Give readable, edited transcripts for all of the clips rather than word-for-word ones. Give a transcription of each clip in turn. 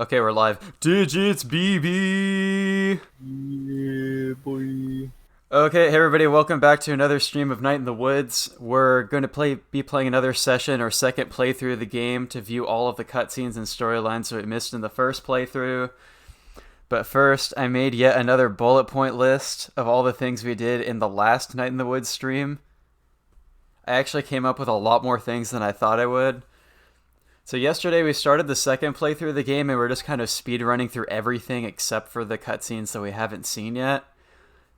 Okay, we're live. Digits BB! Yeah, boy. Okay, hey everybody, welcome back to another stream of Night in the Woods. We're going to be playing another session or second playthrough of the game to view all of the cutscenes and storylines that we missed in the first playthrough. But first, I made yet another bullet point list of all the things we did in the last Night in the Woods stream. I actually came up with a lot more things than I thought I would. So yesterday we started the second playthrough of the game and we're just kind of speed running through everything except for the cutscenes that we haven't seen yet.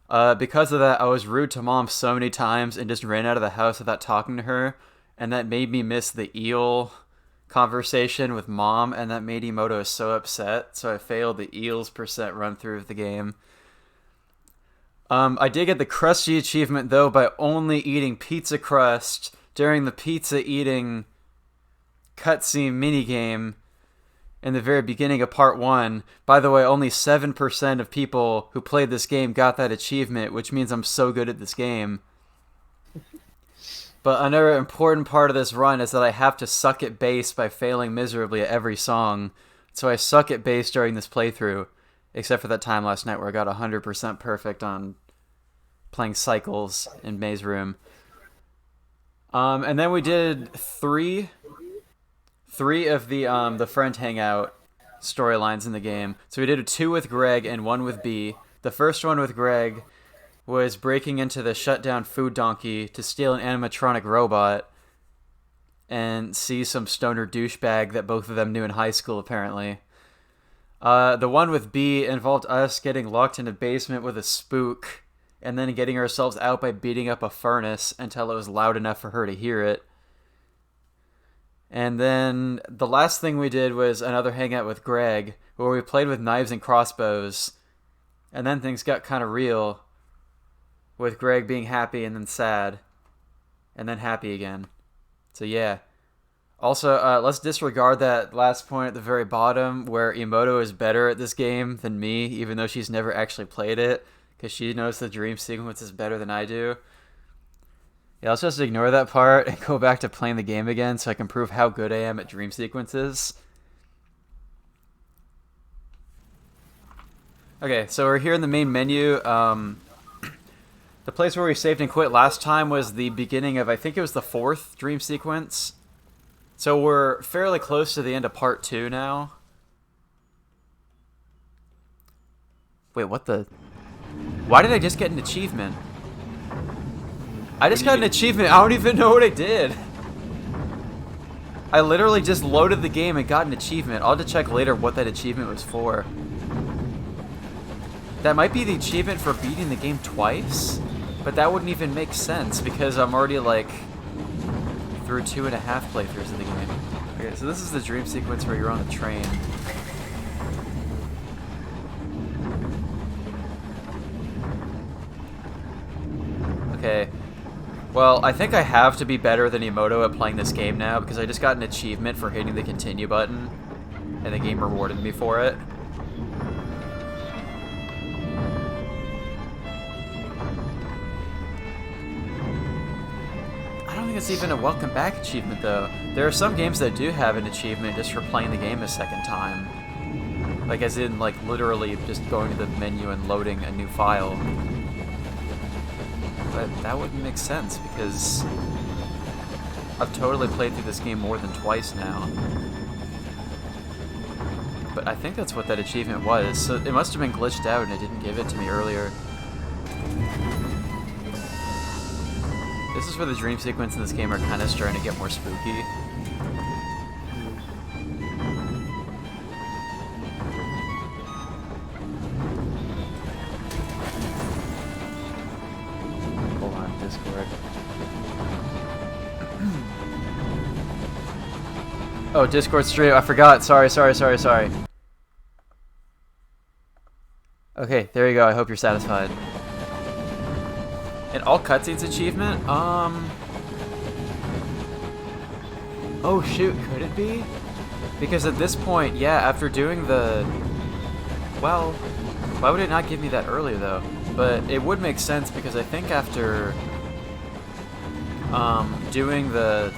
Because of that, I was rude to Mom so many times and just ran out of the house without talking to her, and that made me miss the eel conversation with Mom, and that made Emoto so upset, so I failed the eels percent run through of the game. I did get the Krusty achievement though by only eating pizza crust during the pizza eating cutscene minigame in the very beginning of part 1. By the way, only 7% of people who played this game got that achievement, which means I'm so good at this game. But another important part of this run is that I have to suck at bass by failing miserably at every song. So I suck at bass during this playthrough, except for that time last night where I got 100% perfect on playing Cycles in Maze Room. And then we did three of the friend hangout storylines in the game. So we did 2 with Greg and 1 with B. The first one with Greg was breaking into the shutdown food donkey to steal an animatronic robot and see some stoner douchebag that both of them knew in high school, apparently. The one with B involved us getting locked in a basement with a spook and then getting ourselves out by beating up a furnace until it was loud enough for her to hear it. And then the last thing we did was another hangout with Greg, where we played with knives and crossbows. And then things got kind of real, with Greg being happy and then sad, and then happy again. So yeah. Also, let's disregard that last point at the very bottom, where Emoto is better at this game than me, even though she's never actually played it, because she knows the dream sequences better than I do. Yeah, let's just ignore that part and go back to playing the game again so I can prove how good I am at dream sequences. Okay, so we're here in the main menu. The place where we saved and quit last time was the beginning of, I think it was the 4th dream sequence. So we're fairly close to the end of part 2 now. Wait, what the... Why did I just get an achievement? I just got an achievement. I don't even know what I did. I literally just loaded the game and got an achievement. I'll have to check later what that achievement was for. That might be the achievement for beating the game twice, but that wouldn't even make sense because I'm already like through 2.5 playthroughs of the game. Okay, so this is the dream sequence where you're on the train. Okay. Well, I think I have to be better than Emoto at playing this game now because I just got an achievement for hitting the continue button and the game rewarded me for it. I don't think it's even a welcome back achievement though. There are some games that do have an achievement just for playing the game a second time. Like as in like literally just going to the menu and loading a new file. But that wouldn't make sense because I've totally played through this game more than twice now. But I think that's what that achievement was, so it must have been glitched out and it didn't give it to me earlier. This is where the dream sequence in this game are kind of starting to get more spooky. Discord. Oh, Discord stream. I forgot. Sorry. Okay, there you go. I hope you're satisfied. An all cutscenes achievement? Oh shoot, could it be? Because at this point, yeah, after doing the... Well, why would it not give me that earlier though? But it would make sense because I think after doing the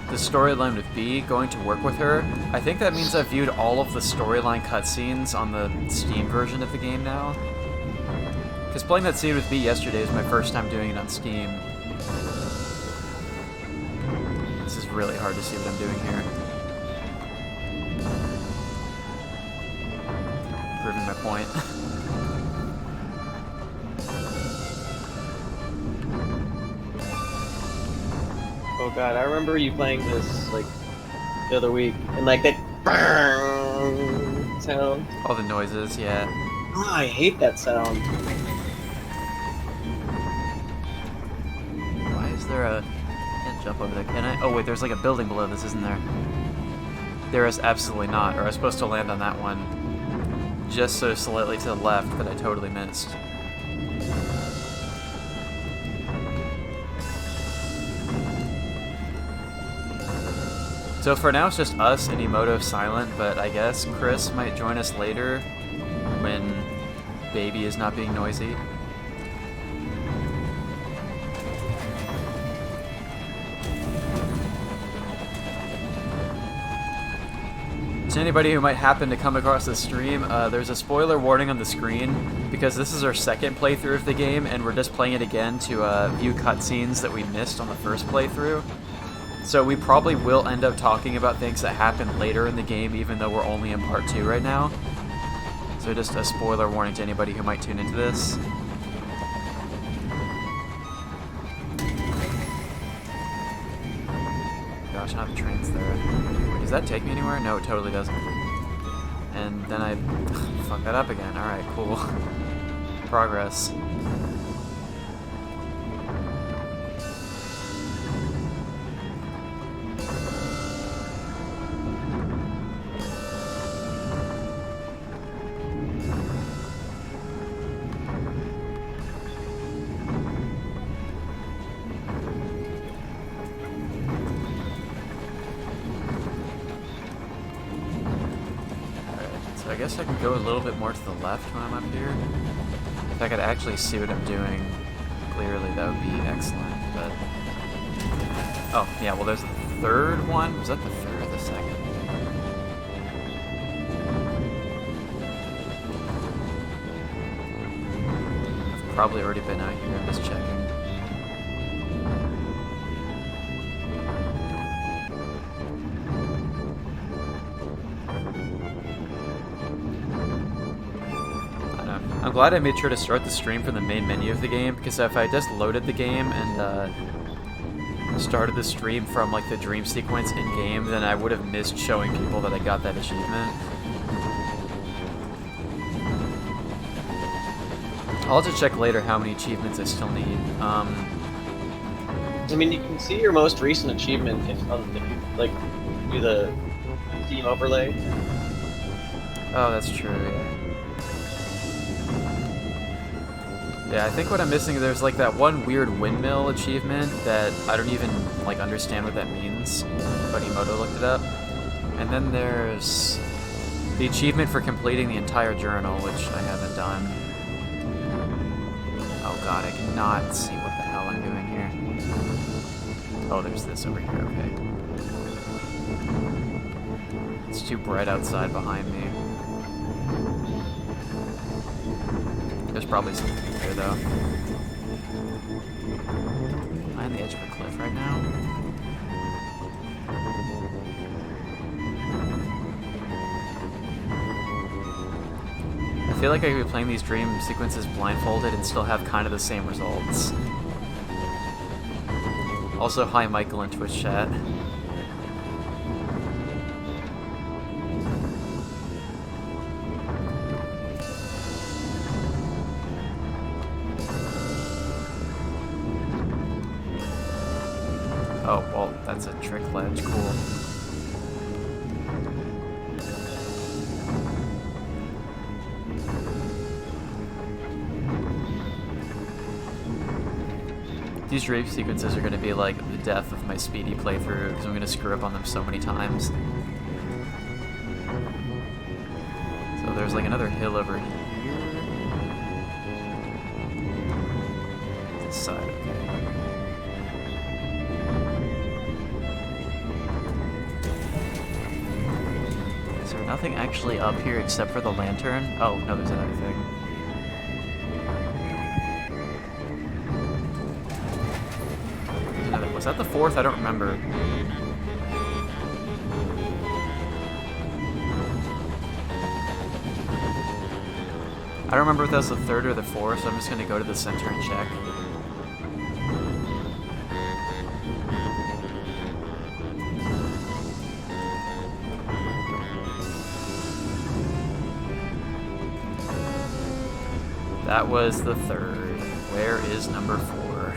the storyline with B, going to work with her, I think that means I've viewed all of the storyline cutscenes on the Steam version of the game now. Because playing that scene with B yesterday is my first time doing it on Steam. This is really hard to see what I'm doing here. Proving my point. Oh god, I remember you playing this like the other week, and like that sound. All the noises, yeah. Oh, I hate that sound. Why is there a... I can't jump over there, can I? Oh wait, there's like a building below this, isn't there? There is absolutely not, or I was supposed to land on that one just so slightly to the left that I totally missed. So for now it's just us and Emoto silent, but I guess Chris might join us later when Baby is not being noisy. To anybody who might happen to come across this stream, there's a spoiler warning on the screen because this is our second playthrough of the game and we're just playing it again to view cutscenes that we missed on the first playthrough. So we probably will end up talking about things that happen later in the game even though we're only in part 2 right now. So just a spoiler warning to anybody who might tune into this. Gosh, not the trains there. Does that take me anywhere? No, it totally doesn't. And then I fuck that up again. Alright, cool. Progress. I guess I can go a little bit more to the left when I'm up here. If I could actually see what I'm doing clearly, that would be excellent, but... Oh, yeah, well there's the third one. Was that the third or the second? I've probably already been out here, I'm just checking. I'm glad I made sure to start the stream from the main menu of the game, because if I just loaded the game and started the stream from like the dream sequence in-game, then I would have missed showing people that I got that achievement. I'll have to check later how many achievements I still need. I mean, you can see your most recent achievement if you like do the Steam overlay. Oh, that's true, yeah. Yeah, I think what I'm missing, there's like that one weird windmill achievement that I don't even like understand what that means, but Emoto looked it up. And then there's the achievement for completing the entire journal, which I haven't done. Oh god, I cannot see what the hell I'm doing here. Oh, there's this over here, okay. It's too bright outside behind me. There's probably something here, though. Am I on the edge of a cliff right now? I feel like I could be playing these dream sequences blindfolded and still have kind of the same results. Also, hi Michael in Twitch chat. Oh, well, that's a trick ledge. Cool. These dream sequences are going to be like the death of my speedy playthrough, because I'm going to screw up on them so many times. So there's like another hill over here. This side, okay. Nothing actually up here except for the lantern. Oh, no, there's another thing. Was that the fourth? I don't remember. I don't remember if that was the third or the fourth, so I'm just going to go to the center and check. That was the third. Where is number 4?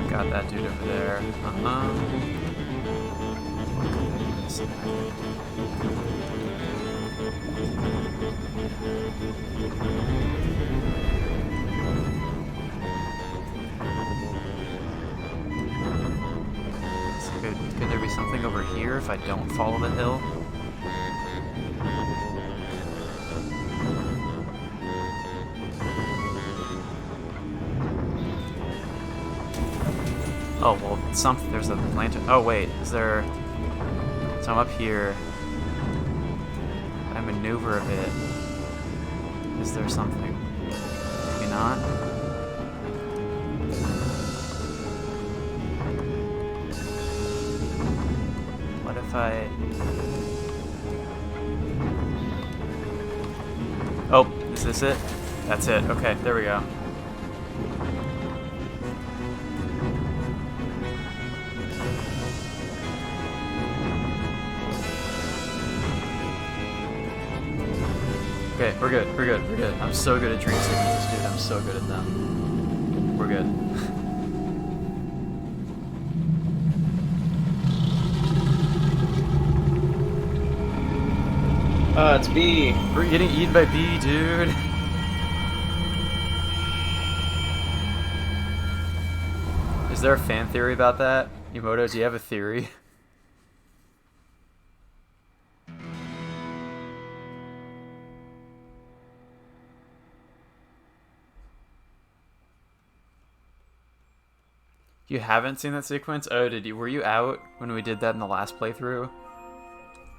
Got that dude over there. Could there be something over here if I don't follow the hill? Oh, well, something. There's a lantern. Oh, wait. Is there. So I'm up here. I maneuver a bit. Is there something? Maybe not. What if I. Oh, is this it? That's it. Okay, there we go. Okay, we're good, we're good, we're good. I'm so good at dream sequences, dude. I'm so good at them. We're good. It's B. We're getting eaten by B, dude. Is there a fan theory about that? Emoto, do you have a theory? You haven't seen that sequence? Oh, did you? Were you out when we did that in the last playthrough?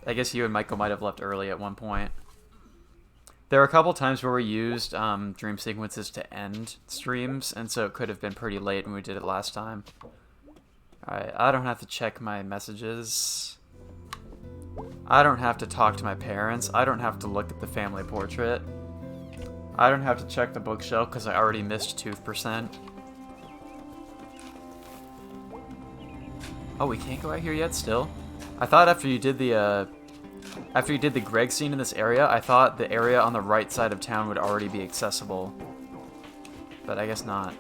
I guess you and Michael might have left early at one point. There were a couple times where we used dream sequences to end streams, and so it could have been pretty late when we did it last time. Alright, I don't have to check my messages. I don't have to talk to my parents. I don't have to look at the family portrait. I don't have to check the bookshelf because I already missed tooth percent. Oh, we can't go out here yet still? I thought after you did the Greg scene in this area, I thought the area on the right side of town would already be accessible. But I guess not.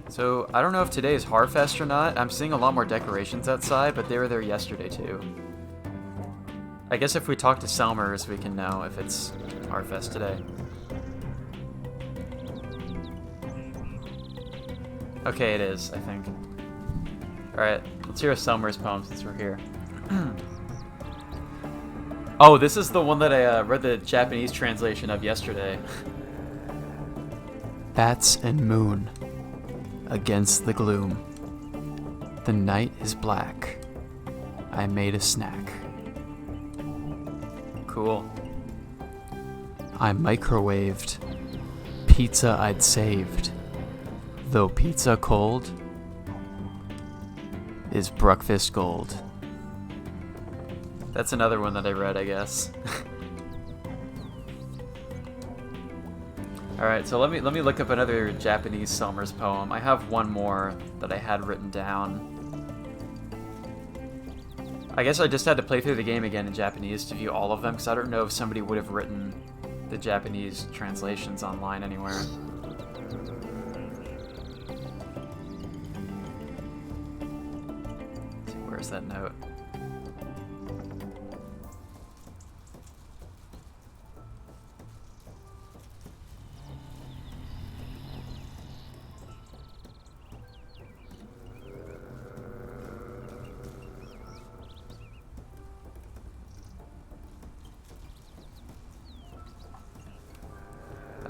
So, I don't know if today is Harfest or not. I'm seeing a lot more decorations outside, but they were there yesterday too. I guess if we talk to Selmers, we can know if it's Harfest today. Okay, it is, I think. Alright, let's hear a Selmer's poem since we're here. Oh, this is the one that I read the Japanese translation of yesterday. Bats and moon against the gloom. The night is black. I made a snack. Cool. I microwaved pizza I'd saved. Though pizza cold is breakfast gold. That's another one that I read, I guess. Alright, so let me look up another Japanese Selmer's poem. I have one more that I had written down. I guess I just had to play through the game again in Japanese to view all of them, because I don't know if somebody would have written the Japanese translations online anywhere. Where's that note?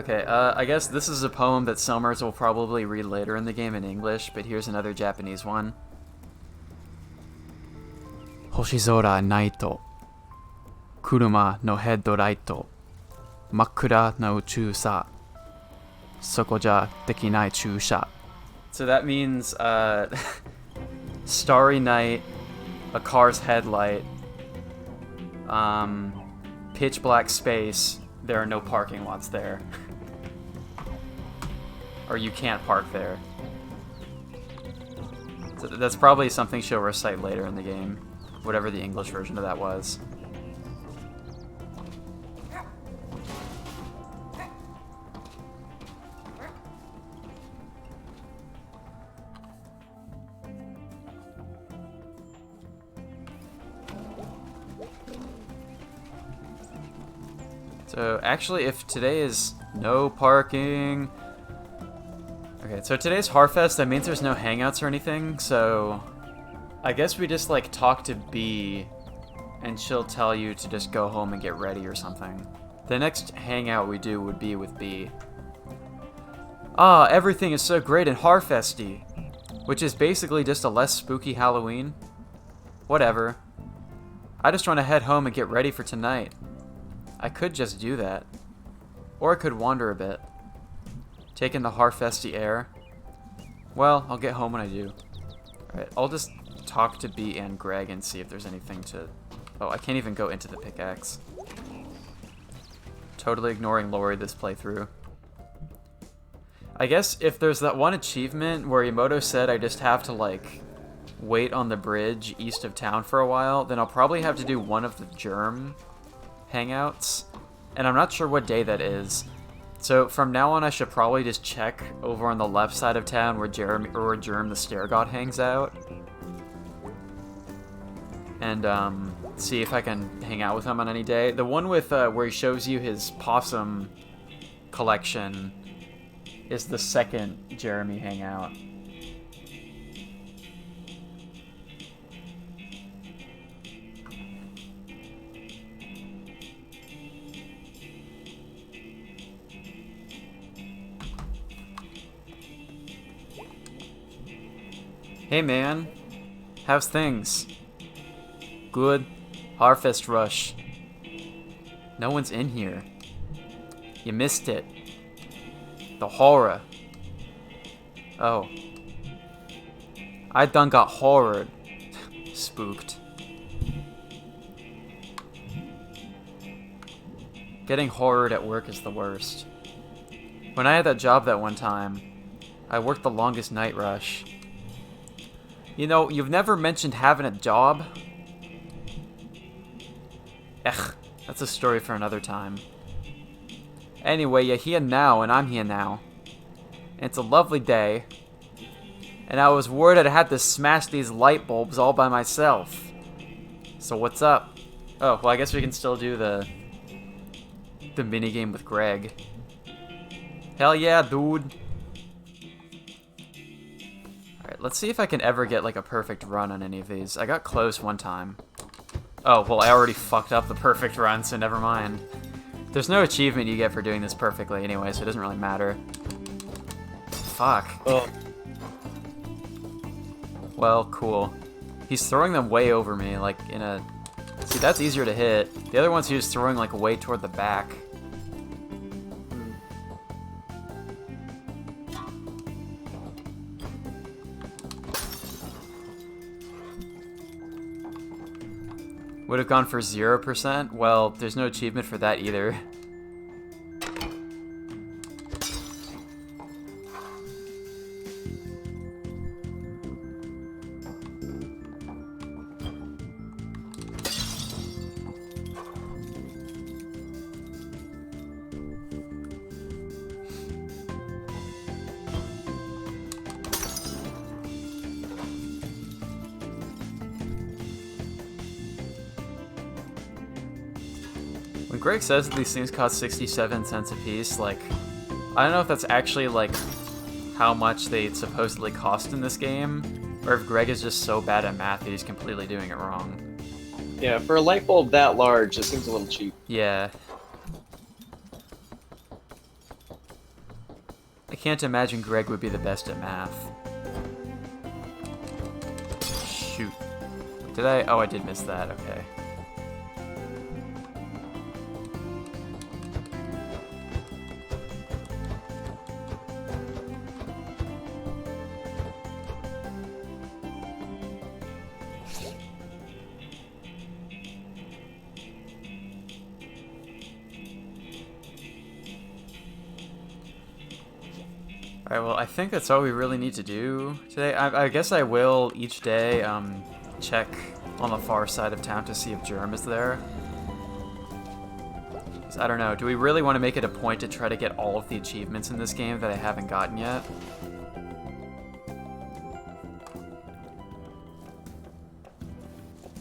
Okay, I guess this is a poem that Summers will probably read later in the game in English, but here's another Japanese one. Hoshizora naito. Kuruma no headlight. Makura no uchu sa. Soko ja dekinai chusha. So that means, starry night, a car's headlight, pitch black space, there are no parking lots there. Or you can't park there. So that's probably something she'll recite later in the game, whatever the English version of that was. So actually, if today is no parking... Okay, so today's Harfest, that means there's no hangouts or anything, so... I guess we just, like, talk to Bea, and she'll tell you to just go home and get ready or something. The next hangout we do would be with Bea. Ah, everything is so great in Harfesty! Which is basically just a less spooky Halloween. Whatever. I just want to head home and get ready for tonight. I could just do that. Or I could wander a bit. Take in the Harfesty air. Well, I'll get home when I do. Alright, I'll just talk to Bea and Greg and see if there's anything to... Oh, I can't even go into the pickaxe. Totally ignoring Lori this playthrough. I guess if there's that one achievement where Emoto said I just have to, like, wait on the bridge east of town for a while, then I'll probably have to do one of the Germ hangouts, and I'm not sure what day that is. So from now on, I should probably just check over on the left side of town where Germ the Stair God hangs out, and see if I can hang out with him on any day. The one with where he shows you his possum collection is the second Jeremy hangout. Hey man, how's things? Good. Harfest rush. No one's in here. You missed it. The horror. Oh. I done got horrored. Spooked. Getting horrored at work is the worst. When I had that job that one time, I worked the longest night rush. You know, you've never mentioned having a job? Ugh, that's a story for another time. Anyway, you're here now, and I'm here now. And it's a lovely day. And I was worried I had to smash these light bulbs all by myself. So what's up? Oh, well I guess we can still do the minigame with Greg. Hell yeah, dude. Alright, let's see if I can ever get like a perfect run on any of these. I got close one time. Oh, well I already fucked up the perfect run, so never mind. There's no achievement you get for doing this perfectly anyway, so it doesn't really matter. Fuck. Oh. Well, cool. He's throwing them way over me, like in a... See, that's easier to hit. The other ones he was throwing like way toward the back. Would have gone for 0%? Well, there's no achievement for that either. When Greg says that these things cost 67 cents a piece, like, I don't know if that's actually, like, how much they supposedly cost in this game, or if Greg is just so bad at math that he's completely doing it wrong. Yeah, for a light bulb that large, it seems a little cheap. Yeah. can't imagine Greg would be the best at math. Shoot. Did I? Oh, I did miss that. Okay. Alright, well, I think that's all we really need to do today. I guess I will each day check on the far side of town to see if Germ is there. 'Cause I don't know, do we really want to make it a point to try to get all of the achievements in this game that I haven't gotten yet?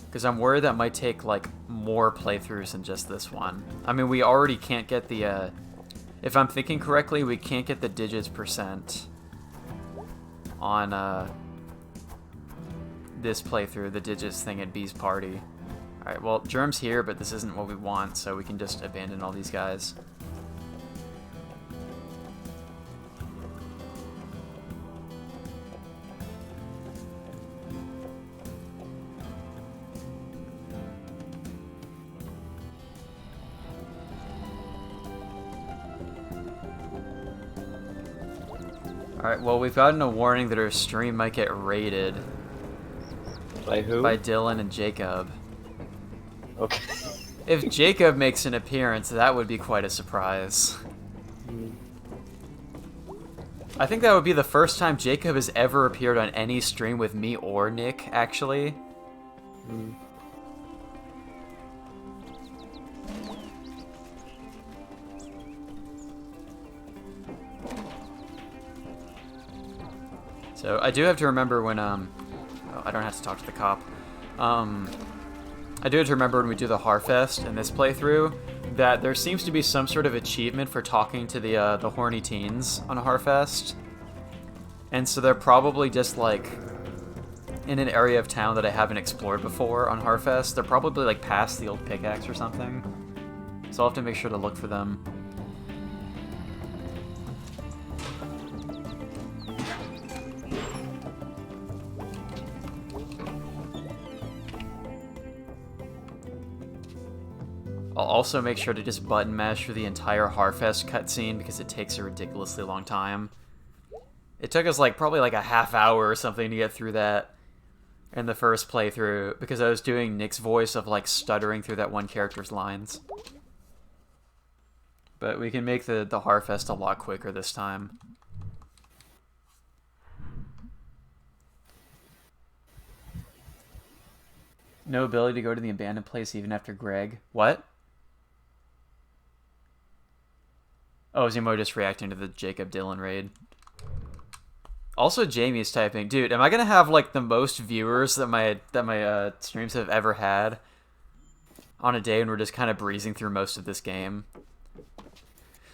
Because I'm worried that might take, like, more playthroughs than just this one. I mean, we already can't get the, if I'm thinking correctly, we can't get the digits % on this playthrough, the digits thing at B's party. Alright, well, Germ's here, but this isn't what we want, so we can just abandon all these guys. Alright, well, we've gotten a warning that our stream might get raided. By who? By Dylan and Jacob. Okay. If Jacob makes an appearance, that would be quite a surprise. I think that would be the first time Jacob has ever appeared on any stream with me or Nick, actually. So I do have to remember when oh, I don't have to talk to the cop. I do have to remember when we do the Harfest in this playthrough that there seems to be some sort of achievement for talking to the horny teens on Harfest, and so they're probably just like in an area of town that I haven't explored before on Harfest. They're probably like past the old pickaxe or something, so I'll have to make sure to look for them. I'll also make sure to just button mash through the entire Harfest cutscene because it takes a ridiculously long time. It took us like probably like a half hour or something to get through that in the first playthrough because I was doing Nick's voice of like stuttering through that one character's lines. But we can make the Harfest a lot quicker this time. No ability to go to the abandoned place even after Greg. What? Oh, Zemo just reacting to the Jacob Dylan raid. Also, Jamie's typing, dude, am I gonna have like the most viewers that my streams have ever had on a day when we're just kind of breezing through most of this game?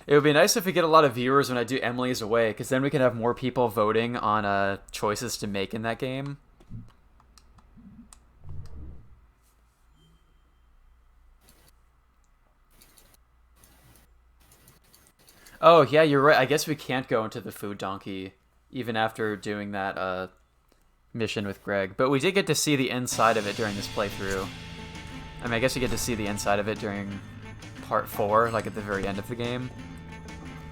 It would be nice if we get a lot of viewers when I do Emily's Away, because then we can have more people voting on choices to make in that game. Oh, yeah, you're right. I guess we can't go into the food donkey even after doing that mission with Greg. But we did get to see the inside of it during this playthrough. I mean, I guess you get to see the inside of it during part 4, like at the very end of the game.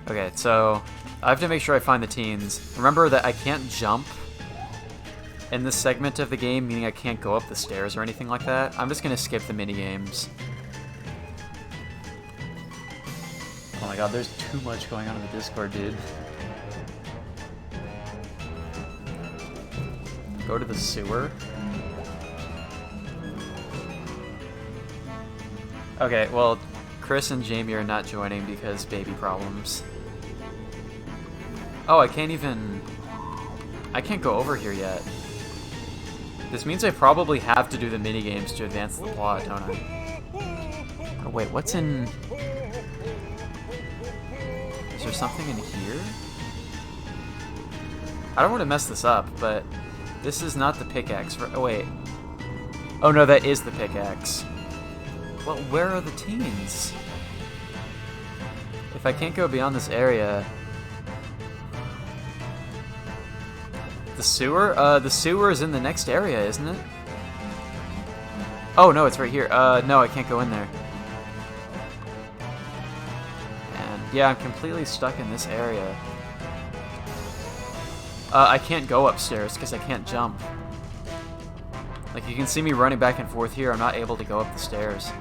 Okay, so I have to make sure I find the teens. Remember that I can't jump in this segment of the game, meaning I can't go up the stairs or anything like that. I'm just going to skip the minigames. Oh my god, there's too much going on in the Discord, dude. Go to the sewer? Okay, well, Chris and Jamie are not joining because baby problems. Oh, I can't go over here yet. This means I probably have to do the minigames to advance the plot, don't I? Oh wait, what's in... Is there something in here? I don't want to mess this up, but this is not the pickaxe. Oh, wait. Oh, no, that is the pickaxe. Well, where are the teens? If I can't go beyond this area... The sewer? The sewer is in the next area, isn't it? Oh, no, it's right here. No, I can't go in there. And, yeah, I'm completely stuck in this area. I can't go upstairs because I can't jump. Like, you can see me running back and forth here. I'm not able to go up the stairs.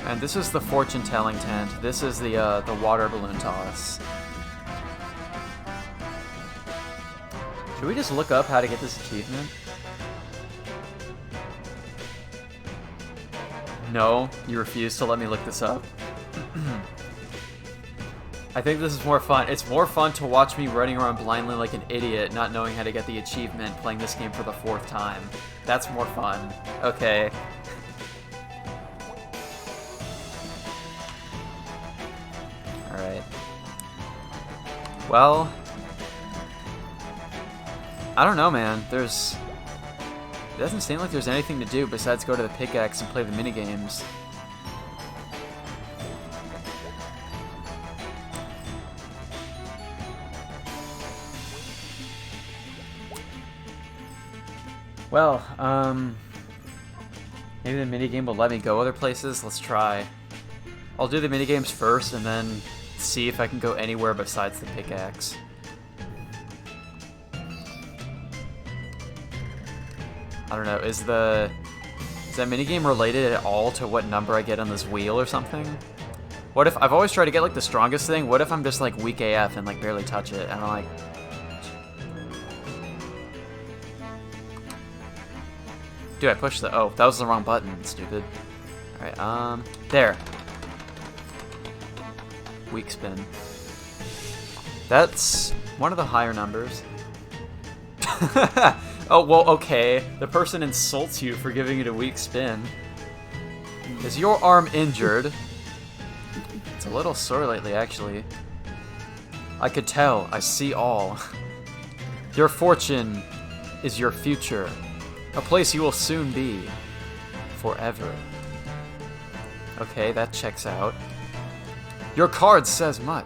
And this is the fortune-telling tent. This is the water balloon toss. Should we just look up how to get this achievement? No, you refuse to let me look this up? I think this is more fun. It's more fun to watch me running around blindly like an idiot, not knowing how to get the achievement, playing this game for the 4th time. That's more fun. Okay. Alright. Well... I don't know, man. It doesn't seem like there's anything to do besides go to the pickaxe and play the minigames. Well, maybe the minigame will let me go other places. Let's try. I'll do the minigames first and then see if I can go anywhere besides the pickaxe. I don't know, is that minigame related at all to what number I get on this wheel or something? What if, I've always tried to get like the strongest thing, what if I'm just like weak AF and like barely touch it, and I'm like... Dude, I pushed the, oh, that was the wrong button, stupid. Alright, there. Weak spin. That's one of the higher numbers. Oh, well, okay. The person insults you for giving it a weak spin. Is your arm injured? It's a little sore lately, actually. I could tell. I see all. Your fortune is your future. A place you will soon be. Forever. Okay, that checks out. Your card says much.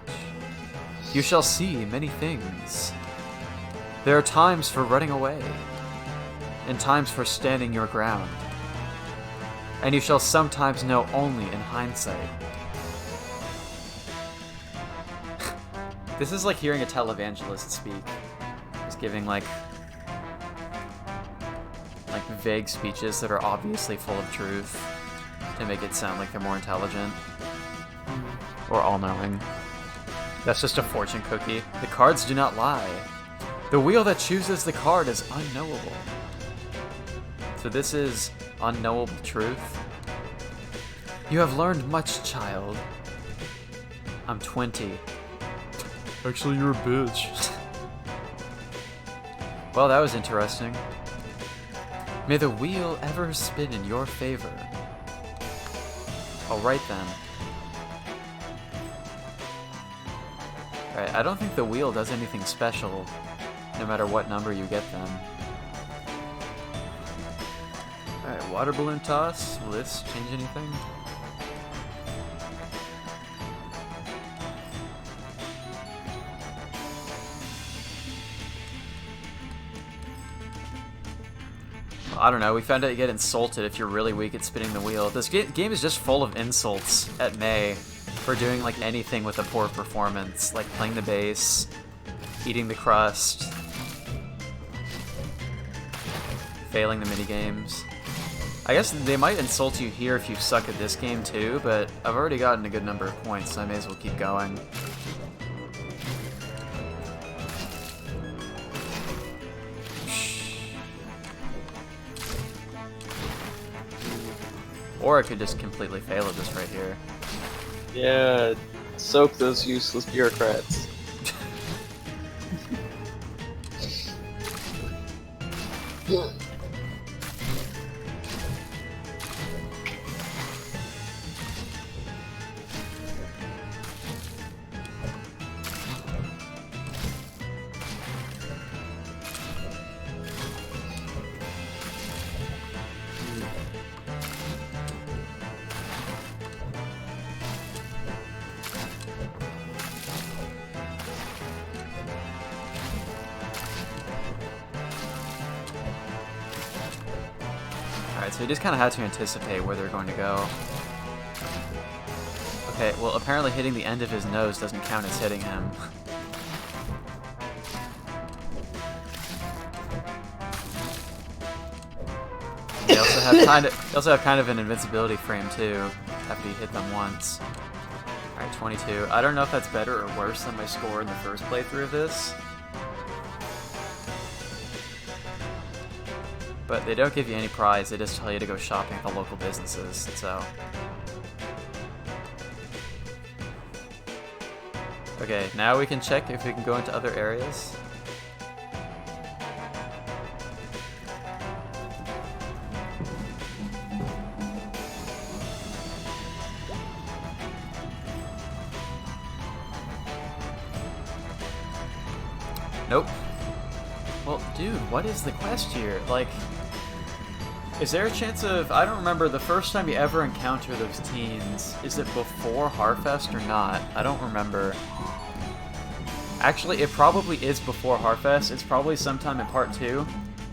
You shall see many things. There are times for running away, and times for standing your ground. And you shall sometimes know only in hindsight. This is like hearing a televangelist speak. Just giving like vague speeches that are obviously full of truth to make it sound like they're more intelligent. Or all-knowing. That's just a fortune cookie. The cards do not lie. The wheel that chooses the card is unknowable. So this is unknowable truth. You have learned much, child. I'm 20. Actually, you're a bitch. Well, that was interesting. May the wheel ever spin in your favor. Alright then. Alright, I don't think the wheel does anything special, no matter what number you get them. Alright, water balloon toss. Will this change anything? I don't know, we found out you get insulted if you're really weak at spinning the wheel. This game is just full of insults at May for doing like anything with a poor performance, like playing the bass, eating the crust, failing the minigames. I guess they might insult you here if you suck at this game too, but I've already gotten a good number of points, so I may as well keep going. Or I could just completely fail at this right here. Yeah, soak those useless bureaucrats. Alright, so he just kind of had to anticipate where they're going to go. Okay, well, apparently hitting the end of his nose doesn't count as hitting him. They also have kind of an invincibility frame too, after you hit them once. Alright, 22. I don't know if that's better or worse than my score in the first playthrough of this. But they don't give you any prize, they just tell you to go shopping at the local businesses, so... Okay, now we can check if we can go into other areas. Nope. Well, dude, what is the quest here? Like, is there a chance of... I don't remember the first time you ever encounter those teens. Is it before Harfest or not? I don't remember. Actually, it probably is before Harfest. It's probably sometime in part 2,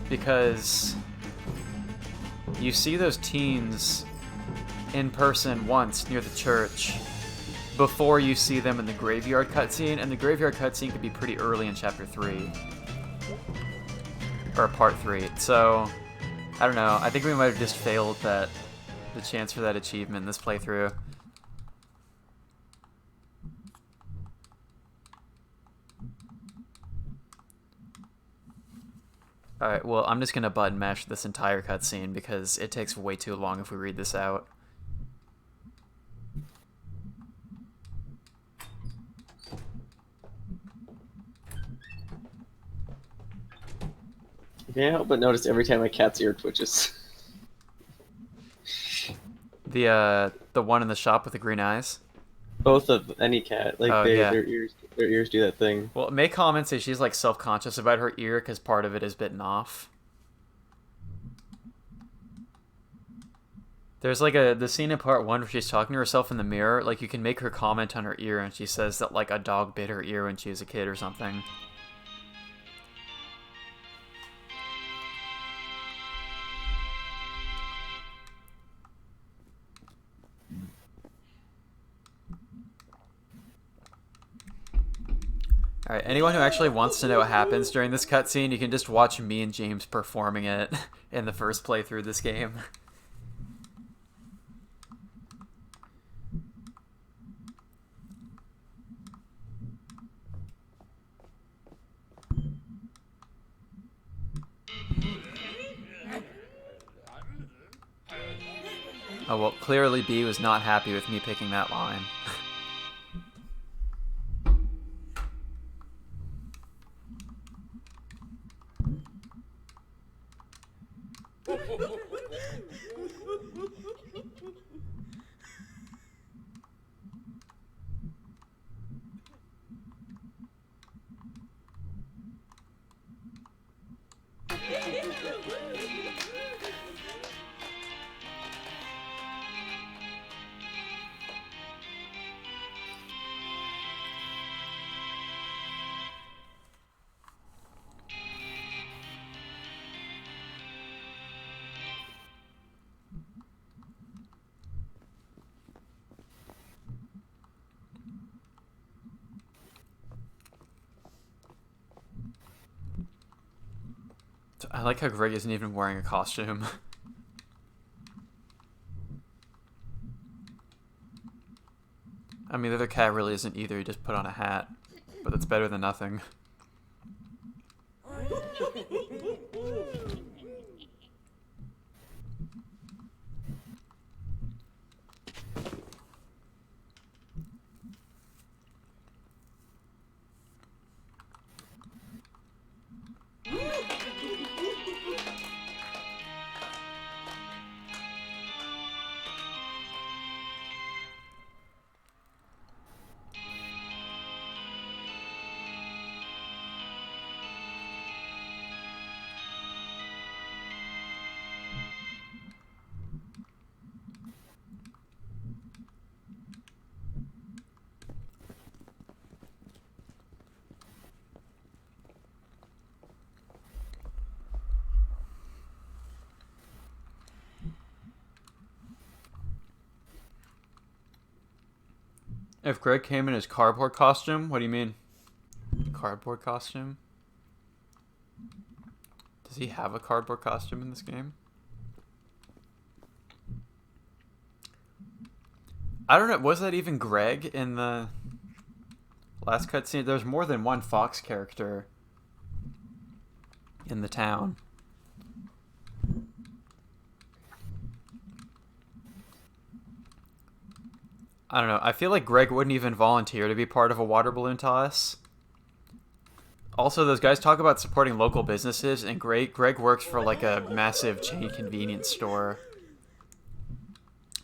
because you see those teens in person once near the church before you see them in the graveyard cutscene, and the graveyard cutscene could be pretty early in Chapter 3. Or Part 3. So, I don't know. I think we might have just failed the chance for that achievement in this playthrough. Alright, well, I'm just gonna button mash this entire cutscene because it takes way too long if we read this out. I can't help but notice every time my cat's ear twitches. The one in the shop with the green eyes? Both of any cat, like yeah. their ears do that thing. Well, May comments that she's like self-conscious about her ear because part of it is bitten off. There's like the scene in part 1 where she's talking to herself in the mirror. Like, you can make her comment on her ear, and she says that like a dog bit her ear when she was a kid or something. Alright, anyone who actually wants to know what happens during this cutscene, you can just watch me and James performing it in the first playthrough of this game. Oh, well, clearly B was not happy with me picking that line. I like how Greg isn't even wearing a costume. I mean, the other cat really isn't either, he just put on a hat. But that's better than nothing. If Greg came in his cardboard costume, what do you mean? Cardboard costume? Does he have a cardboard costume in this game? I don't know. Was that even Greg in the last cutscene? There's more than one Fox character in the town. I don't know. I feel like Greg wouldn't even volunteer to be part of a water balloon toss. Also, those guys talk about supporting local businesses, and Greg works for like a massive chain convenience store.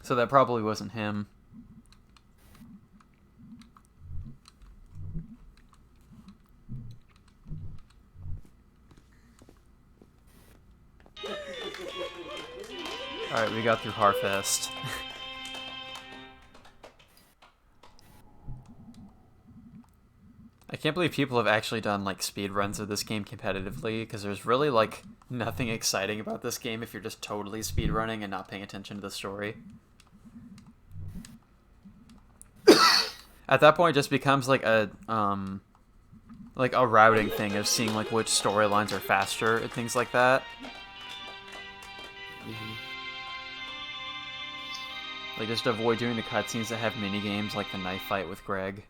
So that probably wasn't him. Alright, we got through Harfest. I can't believe people have actually done like speed runs of this game competitively, because there's really like nothing exciting about this game if you're just totally speed running and not paying attention to the story. At that point, it just becomes like a routing thing of seeing like which storylines are faster and things like that. Like, just avoid doing the cutscenes that have mini games like the knife fight with Greg.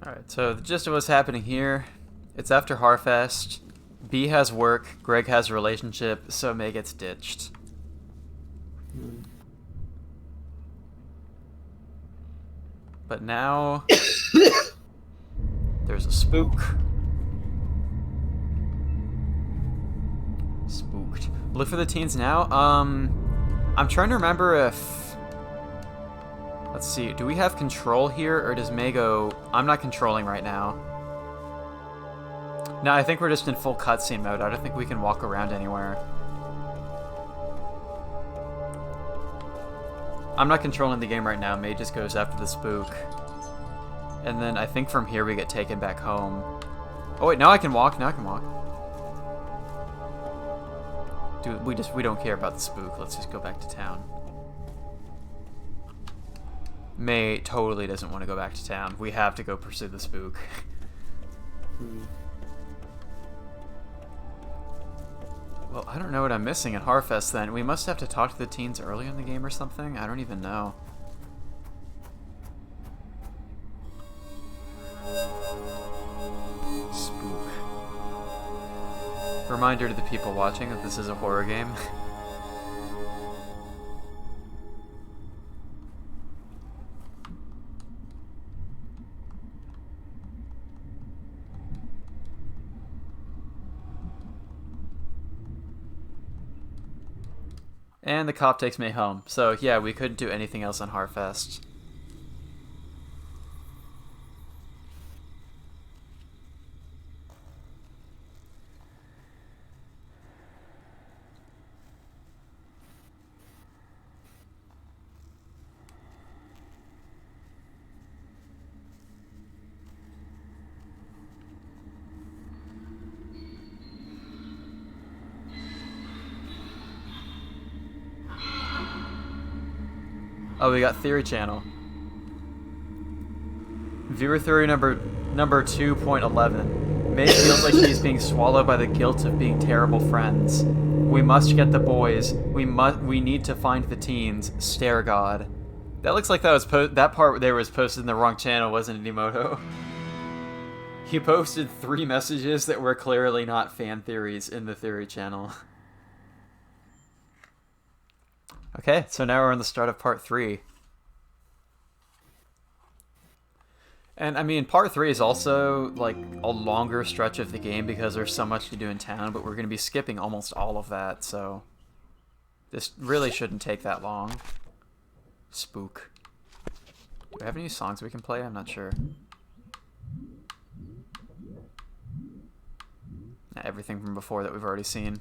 Alright, so the gist of what's happening here, it's after Harfest, B has work, Greg has a relationship, so May gets ditched. But now, there's a spook. Spooked. Look for the teens now? I'm trying to remember if... Let's see, do we have control here, or does May go... I'm not controlling right now. No, I think we're just in full cutscene mode. I don't think we can walk around anywhere. I'm not controlling the game right now. May just goes after the spook. And then I think from here we get taken back home. Oh wait, now I can walk. Now I can walk. Dude, we don't care about the spook. Let's just go back to town. May totally doesn't want to go back to town. We have to go pursue the spook. Well, I don't know what I'm missing at Harfest then. We must have to talk to the teens early in the game or something? I don't even know. Spook. Reminder to the people watching that this is a horror game. And the cop takes May home. So yeah, we couldn't do anything else on Harfest. Oh, we got Theory Channel. Viewer theory number 2.11. May feels like she's being swallowed by the guilt of being terrible friends. We must get the boys. We need to find the teens. Stare God. That looks like that was that part there was posted in the wrong channel, wasn't it, Emoto? He posted 3 messages that were clearly not fan theories in the Theory Channel. Okay, so now we're on the start of part 3. And I mean, part 3 is also like a longer stretch of the game because there's so much to do in town, but we're going to be skipping almost all of that, so this really shouldn't take that long. Spook. Do we have any songs we can play? I'm not sure. everything from before that we've already seen.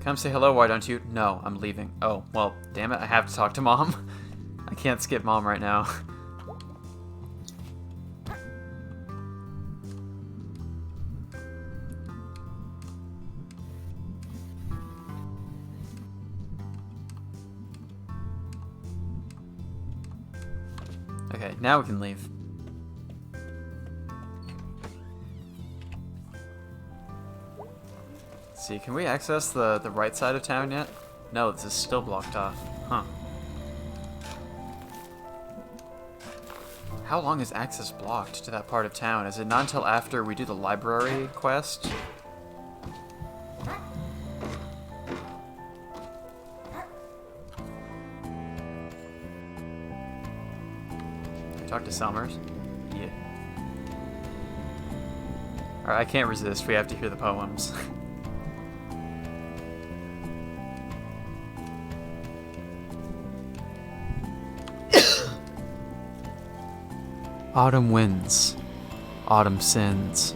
Come say hello, why don't you? No, I'm leaving. Oh, well, damn it, I have to talk to Mom. I can't skip Mom right now. Okay, now we can leave. Let's see, can we access the right side of town yet? No, this is still blocked off. Huh. How long is access blocked to that part of town? Is it not until after we do the library quest? Talk to Selmers? Yeah. Alright, I can't resist. We have to hear the poems. Autumn winds. Autumn sins.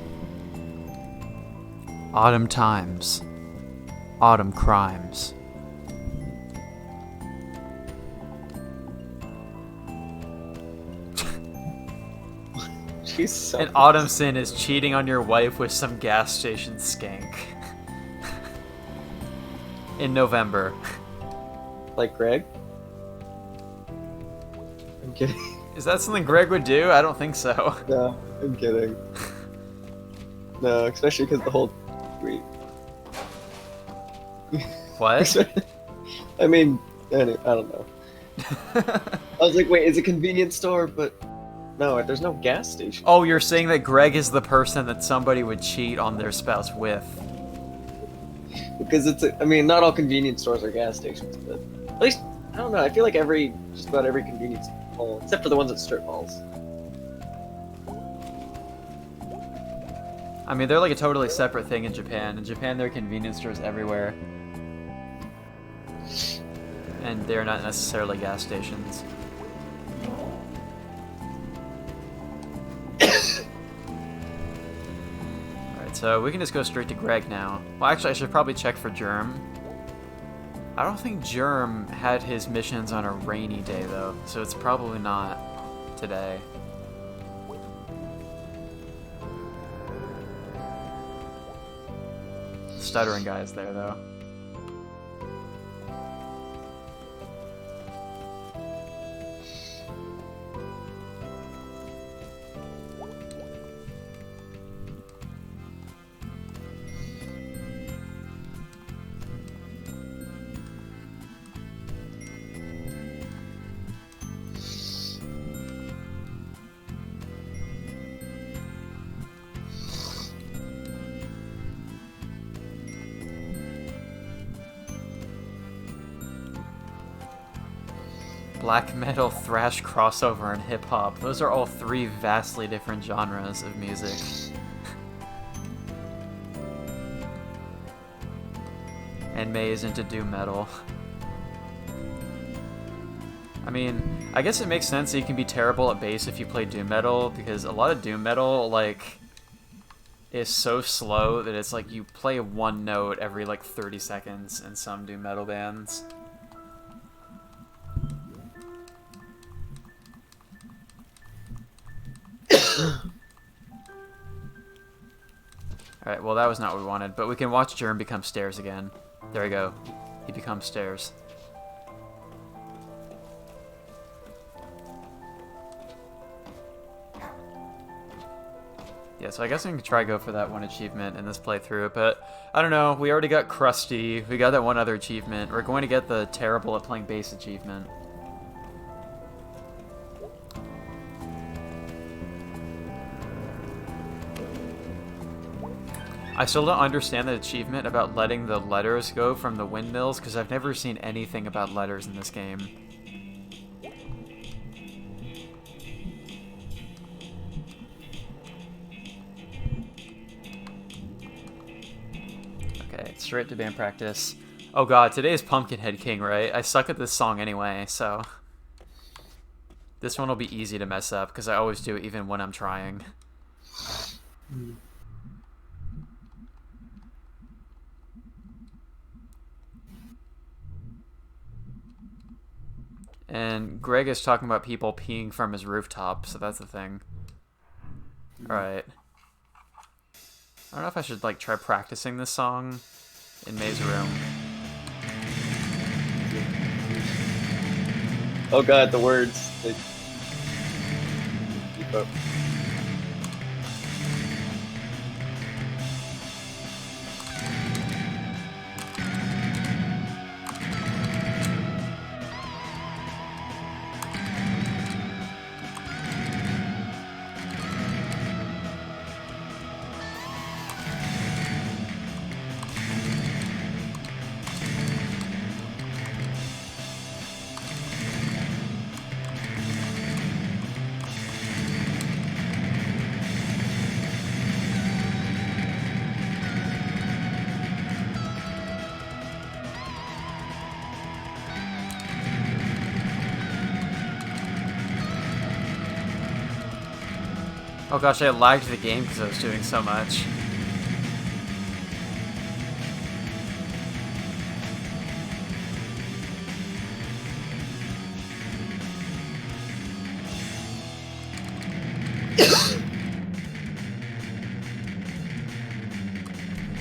Autumn times. Autumn crimes. So An autumn sin is cheating on your wife with some gas station skank. In November. Like Greg? I'm kidding. Is that something Greg would do? I don't think so. No, I'm kidding. No, especially because the whole tweet. What? I mean, anyway, I don't know. I was like, wait, it's a convenience store, but no, there's no gas station. Oh, you're saying that Greg is the person that somebody would cheat on their spouse with. Because I mean, not all convenience stores are gas stations, but at least, I don't know, I feel like just about every convenience mall, except for the ones at strip malls. I mean, they're like a totally separate thing in Japan. In Japan, there are convenience stores everywhere. And they're not necessarily gas stations. Alright, so we can just go straight to Greg now. Well, actually, I should probably check for Germ. I don't think Germ had his missions on a rainy day, though, so it's probably not today. Stuttering guy is there, though. Black metal, thrash, crossover, and hip-hop. Those are all three vastly different genres of music. And May is into doom metal. I mean, I guess it makes sense that you can be terrible at bass if you play doom metal, because a lot of doom metal, like, is so slow that it's like you play one note every, like, 30 seconds in some doom metal bands. Alright, well that was not what we wanted, but we can watch Germ become Stairs again. There we go. He becomes Stairs. Yeah, so I guess I can try go for that one achievement in this playthrough, but I don't know, we already got Krusty, we got that one other achievement, we're going to get the terrible at playing bass achievement. I still don't understand the achievement about letting the letters go from the windmills, because I've never seen anything about letters in this game. Okay, straight to band practice. Oh god, today is Pumpkinhead King, right? I suck at this song anyway, so... This one will be easy to mess up, because I always do, even when I'm trying. And Greg is talking about people peeing from his rooftop, so that's the thing. Alright. I don't know if I should, like, try practicing this song in May's room. Oh god, the words. They... Keep up. Oh gosh, I lagged the game because I was doing so much.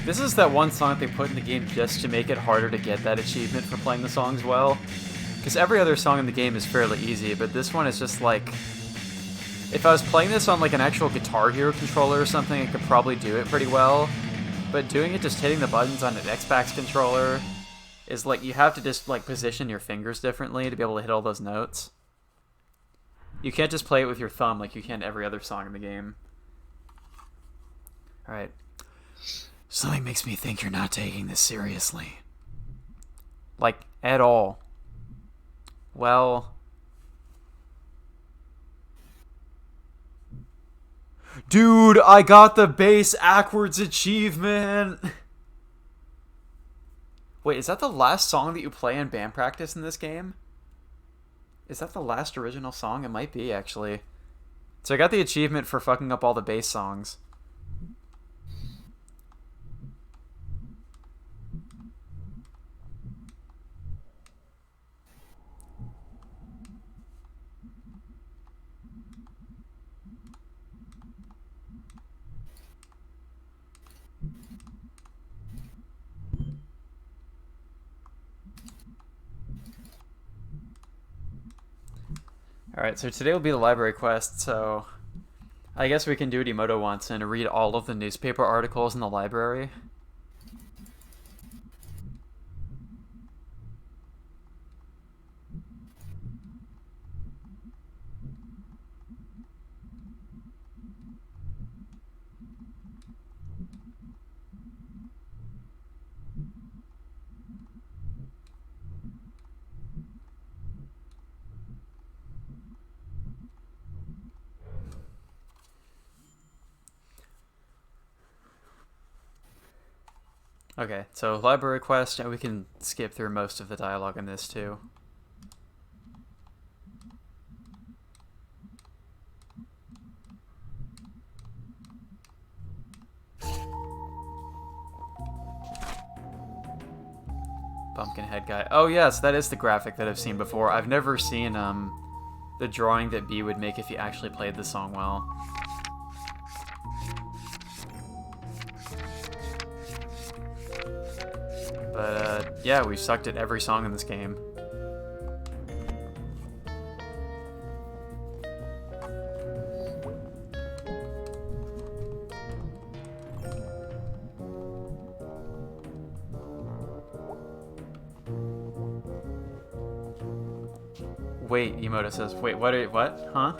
This is that one song that they put in the game just to make it harder to get that achievement for playing the songs well. Because every other song in the game is fairly easy, but this one is just like... If I was playing this on like an actual Guitar Hero controller or something, I could probably do it pretty well. But doing it just hitting the buttons on an Xbox controller is like, you have to just like position your fingers differently to be able to hit all those notes. You can't just play it with your thumb like you can every other song in the game. Alright. Something makes me think you're not taking this seriously. Like, at all. Well... Dude, I got the bass backwards achievement! Wait, is that the last song that you play in band practice in this game? Is that the last original song? It might be, actually. So I got the achievement for fucking up all the bass songs. Alright, so today will be the library quest, so... I guess we can do what Emoto wants and read all of the newspaper articles in the library. Okay, so library quest, and we can skip through most of the dialogue in this too. Pumpkinhead guy. Oh yes, that is the graphic that I've seen before. I've never seen the drawing that B would make if he actually played the song well. But, yeah, we sucked at every song in this game. Wait, Emoto says, wait, what? Huh?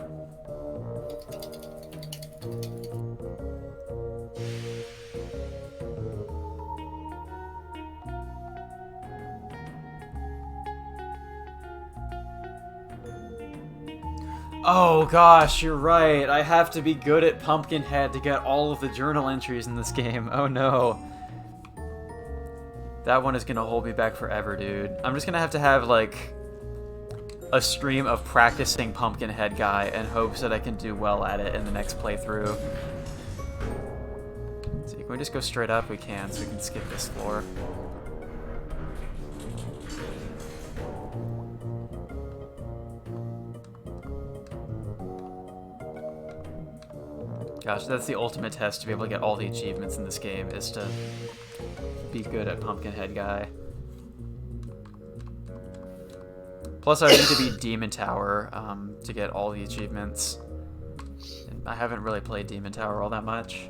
Oh gosh, you're right. I have to be good at Pumpkinhead to get all of the journal entries in this game. Oh no. That one is gonna hold me back forever, dude. I'm just gonna have like a stream of practicing Pumpkinhead Guy in hopes that I can do well at it in the next playthrough. So can we just go straight up? We can, so we can skip this floor. Gosh, that's the ultimate test to be able to get all the achievements in this game, is to be good at Pumpkinhead Guy. Plus, I need to beat Demon Tower to get all the achievements. And I haven't really played Demon Tower all that much.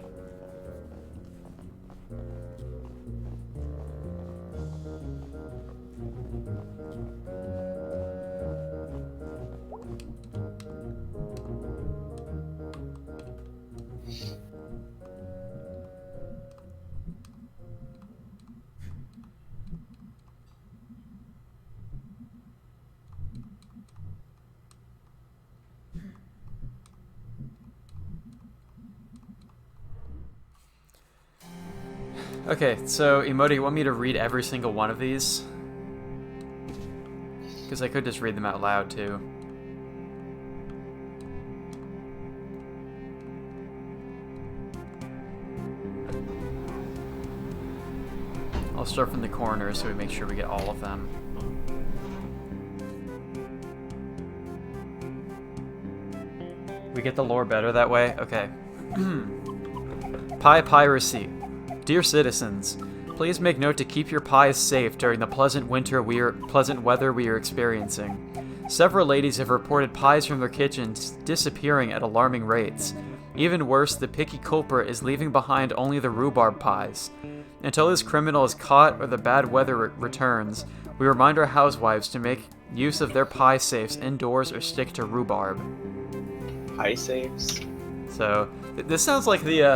Okay, so Emoto, you want me to read every single one of these? Because I could just read them out loud, too. I'll start from the corner so we make sure we get all of them. We get the lore better that way? Okay. Pie Piracy. Dear citizens, please make note to keep your pies safe during the pleasant weather we are experiencing. Several ladies have reported pies from their kitchens disappearing at alarming rates. Even worse, the picky culprit is leaving behind only the rhubarb pies. Until this criminal is caught or the bad weather returns, we remind our housewives to make use of their pie safes indoors or stick to rhubarb. Pie safes? So, this sounds like the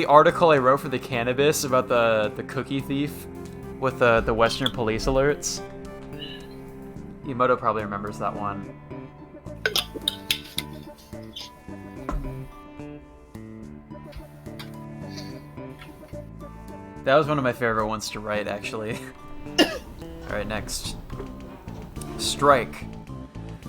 article I wrote for the Cannabis about the cookie thief with the Western police alerts. Emoto probably remembers that one. That was one of my favorite ones to write, actually. Alright, next. Strike.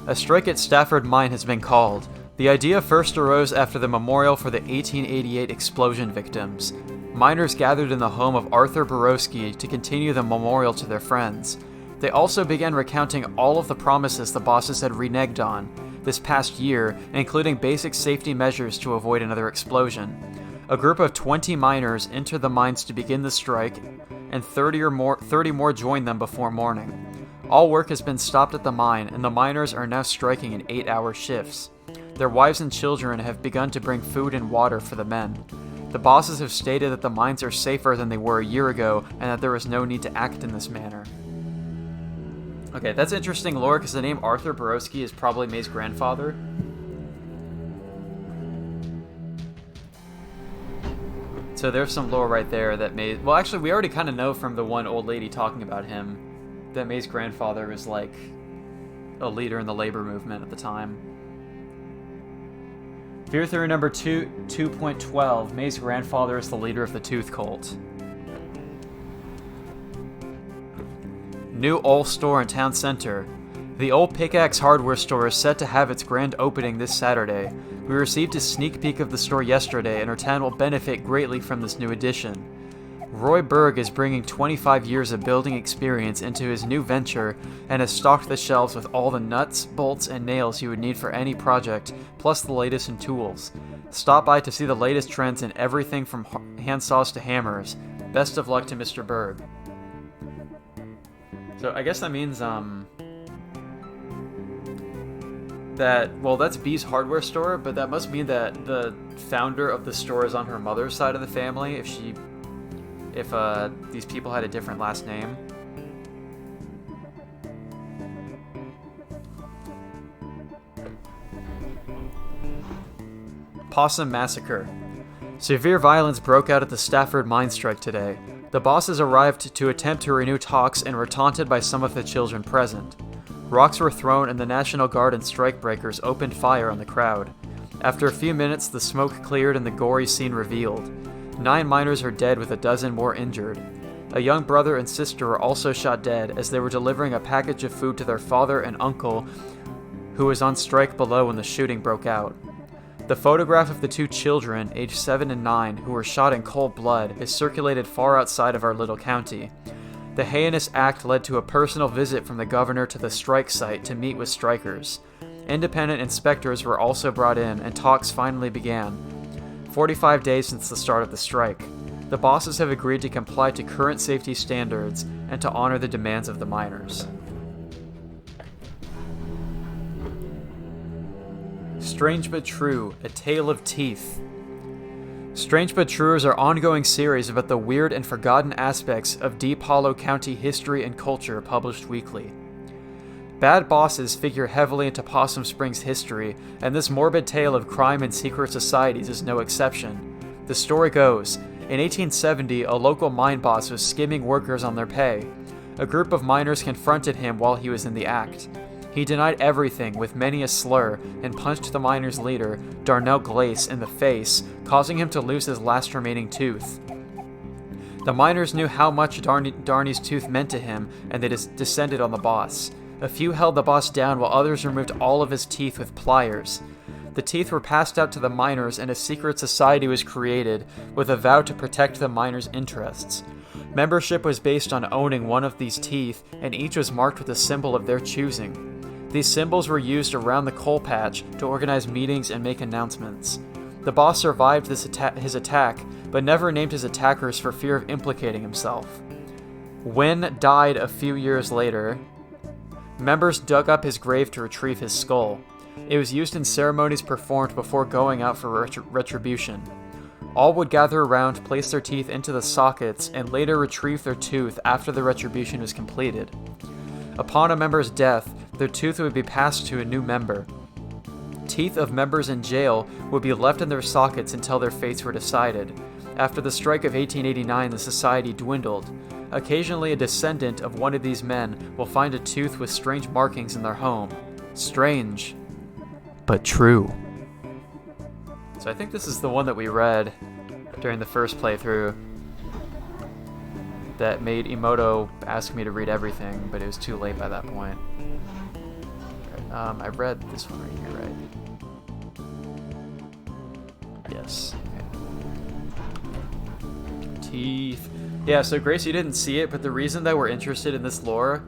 A strike at Stafford Mine has been called. The idea first arose after the memorial for the 1888 explosion victims. Miners gathered in the home of Arthur Borowski to continue the memorial to their friends. They also began recounting all of the promises the bosses had reneged on this past year, including basic safety measures to avoid another explosion. A group of 20 miners entered the mines to begin the strike, and 30 more joined them before morning. All work has been stopped at the mine, and the miners are now striking in 8-hour shifts. Their wives and children have begun to bring food and water for the men. The bosses have stated that the mines are safer than they were a year ago, and that there is no need to act in this manner. Okay, that's interesting lore, because the name Arthur Borowski is probably May's grandfather. So there's some lore right there that May... Well, actually, we already kind of know from the one old lady talking about him that May's grandfather was, like, a leader in the labor movement at the time. Fear Theory number 2.12. May's grandfather is the leader of the Tooth Cult. New Ole store in town center. The Old Pickaxe hardware store is set to have its grand opening this Saturday. We received a sneak peek of the store yesterday, and our town will benefit greatly from this new addition. Roy Berg is bringing 25 years of building experience into his new venture and has stocked the shelves with all the nuts, bolts, and nails you would need for any project, plus the latest in tools. Stop by to see the latest trends in everything from handsaws to hammers. Best of luck to Mr. Berg. So I guess that means, that's B's hardware store, but that must mean that the founder of the store is on her mother's side of the family, if these people had a different last name. Possum Massacre. Severe violence broke out at the Stafford mine strike today. The bosses arrived to attempt to renew talks and were taunted by some of the children present. Rocks were thrown and the National Guard and strikebreakers opened fire on the crowd. After a few minutes, the smoke cleared and the gory scene revealed. 9 miners are dead with a dozen more injured. A young brother and sister were also shot dead as they were delivering a package of food to their father and uncle, who was on strike below when the shooting broke out. The photograph of the two children, aged 7 and 9, who were shot in cold blood, is circulated far outside of our little county. The heinous act led to a personal visit from the governor to the strike site to meet with strikers. Independent inspectors were also brought in, and talks finally began. 45 days since the start of the strike. The bosses have agreed to comply to current safety standards and to honor the demands of the miners. Strange But True, A Tale of Teeth. Strange But True is our ongoing series about the weird and forgotten aspects of Deep Hollow County history and culture, published weekly. Bad bosses figure heavily into Possum Springs history, and this morbid tale of crime and secret societies is no exception. The story goes, in 1870, a local mine boss was skimming workers on their pay. A group of miners confronted him while he was in the act. He denied everything with many a slur and punched the miners' leader, Darnell Glace, in the face, causing him to lose his last remaining tooth. The miners knew how much Darney's tooth meant to him, and they descended on the boss. A few held the boss down while others removed all of his teeth with pliers. The teeth were passed out to the miners, and a secret society was created with a vow to protect the miners' interests. Membership was based on owning one of these teeth, and each was marked with a symbol of their choosing. These symbols were used around the coal patch to organize meetings and make announcements. The boss survived his attack, but never named his attackers for fear of implicating himself. Wen died a few years later. Members dug up his grave to retrieve his skull. It was used in ceremonies performed before going out for retribution. All would gather around, place their teeth into the sockets, and later retrieve their tooth after the retribution was completed. Upon a member's death, their tooth would be passed to a new member. Teeth of members in jail would be left in their sockets until their fates were decided. After the strike of 1889, the society dwindled. Occasionally, a descendant of one of these men will find a tooth with strange markings in their home. Strange, but true. So I think this is the one that we read during the first playthrough that made Emoto ask me to read everything, but it was too late by that point. I read this one right here, right? Yes. Okay. Teeth. Yeah, so Grace, you didn't see it, but the reason that we're interested in this lore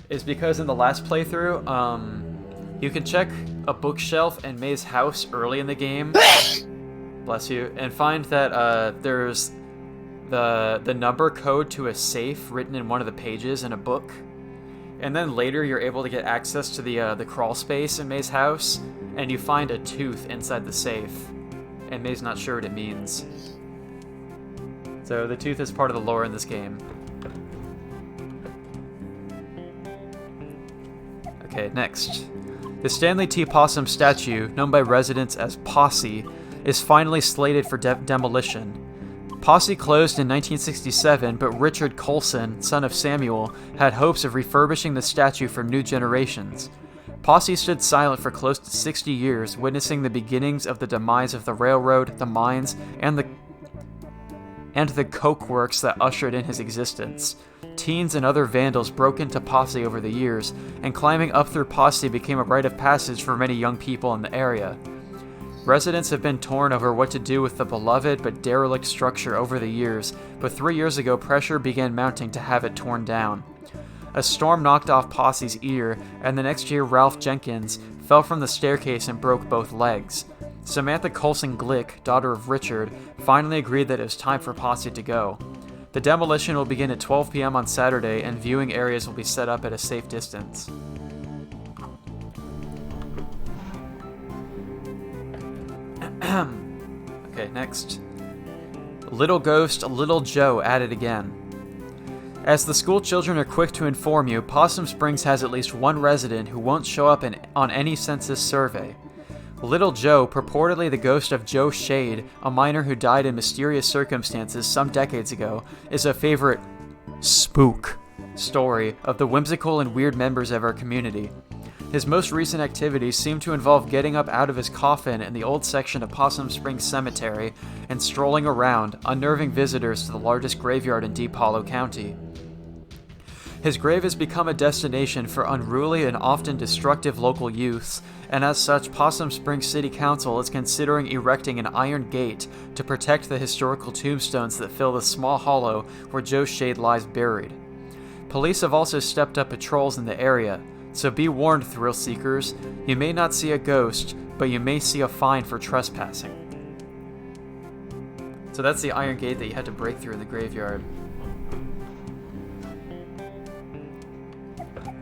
is because in the last playthrough, you can check a bookshelf in May's house early in the game, bless you, and find that there's the number code to a safe written in one of the pages in a book. And then later you're able to get access to the crawl space in May's house, and you find a tooth inside the safe, and May's not sure what it means. So the tooth is part of the lore in this game. Okay, next. The Stanley T. Possum statue, known by residents as Posse, is finally slated for demolition. Posse closed in 1967, but Richard Colson, son of Samuel, had hopes of refurbishing the statue for new generations. Posse stood silent for close to 60 years, witnessing the beginnings of the demise of the railroad, the mines, and the coke works that ushered in his existence. Teens and other vandals broke into Posse over the years, and climbing up through Posse became a rite of passage for many young people in the area. Residents have been torn over what to do with the beloved but derelict structure over the years, but 3 years ago pressure began mounting to have it torn down. A storm knocked off Posse's ear, and the next year Ralph Jenkins fell from the staircase and broke both legs. Samantha Colson Glick, daughter of Richard, finally agreed that it was time for Posse to go. The demolition will begin at 12 p.m. on Saturday, and viewing areas will be set up at a safe distance. Okay, next. Little Ghost, Little Joe at it again. As the school children are quick to inform you, Possum Springs has at least one resident who won't show up on any census survey. Little Joe, purportedly the ghost of Joe Shade, a miner who died in mysterious circumstances some decades ago, is a favorite spook story of the whimsical and weird members of our community. His most recent activities seem to involve getting up out of his coffin in the old section of Possum Springs Cemetery and strolling around, unnerving visitors to the largest graveyard in Deep Hollow County. His grave has become a destination for unruly and often destructive local youths, and as such, Possum Springs City Council is considering erecting an iron gate to protect the historical tombstones that fill the small hollow where Joe Shade lies buried. Police have also stepped up patrols in the area, so be warned, thrill seekers. You may not see a ghost, but you may see a fine for trespassing. So that's the iron gate that you had to break through in the graveyard.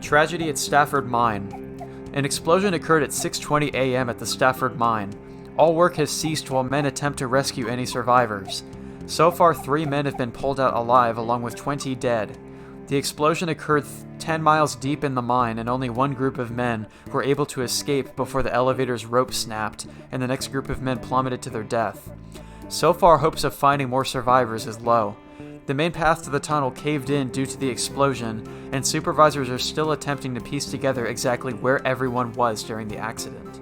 Tragedy at Stafford Mine. An explosion occurred at 6:20 a.m. at the Stafford Mine. All work has ceased while men attempt to rescue any survivors. So far, 3 men have been pulled out alive, along with 20 dead. The explosion occurred 10 miles deep in the mine, and only one group of men were able to escape before the elevator's rope snapped, and the next group of men plummeted to their death. So far, hopes of finding more survivors is low. The main path to the tunnel caved in due to the explosion, and supervisors are still attempting to piece together exactly where everyone was during the accident.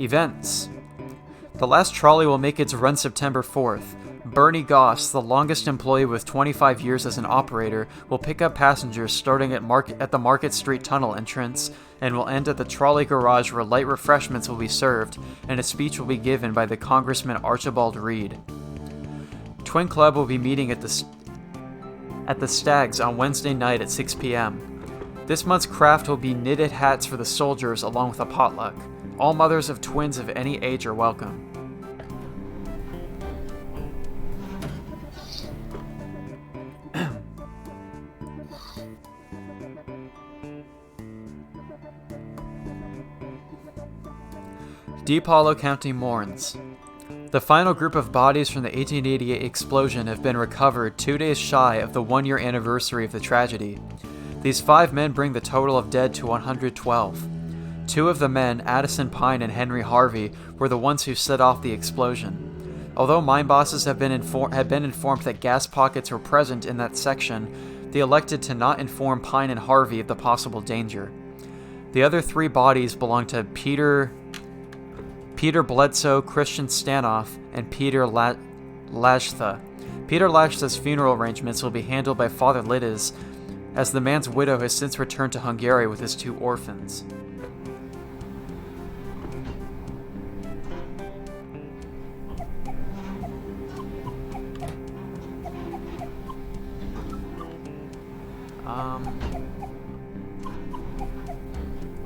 Events. The last trolley will make its run September 4th. Bernie Goss, the longest employee with 25 years as an operator, will pick up passengers starting at the Market Street Tunnel entrance and will end at the trolley garage where light refreshments will be served and a speech will be given by the Congressman Archibald Reed. Twin Club will be meeting at the Stags on Wednesday night at 6 p.m. This month's craft will be knitted hats for the soldiers along with a potluck. All mothers of twins of any age are welcome. Deep Hollow County mourns. The final group of bodies from the 1888 explosion have been recovered 2 days shy of the 1-year anniversary of the tragedy. These 5 men bring the total of dead to 112. 2 of the men, Addison Pine and Henry Harvey, were the ones who set off the explosion. Although mine bosses had been informed that gas pockets were present in that section, they elected to not inform Pine and Harvey of the possible danger. The other 3 bodies belong to Peter Bledsoe, Christian Stanoff, and Peter Lajtha. Peter Lajtha's funeral arrangements will be handled by Father Liddes, as the man's widow has since returned to Hungary with his 2 orphans.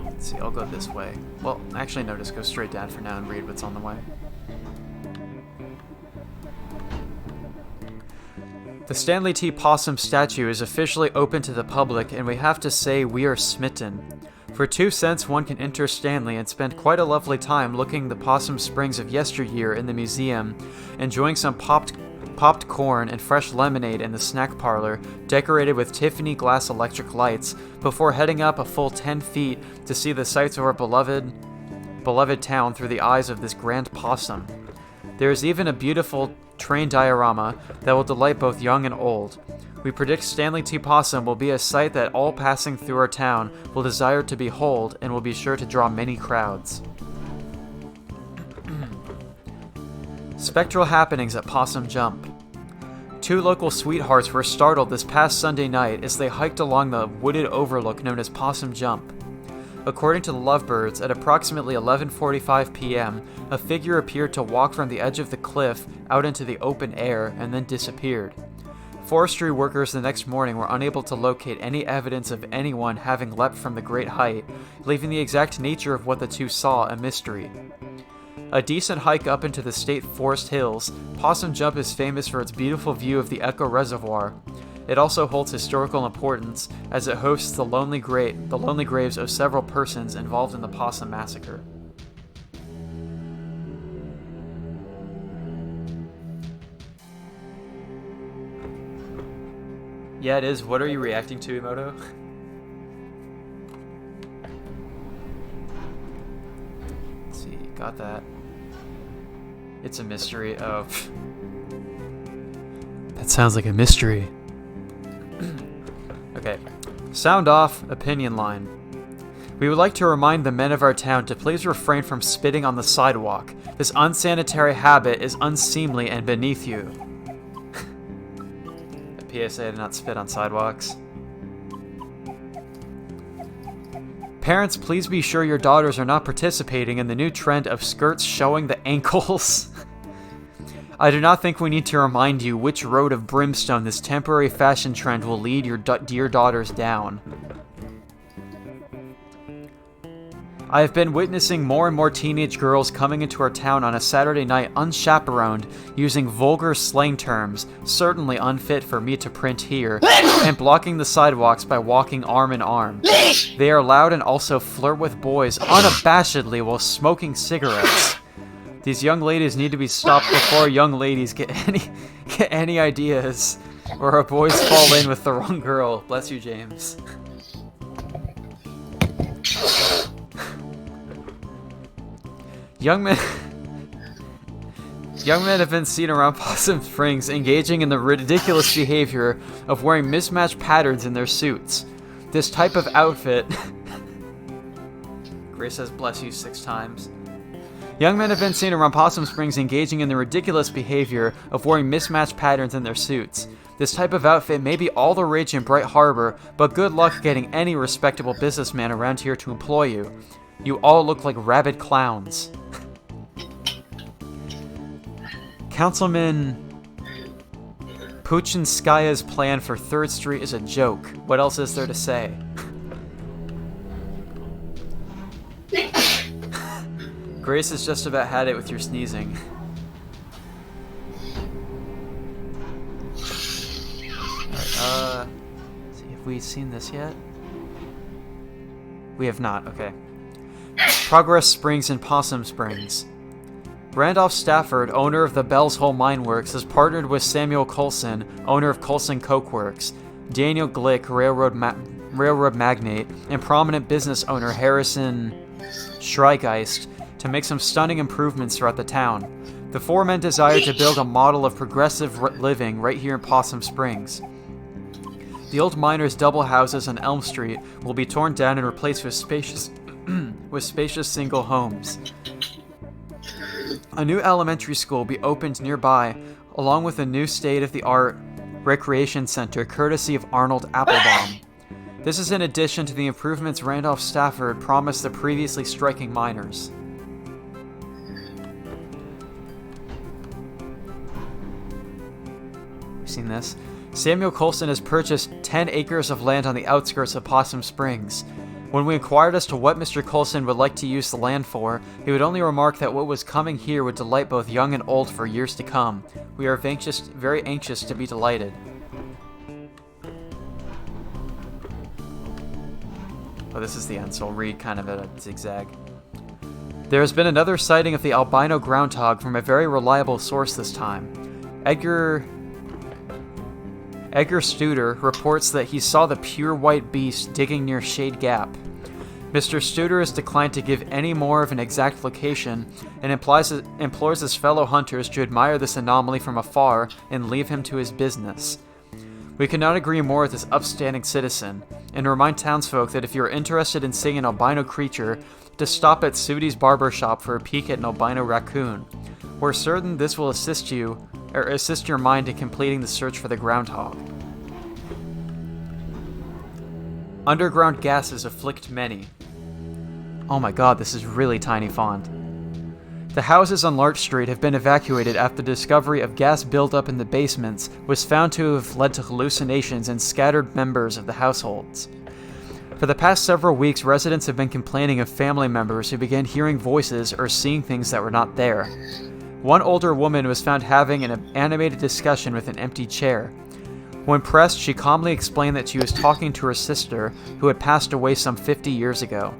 Let's see, I'll go this way. Well, actually no, just go straight down for now and read what's on the way. The Stanley T. Possum statue is officially open to the public, and we have to say we are smitten. For 2 cents, one can enter Stanley and spend quite a lovely time looking the Possum Springs of yesteryear in the museum, enjoying some popped corn and fresh lemonade in the snack parlor, decorated with Tiffany glass electric lights, before heading up a full 10 feet to see the sights of our beloved town through the eyes of this grand possum. There is even a beautiful train diorama that will delight both young and old. We predict Stanley T. Possum will be a sight that all passing through our town will desire to behold and will be sure to draw many crowds. Spectral happenings at Possum Jump. 2 local sweethearts were startled this past Sunday night as they hiked along the wooded overlook known as Possum Jump. According to the Lovebirds, at approximately 11:45 p.m., a figure appeared to walk from the edge of the cliff out into the open air and then disappeared. Forestry workers the next morning were unable to locate any evidence of anyone having leapt from the great height, leaving the exact nature of what the 2 saw a mystery. A decent hike up into the state forest hills, Possum Jump is famous for its beautiful view of the Echo Reservoir. It also holds historical importance as it hosts the lonely graves of several persons involved in the Possum Massacre. Yeah, it is. What are you reacting to, Emoto? Let's see, got that. It's a mystery. Oh. That sounds like a mystery. Okay. Sound off, opinion line. We would like to remind the men of our town to please refrain from spitting on the sidewalk. This unsanitary habit is unseemly and beneath you. A PSA to not spit on sidewalks. Parents, please be sure your daughters are not participating in the new trend of skirts showing the ankles. I do not think we need to remind you which road of brimstone this temporary fashion trend will lead your dear daughters down. I have been witnessing more and more teenage girls coming into our town on a Saturday night unchaperoned, using vulgar slang terms, certainly unfit for me to print here, and blocking the sidewalks by walking arm in arm. They are loud and also flirt with boys unabashedly while smoking cigarettes. These young ladies need to be stopped before young ladies get any ideas, or our boys fall in with the wrong girl. Bless you, James. Young men have been seen around Possum Springs engaging in the ridiculous behavior of wearing mismatched patterns in their suits. This type of outfit... Grace says bless you 6 times. Young men have been seen around Possum Springs engaging in the ridiculous behavior of wearing mismatched patterns in their suits. This type of outfit may be all the rage in Bright Harbor, but good luck getting any respectable businessman around here to employ you. You all look like rabid clowns. Councilman Puchinskaya's plan for 3rd Street is a joke. What else is there to say? Grace has just about had it with your sneezing. Alright, see if we've seen this yet. We have not, okay. Progress Springs in Possum Springs. Randolph Stafford, owner of the Bell's Hole Mine Works, has partnered with Samuel Coulson, owner of Coulson Coke Works, Daniel Glick, railroad magnate, and prominent business owner Harrison Schreigeist to make some stunning improvements throughout the town. The 4 men desire to build a model of progressive living right here in Possum Springs. The old miners' double houses on Elm Street will be torn down and replaced with spacious single homes. A new elementary school will be opened nearby, along with a new state-of-the-art recreation center courtesy of Arnold Applebaum. This is in addition to the improvements Randolph Stafford promised the previously striking miners. You've seen this? Samuel Coulson has purchased 10 acres of land on the outskirts of Possum Springs. When we inquired as to what Mr. Coulson would like to use the land for, he would only remark that what was coming here would delight both young and old for years to come. We are very anxious to be delighted. Oh, this is the end, so I'll read kind of at a zigzag. There has been another sighting of the albino groundhog from a very reliable source this time. Edgar Studer reports that he saw the pure white beast digging near Shade Gap. Mr. Studer has declined to give any more of an exact location and implores his fellow hunters to admire this anomaly from afar and leave him to his business. We cannot agree more with this upstanding citizen, and remind townsfolk that if you are interested in seeing an albino creature, to stop at Sudi's barber shop for a peek at an albino raccoon. We're certain this will assist your mind in completing the search for the groundhog. Underground gases afflict many. Oh my god, this is really tiny font. The houses on Larch Street have been evacuated after the discovery of gas buildup in the basements was found to have led to hallucinations in scattered members of the households. For the past several weeks, residents have been complaining of family members who began hearing voices or seeing things that were not there. One older woman was found having an animated discussion with an empty chair. When pressed, she calmly explained that she was talking to her sister, who had passed away some 50 years ago.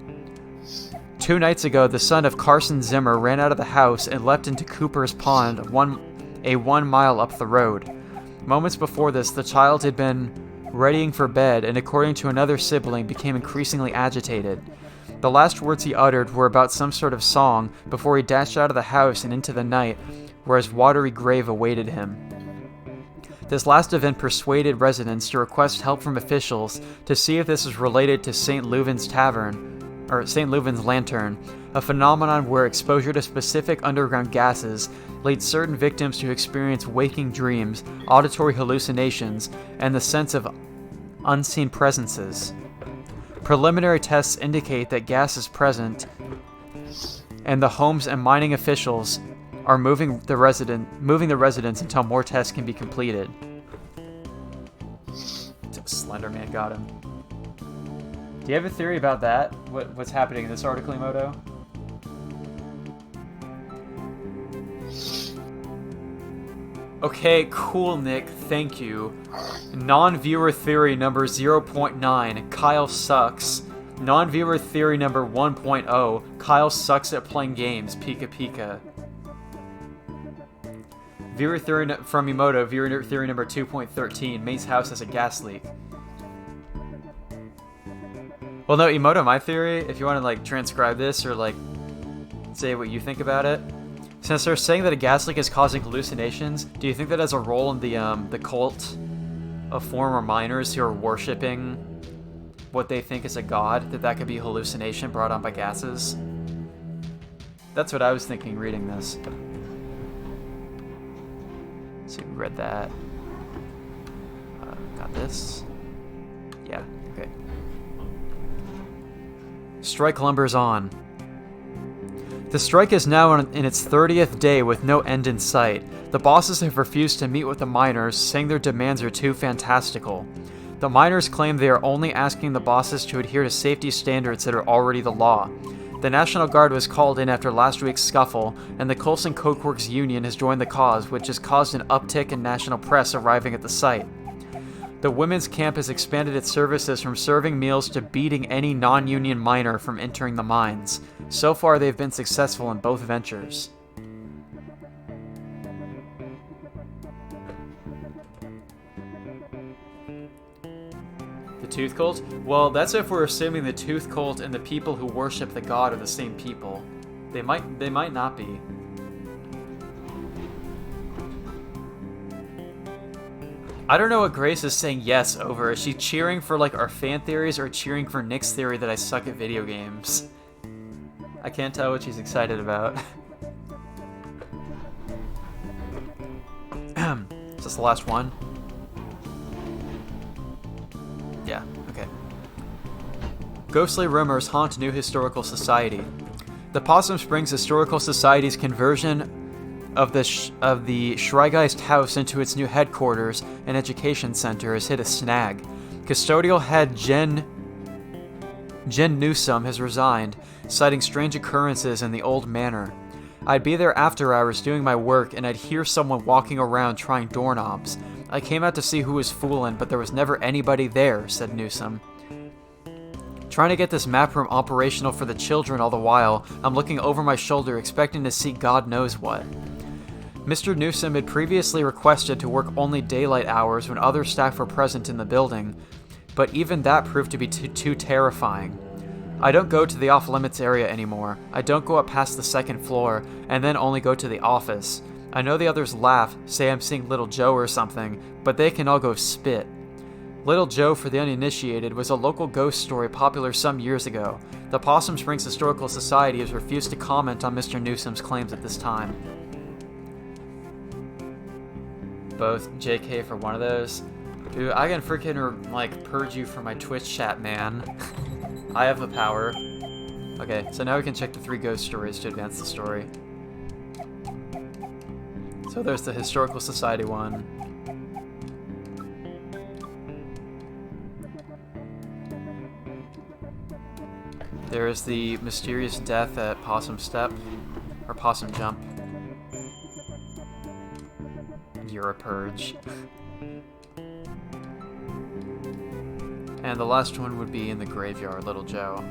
2 nights ago, the son of Carson Zimmer ran out of the house and leapt into Cooper's Pond, 1 mile up the road. Moments before this, the child had been readying for bed and, according to another sibling, became increasingly agitated. The last words he uttered were about some sort of song before he dashed out of the house and into the night, where his watery grave awaited him. This last event persuaded residents to request help from officials to see if this is related to St. Leuven's Tavern, or St. Leuven's Lantern, a phenomenon where exposure to specific underground gases leads certain victims to experience waking dreams, auditory hallucinations, and the sense of unseen presences. Preliminary tests indicate that gas is present, and the homes and mining officials are moving the residents until more tests can be completed. Slenderman got him. Do you have a theory about that? What's happening in this article, Emoto? Okay, cool, Nick. Thank you. Non-viewer theory number 0.9, Kyle sucks. Non-viewer theory number 1.0, Kyle sucks at playing games, Pika Pika. Viewer theory from Emoto, viewer theory number 2.13, Mate's house has a gas leak. Well, no, Emoto, my theory, if you want to, like, transcribe this or, like, say what you think about it. Since they're saying that a gas leak is causing hallucinations, do you think that has a role in the cult of former miners who are worshipping what they think is a god, that could be hallucination brought on by gases? That's what I was thinking reading this. So we read that. Got this. Yeah, okay. Strike lumbers on. The strike is now in its 30th day with no end in sight. The bosses have refused to meet with the miners, saying their demands are too fantastical. The miners claim they are only asking the bosses to adhere to safety standards that are already the law. The National Guard was called in after last week's scuffle, and the Coulson Cokeworks Union has joined the cause, which has caused an uptick in national press arriving at the site. The women's camp has expanded its services from serving meals to beating any non-union miner from entering the mines. So far, they've been successful in both ventures. Tooth Cult? Well, that's if we're assuming the Tooth Cult and the people who worship the god are the same people. They might not be. I don't know what Grace is saying yes over. Is she cheering for, like, our fan theories or cheering for Nick's theory that I suck at video games? I can't tell what she's excited about. Is this the last one? Yeah, okay. Ghostly rumors haunt New Historical Society. The Possum Springs Historical Society's conversion of the Schreigeist House into its new headquarters and education center has hit a snag. Custodial head Jen Newsome has resigned, citing strange occurrences in the old manor. I'd be there after hours doing my work, and I'd hear someone walking around trying doorknobs. I came out to see who was fooling, but there was never anybody there, said Newsome. Trying to get this map room operational for the children all the while, I'm looking over my shoulder expecting to see God knows what. Mr. Newsome had previously requested to work only daylight hours when other staff were present in the building, but even that proved to be too terrifying. I don't go to the off-limits area anymore. I don't go up past the second floor, and then only go to the office. I know the others laugh, say I'm seeing Little Joe or something, but they can all go spit. Little Joe, for the uninitiated, was a local ghost story popular some years ago. The Possum Springs Historical Society has refused to comment on Mr. Newsome's claims at this time. Both JK for one of those. Dude, I can freaking, like, purge you from my Twitch chat, man. I have the power. Okay, so now we can check the 3 ghost stories to advance the story. So there's the Historical Society one. There is the mysterious death at Possum Step, or Possum Jump. You're a purge. And the last one would be in the graveyard, Little Joe.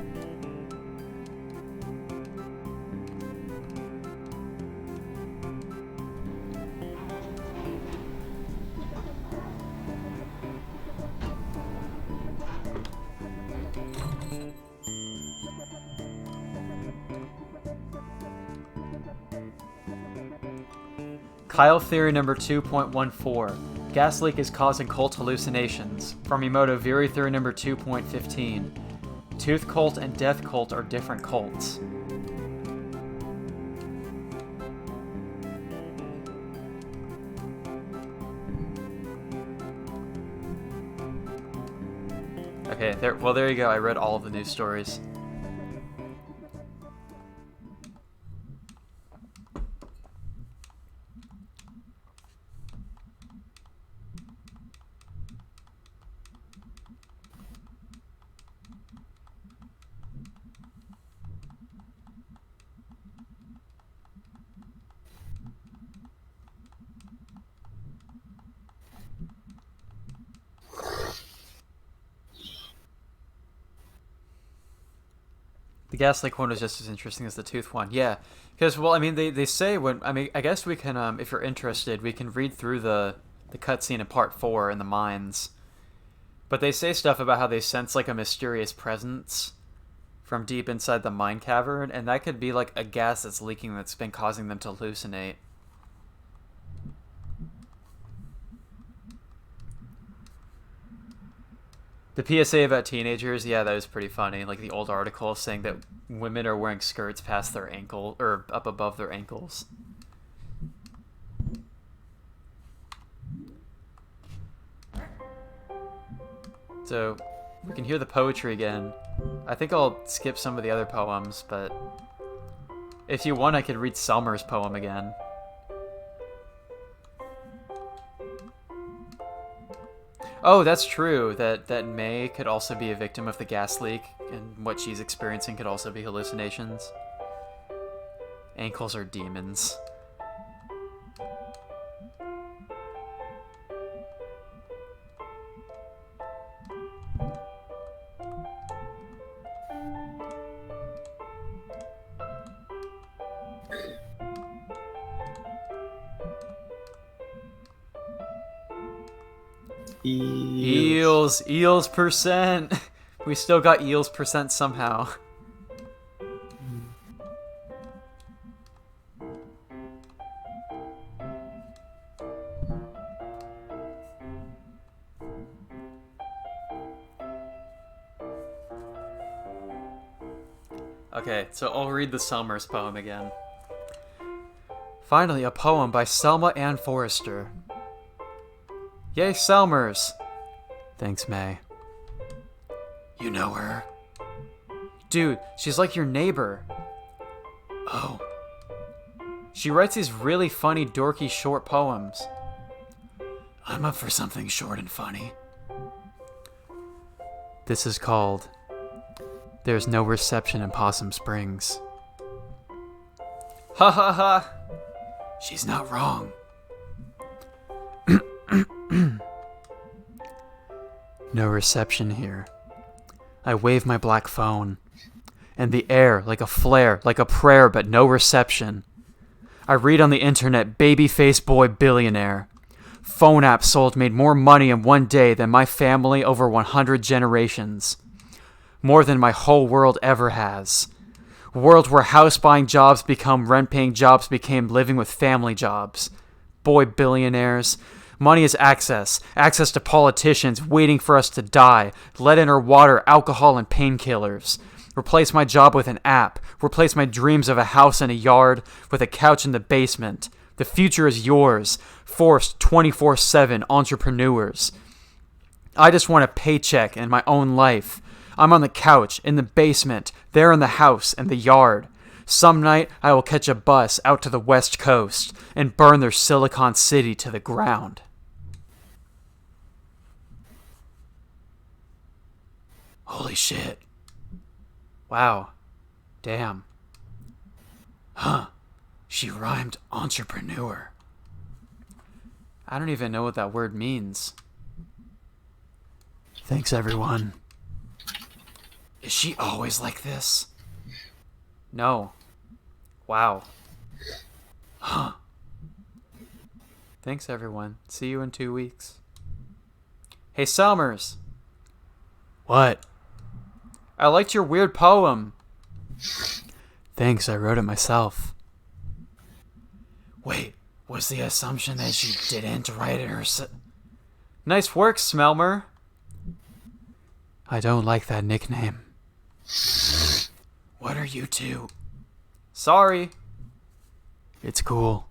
Kyle theory number 2.14. Gas leak is causing cult hallucinations. From Emoto Viri Theory number 2.15. Tooth cult and death cult are different cults. Okay, there you go. I read all of the news stories. The gas leak one was just as interesting as the tooth one. Yeah, because, well, I mean, they say when... I mean, I guess we can, if you're interested, we can read through the cutscene in Part 4 in the mines. But they say stuff about how they sense, like, a mysterious presence from deep inside the mine cavern, and that could be, like, a gas that's leaking that's been causing them to hallucinate. The PSA about teenagers, yeah, that was pretty funny. Like the old article saying that women are wearing skirts past their ankle, or up above their ankles. So, we can hear the poetry again. I think I'll skip some of the other poems, but if you want, I could read Selmer's poem again. Oh, that's true. That May could also be a victim of the gas leak, and what she's experiencing could also be hallucinations. Ankles are demons. Eels percent. We still got eels percent somehow. Okay, so I'll read the Selmer's poem again. Finally, a poem by Selma Ann Forrester. Yay, Selmers! Thanks, May. You know her? Dude, she's like your neighbor. Oh. She writes these really funny, dorky, short poems. I'm up for something short and funny. This is called There's No Reception in Possum Springs. Ha ha ha! She's not wrong. No reception here. I wave my black phone. And the air, like a flare, like a prayer, but no reception. I read on the internet, babyface boy billionaire. Phone app sold made more money in one day than my family over 100 generations. More than my whole world ever has. World where house-buying jobs become rent-paying jobs became living with family jobs. Boy billionaires. Money is access. Access to politicians waiting for us to die. Let in our water, alcohol, and painkillers. Replace my job with an app. Replace my dreams of a house and a yard with a couch in the basement. The future is yours. Forced 24/7 entrepreneurs. I just want a paycheck and my own life. I'm on the couch, in the basement, there in the house and the yard. Some night I will catch a bus out to the West Coast and burn their Silicon City to the ground. Holy shit. Wow. Damn. Huh. She rhymed entrepreneur. I don't even know what that word means. Thanks, everyone. Is she always like this? No. Wow. Huh. Thanks, everyone. See you in 2 weeks. Hey, Selmers. What? I liked your weird poem. Thanks, I wrote it myself. Wait, was the assumption that she didn't write it herself? Nice work, Smelmer. I don't like that nickname. What are you two? Sorry. It's cool.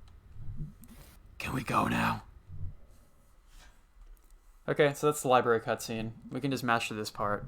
Can we go now? Okay, so that's the library cutscene. We can just master this part.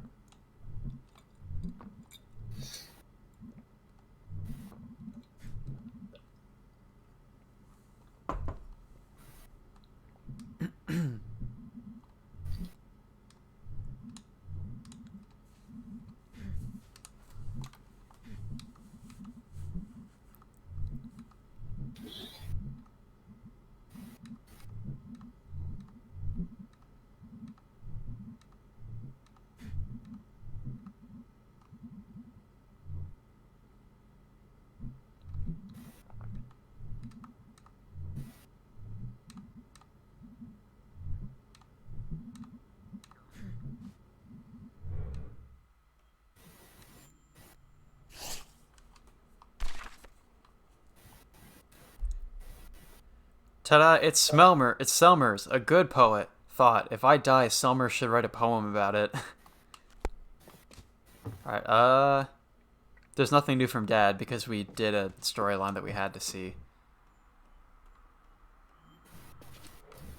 Ta-da, it's Smelmer. It's Selmers, a good poet. Thought, if I die, Selmer should write a poem about it. Alright, there's nothing new from Dad because we did a storyline that we had to see.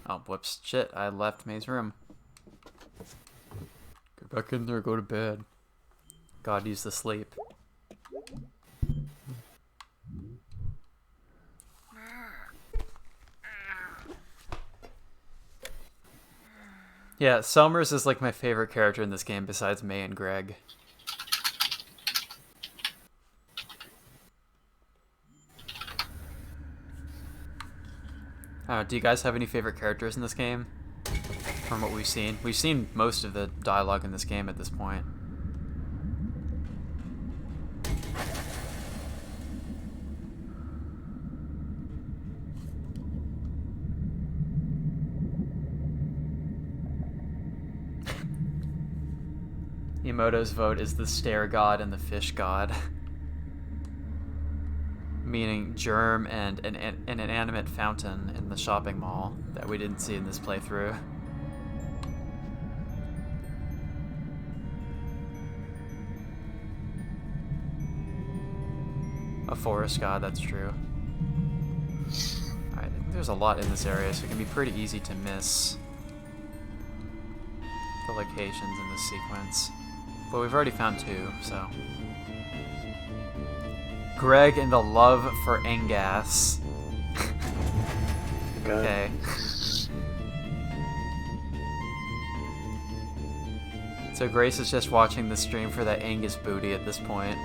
Oh, whoops. Shit, I left May's room. Get back in there, go to bed. God needs to sleep. Yeah, Selmers is like my favorite character in this game besides May and Greg. Do you guys have any favorite characters in this game? From what we've seen? We've seen most of the dialogue in this game at this point. Emoto's vote is the stair god and the fish god. Meaning Germ and an inanimate fountain in the shopping mall that we didn't see in this playthrough. A forest god, that's true. Alright, there's a lot in this area, so it can be pretty easy to miss the locations in this sequence. But we've already found two, so... Greg and the love for Angas. Okay. So Grace is just watching the stream for that Angus booty at this point.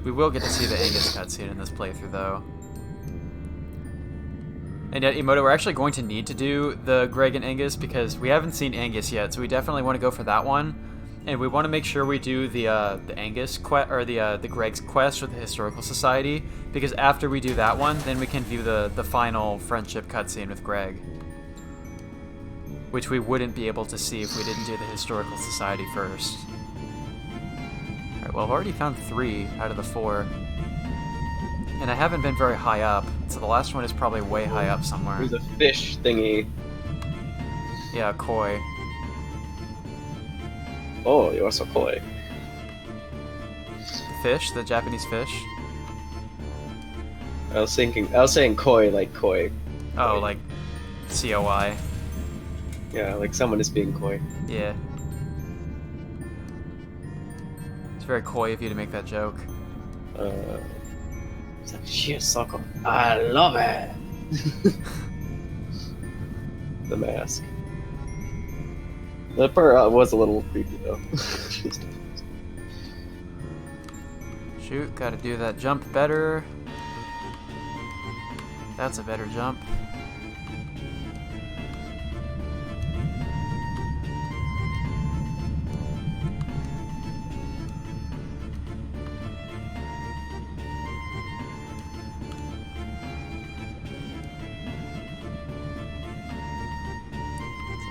We will get to see the Angus cutscene in this playthrough, though. And yet, Emoto, we're actually going to need to do the Greg and Angus because we haven't seen Angus yet, so we definitely want to go for that one. And we want to make sure we do the Angus quest or the Greg's quest with the Historical Society, because after we do that one, then we can view the final friendship cutscene with Greg, which we wouldn't be able to see if we didn't do the Historical Society first. All right, well, I've already found 3 out of the 4. And I haven't been very high up, so the last one is probably way high up somewhere. There's a fish thingy. Yeah, koi. Oh, you also koi. Fish? The Japanese fish? I was saying koi like koi. Oh, like COI. Yeah, like someone is being koi. Yeah. It's very coy of you to make that joke. It's like, Shiosako. I love it! The mask. That part was a little creepy, though. Shoot, gotta do that jump better. That's a better jump.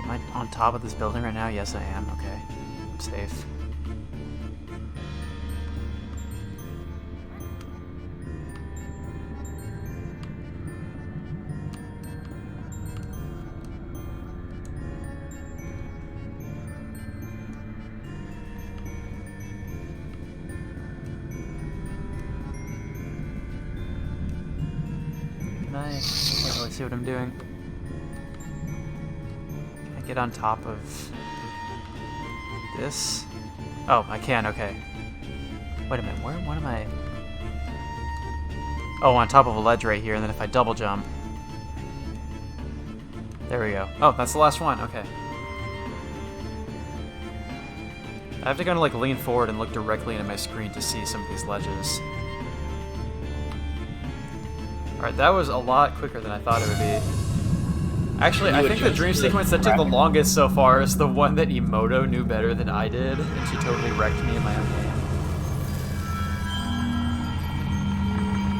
Am I on top of this building right now? Yes, I am. Okay. I'm safe. I can't really see what I'm doing. Can I get on top of this? Oh, I can, okay. Wait a minute, what am I? Oh, on top of a ledge right here, and then if I double jump. There we go. Oh, that's the last one, okay. I have to kind of like lean forward and look directly into my screen to see some of these ledges. Alright, that was a lot quicker than I thought it would be. Actually, I think the dream sequence that took the longest so far is the one that Emoto knew better than I did, and she totally wrecked me in my own game.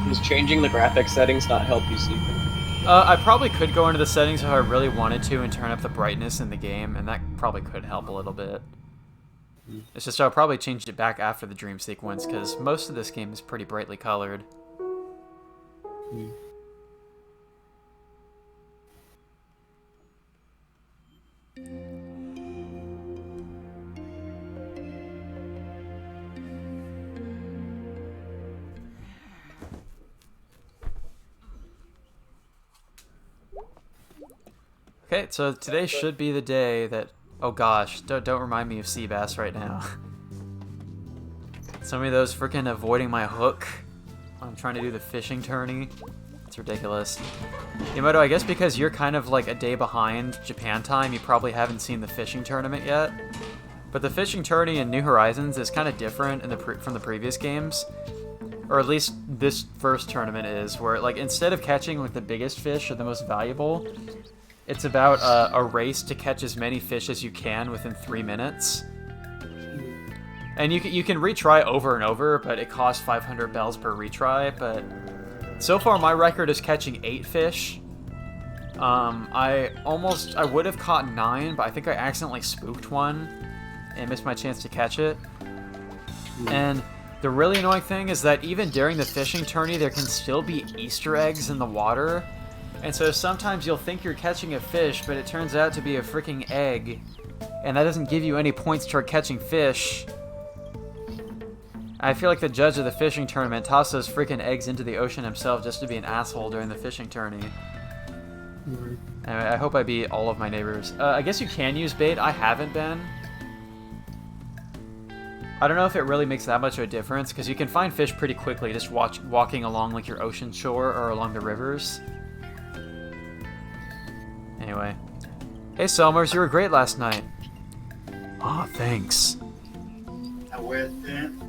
Does changing the graphics settings not help you see them? I probably could go into the settings if I really wanted to and turn up the brightness in the game, and that probably could help a little bit. It's just I'll probably change it back after the dream sequence, because most of this game is pretty brightly colored. Okay, so today should be the day that... Oh gosh, don't remind me of Seabass right now. So many of those freaking avoiding my hook when I'm trying to do the fishing tourney. It's ridiculous. Yamato, I guess because you're kind of like a day behind Japan time, you probably haven't seen the fishing tournament yet. But the fishing tourney in New Horizons is kind of different from the previous games. Or at least this first tournament is, where like instead of catching like the biggest fish or the most valuable, it's about a race to catch as many fish as you can within 3 minutes. And you can retry over and over, but it costs 500 bells per retry. But so far my record is catching 8 fish. I would have caught 9, but I think I accidentally spooked one and missed my chance to catch it. And the really annoying thing is that even during the fishing tourney, there can still be Easter eggs in the water. And so sometimes you'll think you're catching a fish, but it turns out to be a freaking egg. And that doesn't give you any points toward catching fish. I feel like the judge of the fishing tournament tossed those freaking eggs into the ocean himself just to be an asshole during the fishing tourney. Anyway, I hope I beat all of my neighbors. I guess you can use bait. I haven't been. I don't know if it really makes that much of a difference, because you can find fish pretty quickly just walking along like your ocean shore or along the rivers. Anyway. Hey Selmers, you were great last night. Aw, thanks.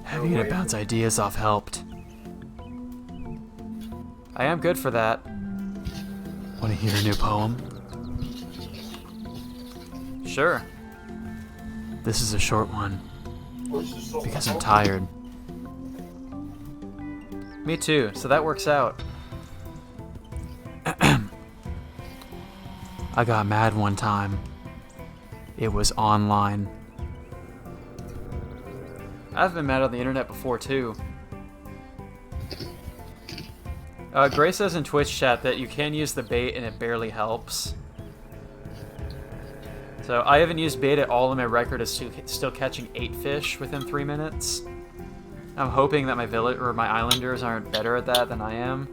Having you to bounce ideas off helped. I am good for that. Want to hear a new poem? Sure. This is a short one. Because I'm tired. Me too, so that works out. I got mad one time. It was online. I've been mad on the internet before too. Gray says in Twitch chat that you can use the bait and it barely helps. So I haven't used bait at all, and my record is still catching 8 fish within 3 minutes. I'm hoping that my islanders aren't better at that than I am.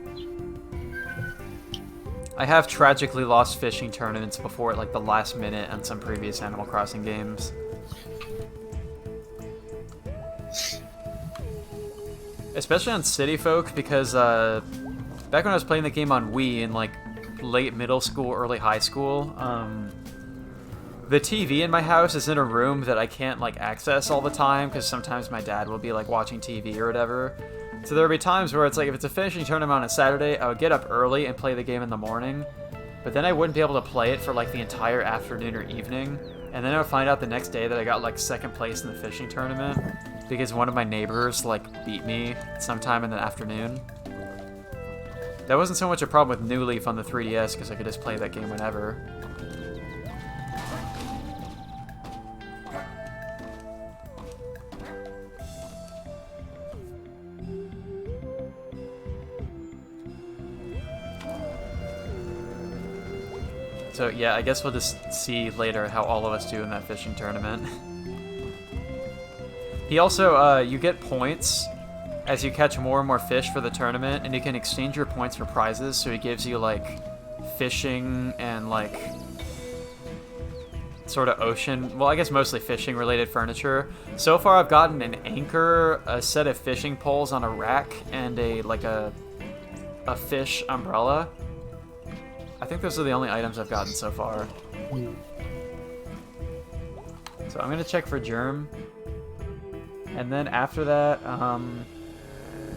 I have tragically lost fishing tournaments before at like the last minute on some previous Animal Crossing games. Especially on City Folk, because back when I was playing the game on Wii in like late middle school, early high school, the TV in my house is in a room that I can't like access all the time, because sometimes my dad will be like watching TV or whatever. So there'll be times where it's like, if it's a fishing tournament on a Saturday, I would get up early and play the game in the morning, but then I wouldn't be able to play it for like the entire afternoon or evening, and then I would find out the next day that I got like 2nd place in the fishing tournament because one of my neighbors like beat me sometime in the afternoon. That wasn't so much a problem with New Leaf on the 3DS, because I could just play that game whenever. So yeah, I guess we'll just see later how all of us do in that fishing tournament. He also, you get points as you catch more and more fish for the tournament, and you can exchange your points for prizes, so he gives you, like, fishing and, like, sort of ocean, well, I guess mostly fishing related furniture. So far I've gotten an anchor, a set of fishing poles on a rack, and a fish umbrella. I think those are the only items I've gotten so far. So I'm gonna check for Germ, and then after that,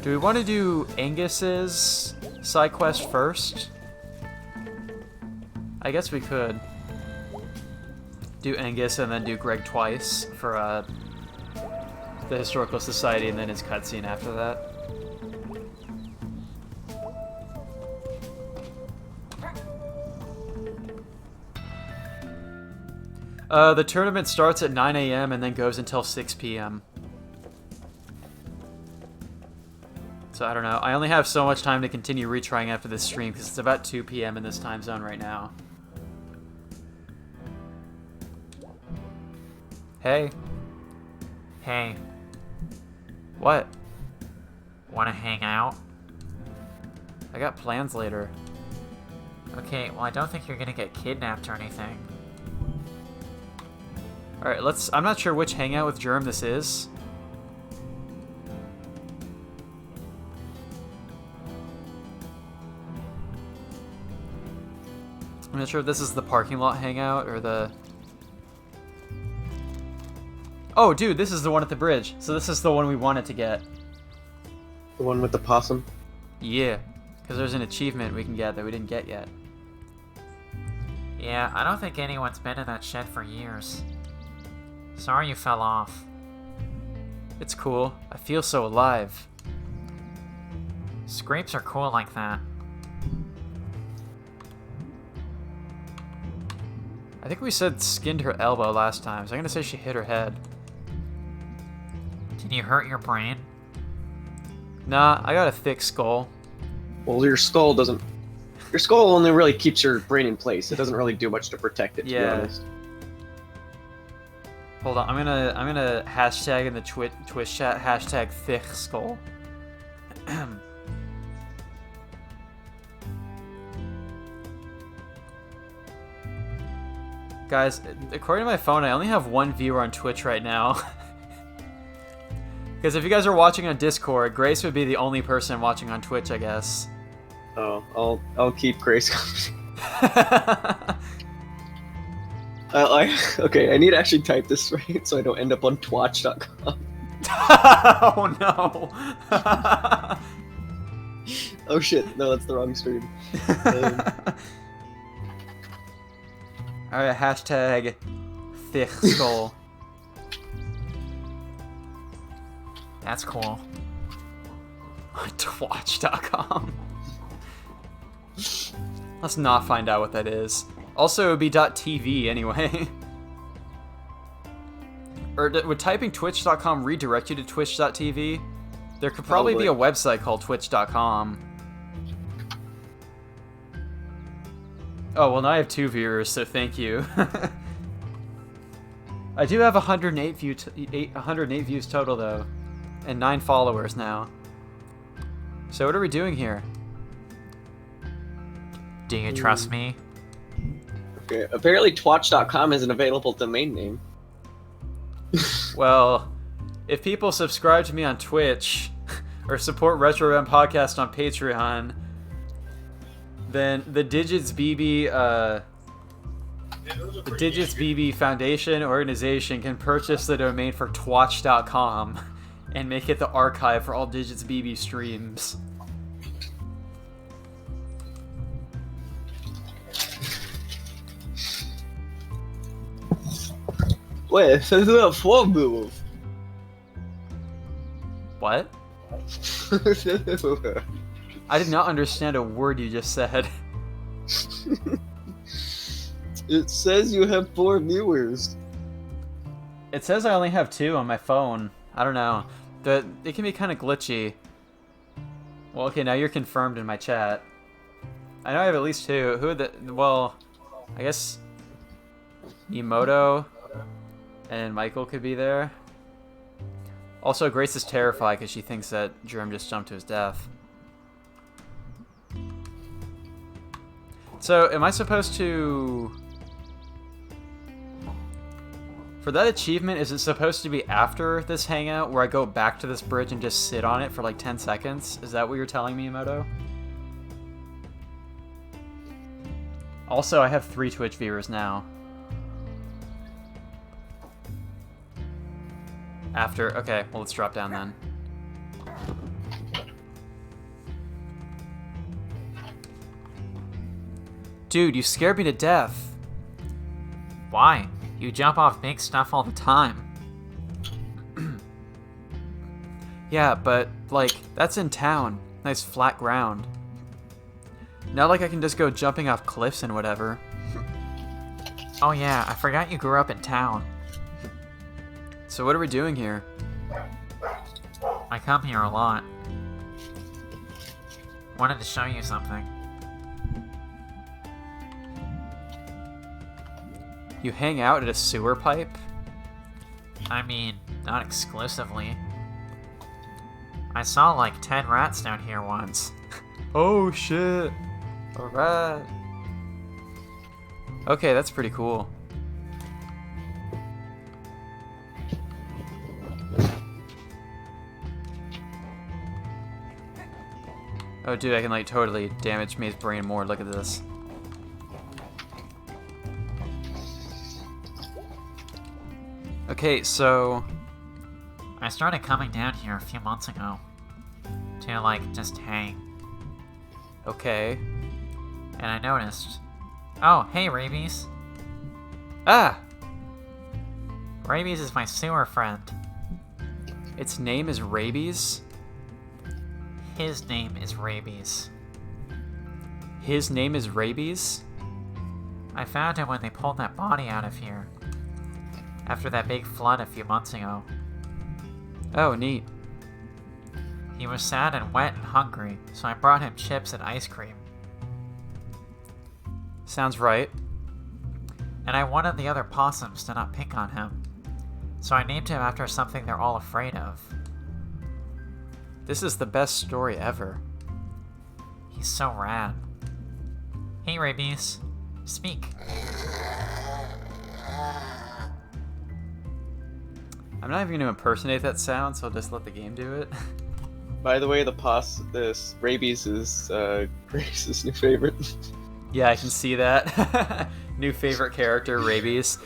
do we want to do Angus's side quest first? I guess we could do Angus and then do Greg twice for the Historical Society, and then his cutscene after that. The tournament starts at 9 a.m. and then goes until 6 p.m. So I don't know. I only have so much time to continue retrying after this stream because it's about 2 p.m. in this time zone right now. Hey. Hey, What? wanna hang out? I got plans later. Okay, well I don't think you're gonna get kidnapped or anything. Alright, I'm not sure which hangout with Germ this is. I'm not sure if this is the parking lot hangout or the... Oh, dude, this is the one at the bridge. So this is the one we wanted to get. The one with the possum. Yeah, because there's an achievement we can get that we didn't get yet. Yeah, I don't think anyone's been in that shed for years. Sorry you fell off. It's cool. I feel so alive. Scrapes are cool like that. I think we said skinned her elbow last time, so I'm gonna say she hit her head. Did you hurt your brain? Nah, I got a thick skull. Well, your skull doesn't. Your skull only really keeps your brain in place. It doesn't really do much to protect it. To be honest. Hold on, I'm gonna hashtag in the Twitch chat hashtag thick skull. Guys, according to my phone, I only have one viewer on Twitch right now. Because if you guys are watching on Discord, Grace would be the only person watching on Twitch, I guess. Oh, I'll keep Grace company. Okay, I need to actually type this right so I don't end up on twatch.com. Oh no! Oh shit, no, that's the wrong stream. Alright, hashtag thick skull. That's cool. Twatch.com. Let's not find out what that is. Also, it would be .tv anyway. Or would typing twitch.com redirect you to twitch.tv? There could probably be a website called twitch.com. Oh, well, now I have 2 viewers, so thank you. I do have 108 views total, though. And 9 followers now. So what are we doing here? Do you trust me? Okay, apparently twatch.com is an available domain name. Well, if people subscribe to me on Twitch, or support Retro Rem Podcast on Patreon, then the Digits BB Foundation organization can purchase the domain for twatch.com and make it the archive for all Digits BB streams. Wait, it says a floor move. What? I did not understand a word you just said. It says you have 4 viewers. It says I only have 2 on my phone. I don't know. It can be kind of glitchy. Well, okay, now you're confirmed in my chat. I know I have at least 2. Who are the... Well, I guess... Nemoto and Michael could be there. Also, Grace is terrified because she thinks that Germ just jumped to his death. So, am I supposed to... For that achievement, is it supposed to be after this hangout where I go back to this bridge and just sit on it for like 10 seconds? Is that what you're telling me, Moto? Also, I have 3 Twitch viewers now. After... Okay, well, let's drop down then. Dude, you scared me to death. Why? You jump off big stuff all the time. Yeah, but, like, that's in town. Nice flat ground. Not like I can just go jumping off cliffs and whatever. Oh yeah, I forgot you grew up in town. So what are we doing here? I come here a lot. Wanted to show you something. You hang out at a sewer pipe? I mean, not exclusively. I saw like 10 rats down here once. Oh shit. Alright. Okay, that's pretty cool. Oh dude, I can like totally damage May's brain more. Look at this. Okay, so... I started coming down here a few months ago. To like, just hang. Okay. And I noticed... Oh, hey Rabies. Ah! Rabies is my sewer friend. Its name is Rabies? His name is Rabies. His name is Rabies? I found him when they pulled that body out of here. After that big flood a few months ago. Oh, neat. He was sad and wet and hungry, so I brought him chips and ice cream. Sounds right. And I wanted the other possums to not pick on him. So I named him after something they're all afraid of. This is the best story ever. He's so rad. Hey Rabies, speak. I'm not even going to impersonate that sound, so I'll just let the game do it. By the way, this Rabies is Grace's new favorite. Yeah, I can see that. New favorite character, Rabies.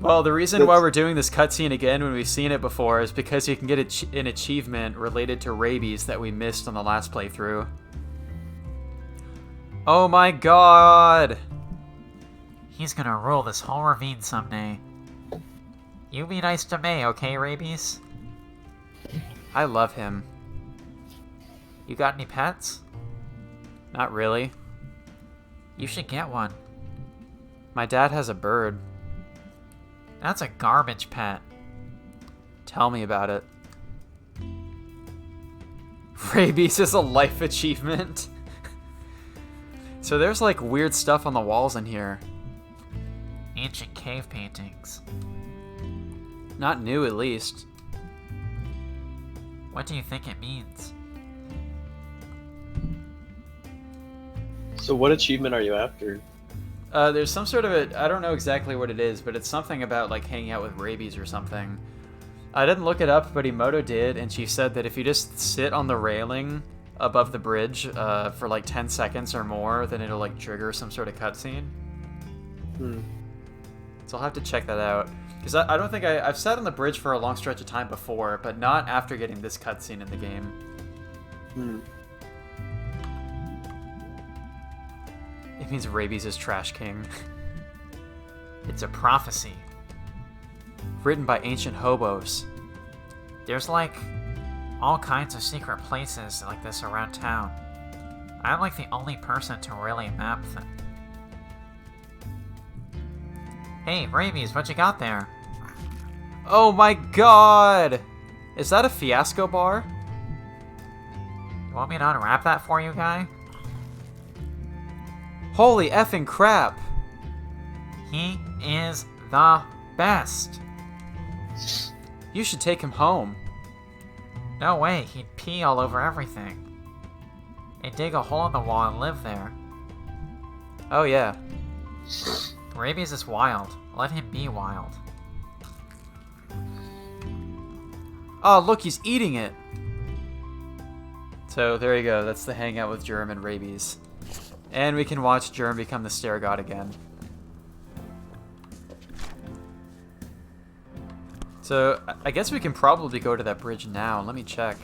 Well, the reason why we're doing this cutscene again when we've seen it before is because you can get an achievement related to Rabies that we missed on the last playthrough. Oh my god! He's gonna rule this whole ravine someday. You be nice to May, okay, Rabies? I love him. You got any pets? Not really. You should get one. My dad has a bird. That's a garbage pet. Tell me about it. Rabies is a life achievement. So there's like weird stuff on the walls in here. Ancient cave paintings. Not new, at least. What do you think it means? So what achievement are you after? There's some sort of a... I don't know exactly what it is, but it's something about, like, hanging out with Rabies or something. I didn't look it up, but Emoto did, and she said that if you just sit on the railing above the bridge for, like, 10 seconds or more, then it'll, like, trigger some sort of cutscene. So I'll have to check that out. Because I don't think I've sat on the bridge for a long stretch of time before, but not after getting this cutscene in the game. It means Rabies is Trash King. It's a prophecy. Written by ancient hobos. There's like all kinds of secret places like this around town. I'm like the only person to really map them. Hey, Rabies, what you got there? Oh my god! Is that a Fiasco bar? You want me to unwrap that for you, guy? Holy effing crap! He is the best. You should take him home. No way, he'd pee all over everything. He'd dig a hole in the wall and live there. Oh yeah. Rabies is wild. Let him be wild. Oh, look, he's eating it. So there you go. That's the hangout with Germ and Rabies. And we can watch Germ become the Stair God again. So I guess we can probably go to that bridge now. Let me check.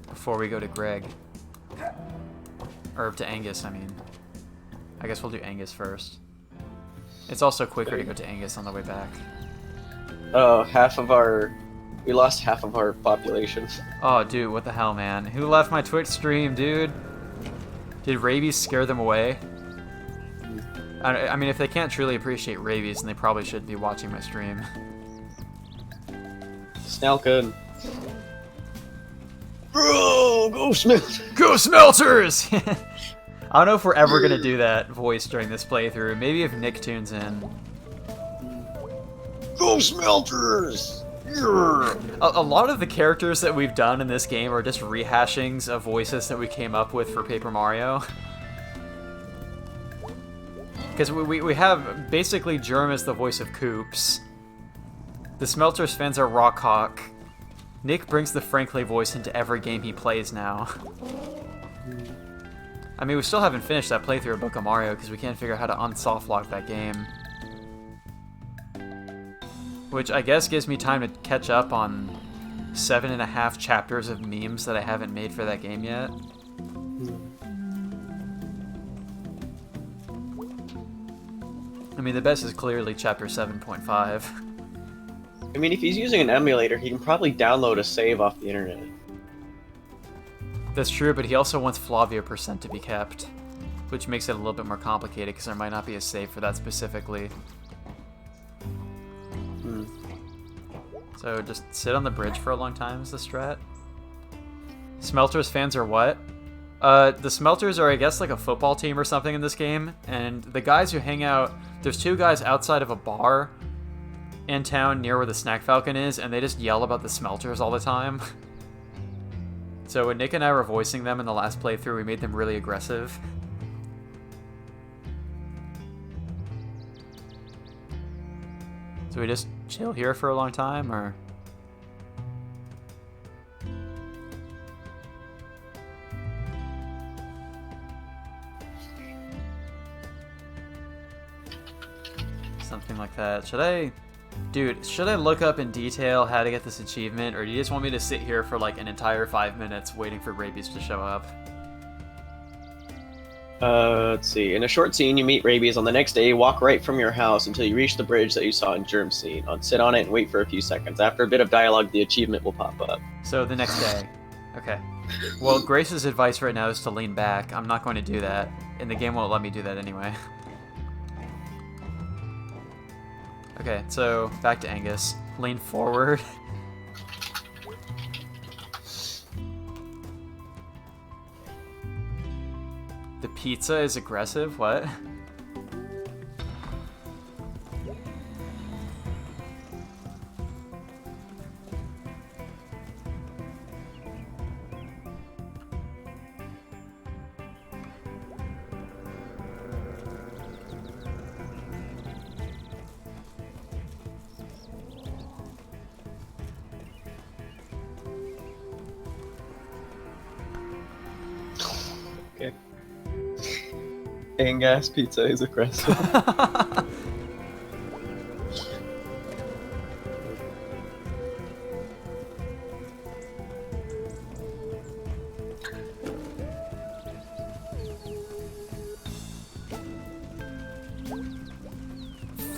Before we go to Greg. Or to Angus, I mean. I guess we'll do Angus first. It's also quicker to go to Angus on the way back. Oh, we lost half of our population. Oh, dude, what the hell, man? Who left my Twitch stream, dude? Did Rabies scare them away? I mean, if they can't truly appreciate Rabies, then they probably should be watching my stream. Snelkin. Bro, go Smelters! Go Smelters! I don't know if we're ever going to do that voice during this playthrough. Maybe if Nick tunes in. Go Smelters! A lot of the characters that we've done in this game are just rehashings of voices that we came up with for Paper Mario. Because we have basically Germ as the voice of Koops. The Smelters fans are Rockhawk. Nick brings the Frankly voice into every game he plays now. I mean, we still haven't finished that playthrough of Book of Mario because we can't figure out how to unsoftlock that game. Which I guess gives me time to catch up on 7.5 chapters of memes that I haven't made for that game yet. I mean, the best is clearly chapter 7.5. I mean, if he's using an emulator, he can probably download a save off the internet. That's true, but he also wants Flavia % to be kept, which makes it a little bit more complicated because there might not be a save for that specifically. So just sit on the bridge for a long time is the strat. Smelters fans are what? The Smelters are, I guess, like a football team or something in this game, and the guys who hang out, there's 2 guys outside of a bar in town near where the Snack Falcon is, and they just yell about the Smelters all the time. So when Nick and I were voicing them in the last playthrough, we made them really aggressive. So we just chill here for a long time, or...? Something like that. Should I look up in detail how to get this achievement, or do you just want me to sit here for like an entire 5 minutes waiting for Rabies to show up? Let's see. In a short scene, you meet Rabies on the next day. Walk right from your house until you reach the bridge that you saw in Germ's scene. Sit on it and wait for a few seconds. After a bit of dialogue, the achievement will pop up. So the next day. Okay. Well, Grace's advice right now is to lean back. I'm not going to do that, and the game won't let me do that anyway. Okay, so back to Angus. Lean forward. The pizza is aggressive? What? Okay. Angus pizza is aggressive.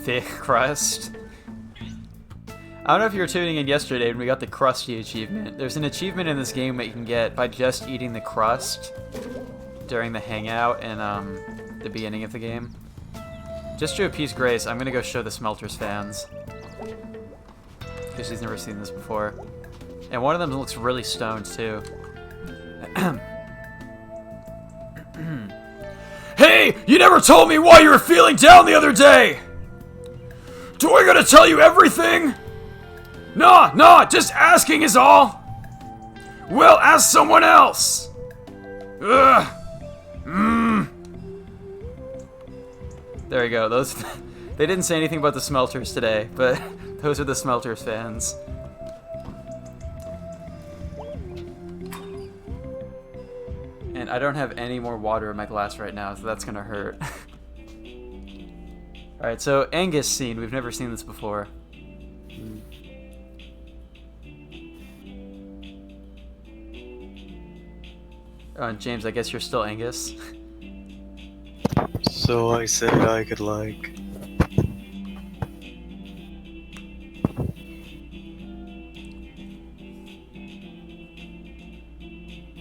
Thick crust. I don't know if you were tuning in yesterday when we got the Krusty achievement. There's an achievement in this game that you can get by just eating the crust during the hangout in the beginning of the game. Just to appease Grace, I'm gonna go show the Smelters fans, because she's never seen this before. And one of them looks really stoned too. Hey, you never told me why you were feeling down the other day! Do I gotta tell you everything? Nah, just asking is all! Well, ask someone else! Ugh! There you go, those... They didn't say anything about the Smelters today, but those are the Smelters fans. And I don't have any more water in my glass right now, so that's gonna hurt. Alright, so Angus scene. We've never seen this before. James, I guess you're still Angus. So I said I could, like...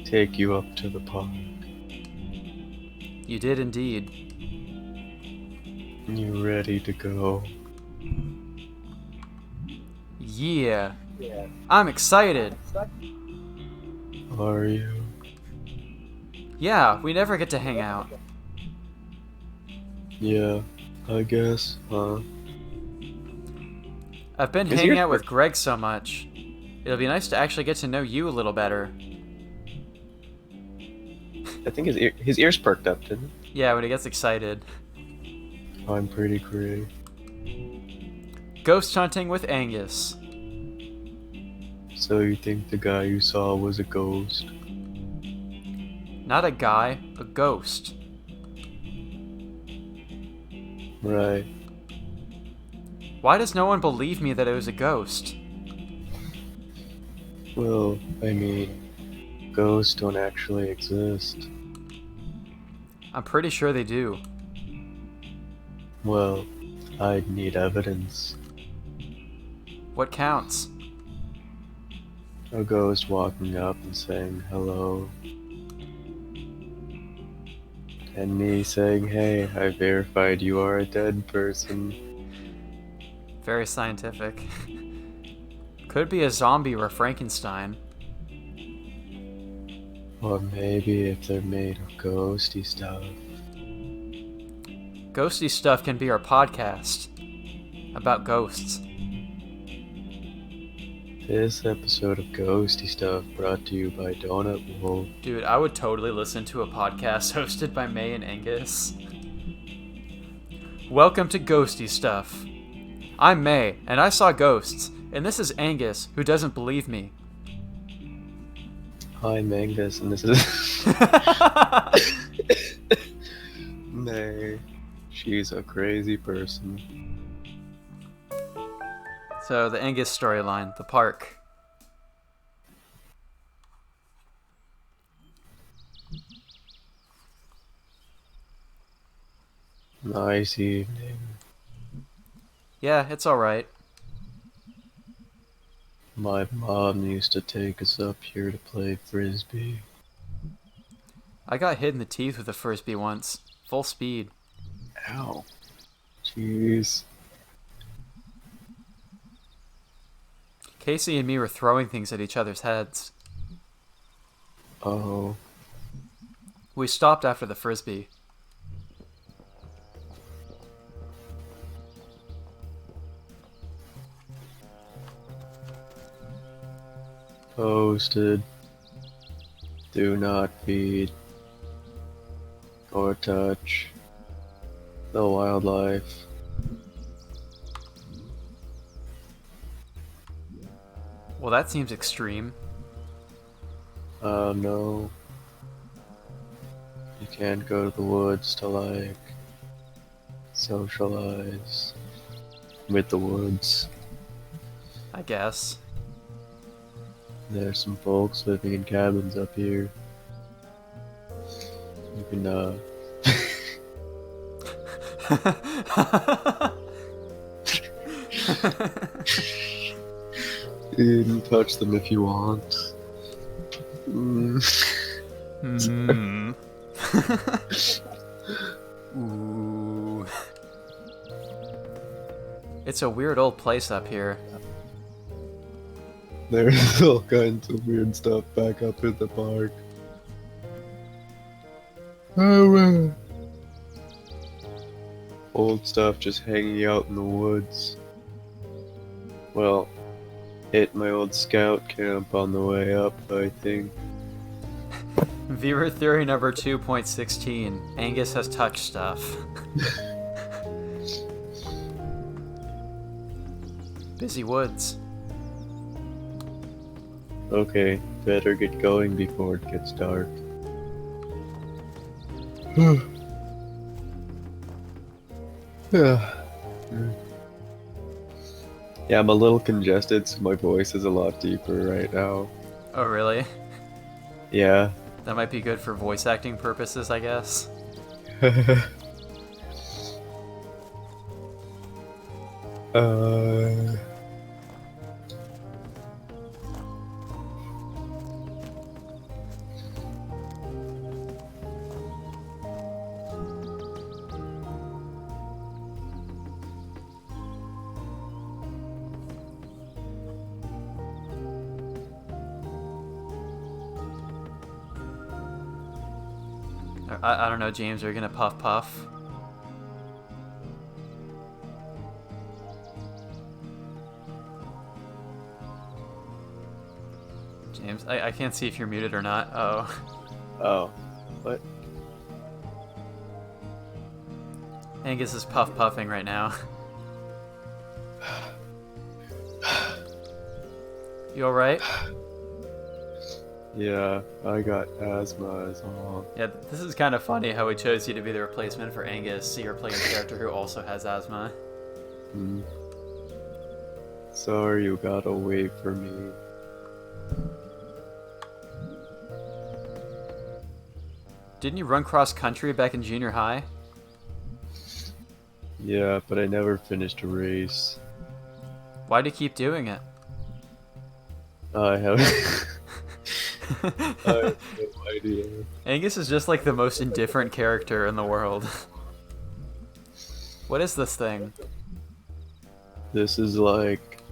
take you up to the park. You did indeed. You ready to go? Yeah. I'm excited. Are you? Yeah, we never get to hang out. Yeah, I guess, huh? I've been Is hanging your- out with Greg so much. It'll be nice to actually get to know you a little better. I think his ears perked up, didn't he? Yeah, when he gets excited. I'm pretty great. Ghost hunting with Angus. So you think the guy you saw was a ghost? Not a guy, a ghost. Right. Why does no one believe me that it was a ghost? Well, I mean, ghosts don't actually exist. I'm pretty sure they do. Well, I'd need evidence. What counts? A ghost walking up and saying hello. And me saying, hey, I verified you are a dead person. Very scientific. Could be a zombie or a Frankenstein. Or maybe if they're made of ghosty stuff. Ghosty stuff can be our podcast. About ghosts. This episode of Ghosty Stuff brought to you by Donut Wolf. Dude, I would totally listen to a podcast hosted by May and Angus. Welcome to Ghosty Stuff. I'm May, and I saw ghosts, and this is Angus, who doesn't believe me. I'm Angus, and this is May. She's a crazy person. So, the Angus storyline, the park. Nice evening. Yeah, it's alright. My mom used to take us up here to play frisbee. I got hit in the teeth with a frisbee once. Full speed. Ow. Jeez. Casey and me were throwing things at each other's heads. Oh. We stopped after the frisbee. Posted. Do not feed or touch the wildlife. Well, that seems extreme. No. You can't go to the woods to, like, socialize with the woods. I guess. There's some folks living in cabins up here. You can, you can touch them if you want. Hmm. Ooh. It's a weird old place up here. There's all kinds of weird stuff back up in the park. Old stuff just hanging out in the woods. Well, hit my old scout camp on the way up, I think. Viewer theory number 2.16. Angus has touch stuff. Busy woods. Okay, better get going before it gets dark. Yeah. Yeah, I'm a little congested, so my voice is a lot deeper right now. Oh, really? Yeah. That might be good for voice acting purposes, I guess. uh... I don't know, James, are you gonna puff puff? James, I can't see if you're muted or not. Oh. Oh. What? Angus is puff puffing right now. You alright? Yeah, I got asthma as well. Yeah, this is kind of funny how we chose you to be the replacement for Angus, so you're playing a character who also has asthma. Hmm. Sorry you got away from me. Didn't you run cross country back in junior high? Yeah, but I never finished a race. Why'd you keep doing it? I have... I have no idea. Angus is just like the most indifferent character in the world. What is this thing? This is like...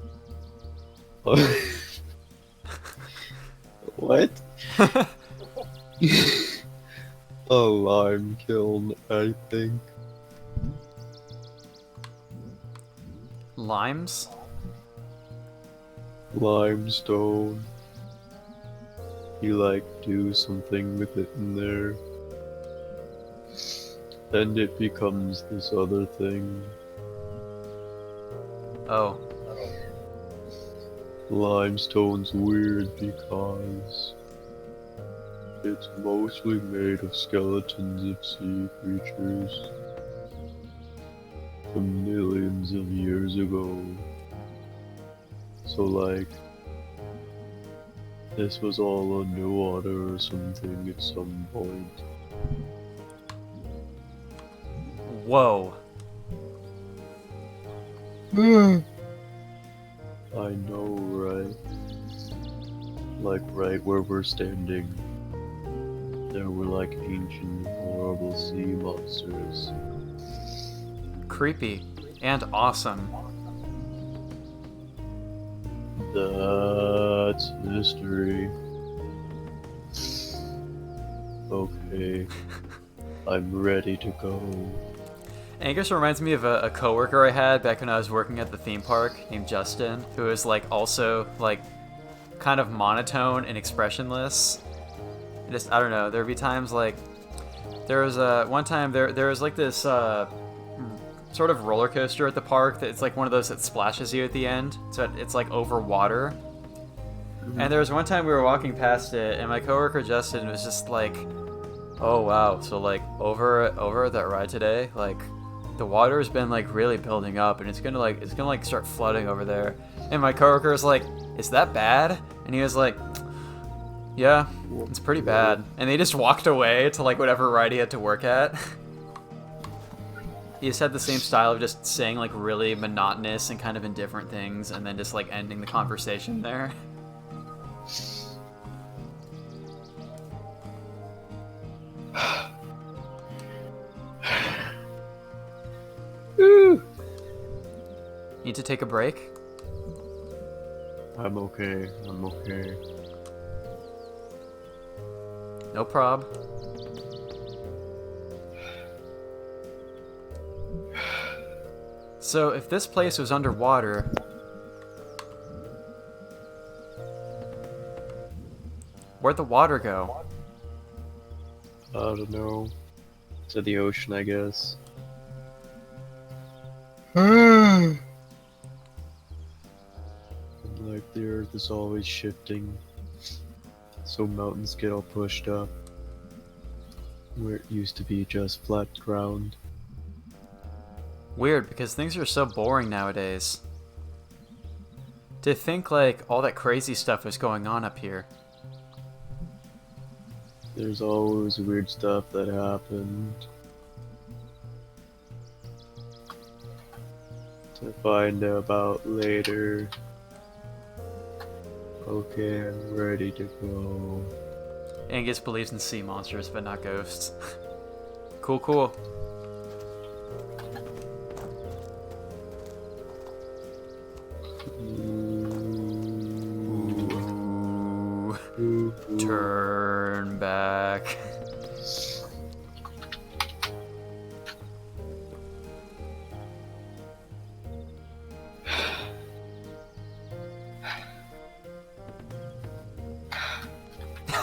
What? A lime kiln, I think. Limes? Limestone. You like do something with it in there. And it becomes this other thing. Oh. Limestone's weird because it's mostly made of skeletons of sea creatures from millions of years ago. So like, this was all underwater or something at some point. Whoa. I know, right? Like right where we're standing, there were like ancient, horrible sea monsters. Creepy. And awesome. That's history. Okay, I'm ready to go. Angus reminds me of a coworker I had back when I was working at the theme park named Justin, who was like also like kind of monotone and expressionless. Just I don't know. There'd be times like there was one time there was like this sort of roller coaster at the park that it's like one of those that splashes you at the end, so it's like over water. And there was one time we were walking past it, and my coworker Justin was just like, "Oh wow, so like over that ride today, like the water's been like really building up, and it's gonna start flooding over there." And my coworker was like, "Is that bad?" And he was like, "Yeah, it's pretty bad." And they just walked away to like whatever ride he had to work at. He just had the same style of just saying like really monotonous and kind of indifferent things, and then just like ending the conversation there. Need to take a break? I'm okay, I'm okay. No prob. So if this place was underwater, Where'd the water go? I don't know. To the ocean, I guess. Like the earth is always shifting, so mountains get all pushed up, where it used to be just flat ground. Weird, because things are so boring nowadays. To think, like, all that crazy stuff was going on up here. There's always weird stuff that happened. To find about later. Okay, I'm ready to go. Angus believes in sea monsters, but not ghosts. Cool, cool. Ooh, turn back.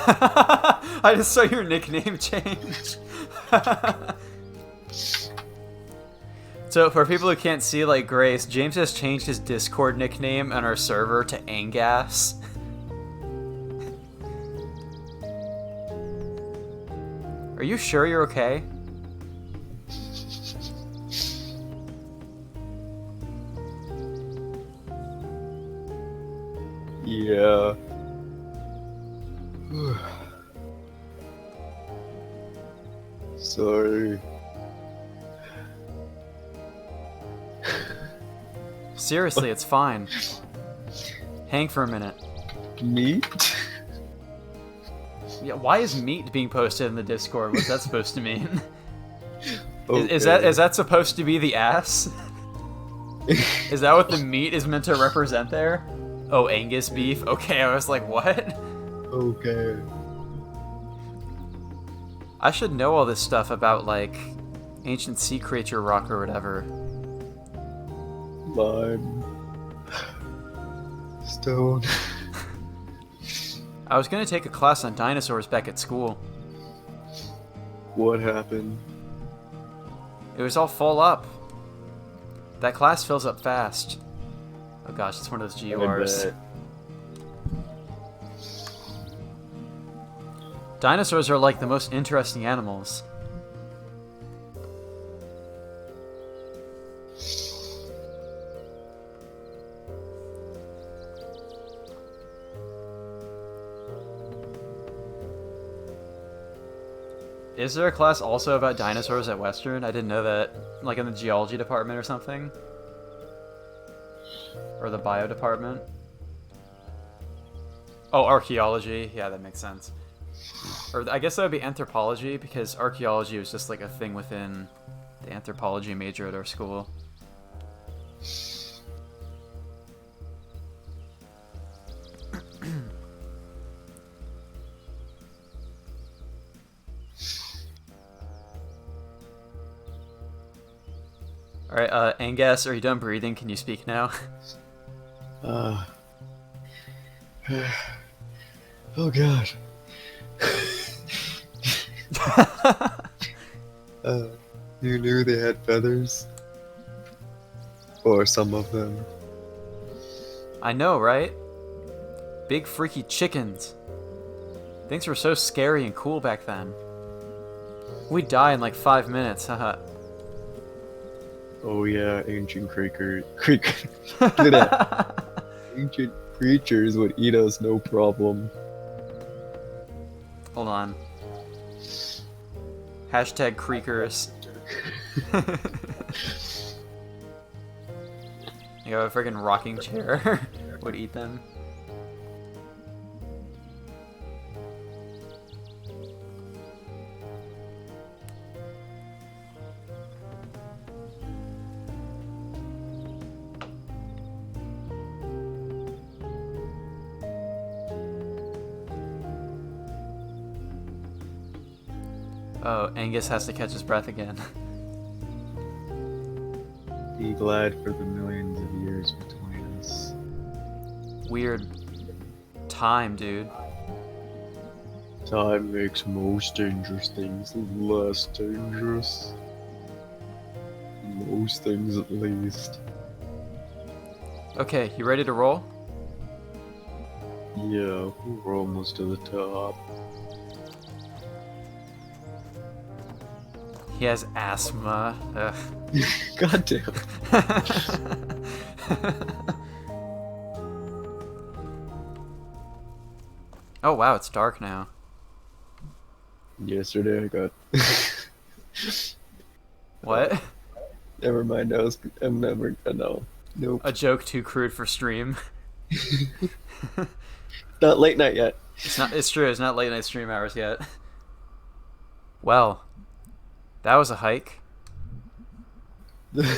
I just saw your nickname change. So for people who can't see like Grace, James has changed his Discord nickname on our server to Angas. Are you sure you're okay? Yeah. Sorry. Seriously, it's fine. Hang for a minute. Meat? Yeah, why is meat being posted in the Discord? What's that supposed to mean? Okay. Is that supposed to be the ass? Is that what the meat is meant to represent there? Oh, Angus beef? Okay, I was like, what? Okay. I should know all this stuff about, like, ancient sea creature rock or whatever. Lime. Stone. I was gonna take a class on dinosaurs back at school. What happened? It was all full up. That class fills up fast. Oh gosh, it's one of those GURs. bet. Dinosaurs are like the most interesting animals. Is there a class also about dinosaurs at Western? I didn't know that. Like in the geology department or something? Or the bio department? Oh, archaeology. Yeah, that makes sense. Or I guess that would be anthropology, because archaeology was just like a thing within the anthropology major at our school. Alright, Angus, are you done breathing? Can you speak now? Oh god. You knew they had feathers? Or some of them. I know, right? Big freaky chickens. Things were so scary and cool back then. We'd die in like 5 minutes, haha. Oh yeah, ancient creature. Look at that. Ancient creatures would eat us no problem. Hold on. Hashtag creakers. You know, a friggin' rocking chair would eat them. Oh, Angus has to catch his breath again. Be glad for the millions of years between us. Weird time, dude. Time makes most dangerous things less dangerous. Most things at least. Okay, you ready to roll? Yeah, we're almost to the top. He has asthma. Ugh. God damn. Oh wow, it's dark now. Yesterday I got. What? Never mind. I'm never. No. Nope. A joke too crude for stream. Not late night yet. It's not. It's true. It's not late night stream hours yet. Well, that was a hike. That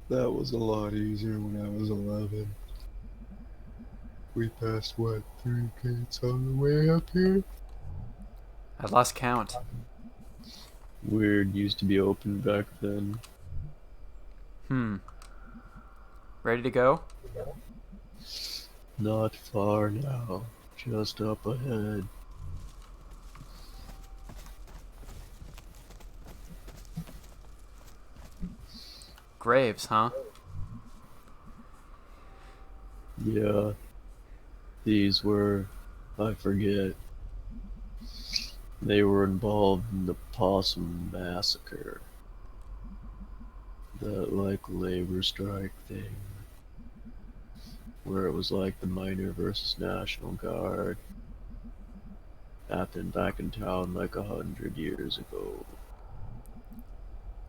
was a lot easier when I was 11. We passed, what, 3 gates on the way up here? I lost count. Weird, used to be open back then. Ready to go? Not far now, just up ahead. Graves, huh? Yeah, these were, I forget. They were involved in the Possum Massacre. That, like, labor strike thing. Where it was like the Miner versus National Guard. Happened back in town like 100 years ago.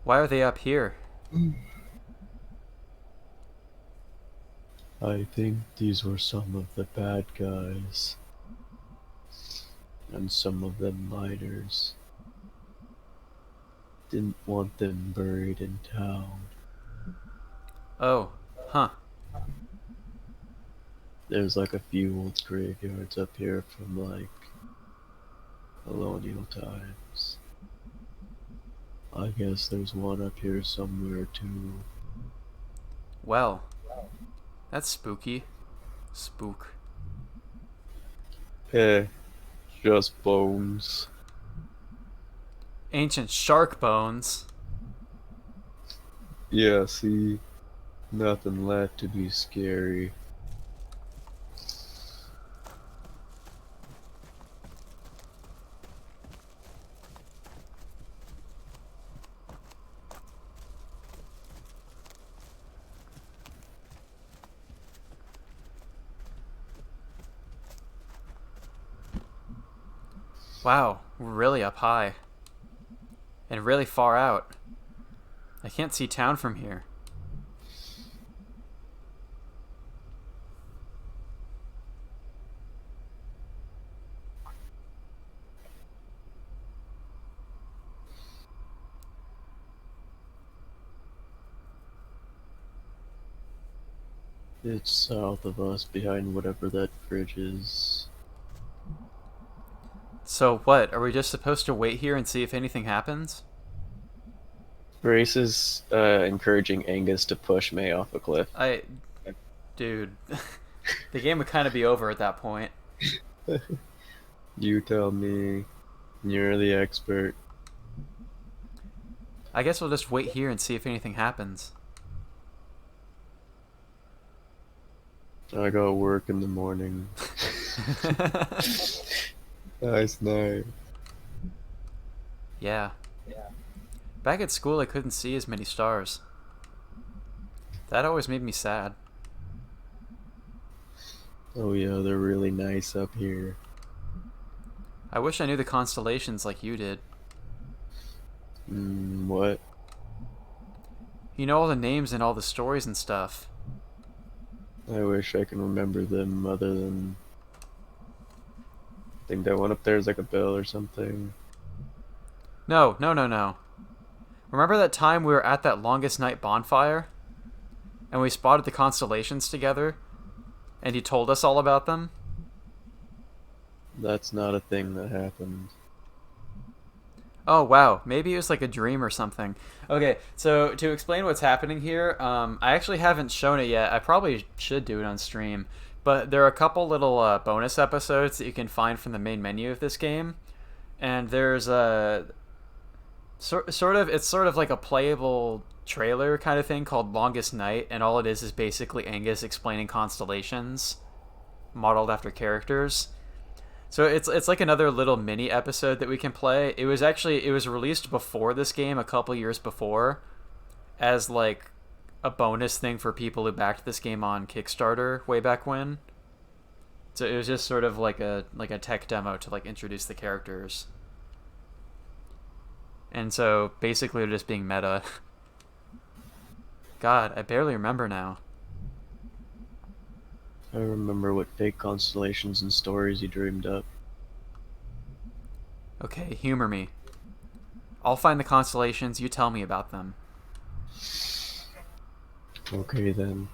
Why are they up here? I think these were some of the bad guys. And some of them miners. Didn't want them buried in town. Oh, huh. There's like a few old graveyards up here from like colonial times. I guess there's one up here somewhere too. Well, that's spooky. Spook. Eh, just bones. Ancient shark bones. Yeah, see, nothing left to be scary. Wow, we're really up high. And really far out. I can't see town from here. It's south of us, behind whatever that bridge is. So what, are we just supposed to wait here and see if anything happens? Grace is encouraging Angus to push May off a cliff. Dude, the game would kind of be over at that point. You tell me. You're the expert. I guess we'll just wait here and see if anything happens. I got work in the morning. Nice night. Yeah. Back at school, I couldn't see as many stars. That always made me sad. Oh yeah, they're really nice up here. I wish I knew the constellations like you did. What? You know all the names and all the stories and stuff. I wish I can remember them other than... I think that one up there is like a bell or something. No. Remember that time we were at that longest night bonfire? And we spotted the constellations together? And you told us all about them? That's not a thing that happened. Oh wow, maybe it was like a dream or something. Okay, so to explain what's happening here, I actually haven't shown it yet. I probably should do it on stream. But there are a couple little bonus episodes that you can find from the main menu of this game, and there's a it's sort of like a playable trailer kind of thing called Longest Night, and all it is basically Angus explaining constellations modeled after characters. So it's like another little mini episode that we can play. It was released before this game, a couple years before, as like a bonus thing for people who backed this game on Kickstarter way back when. So it was just sort of like a tech demo to like introduce the characters. And so basically they're just being meta. God, I barely remember now. I remember what fake constellations and stories you dreamed up. Okay, humor me. I'll find the constellations, you tell me about them. Okay then.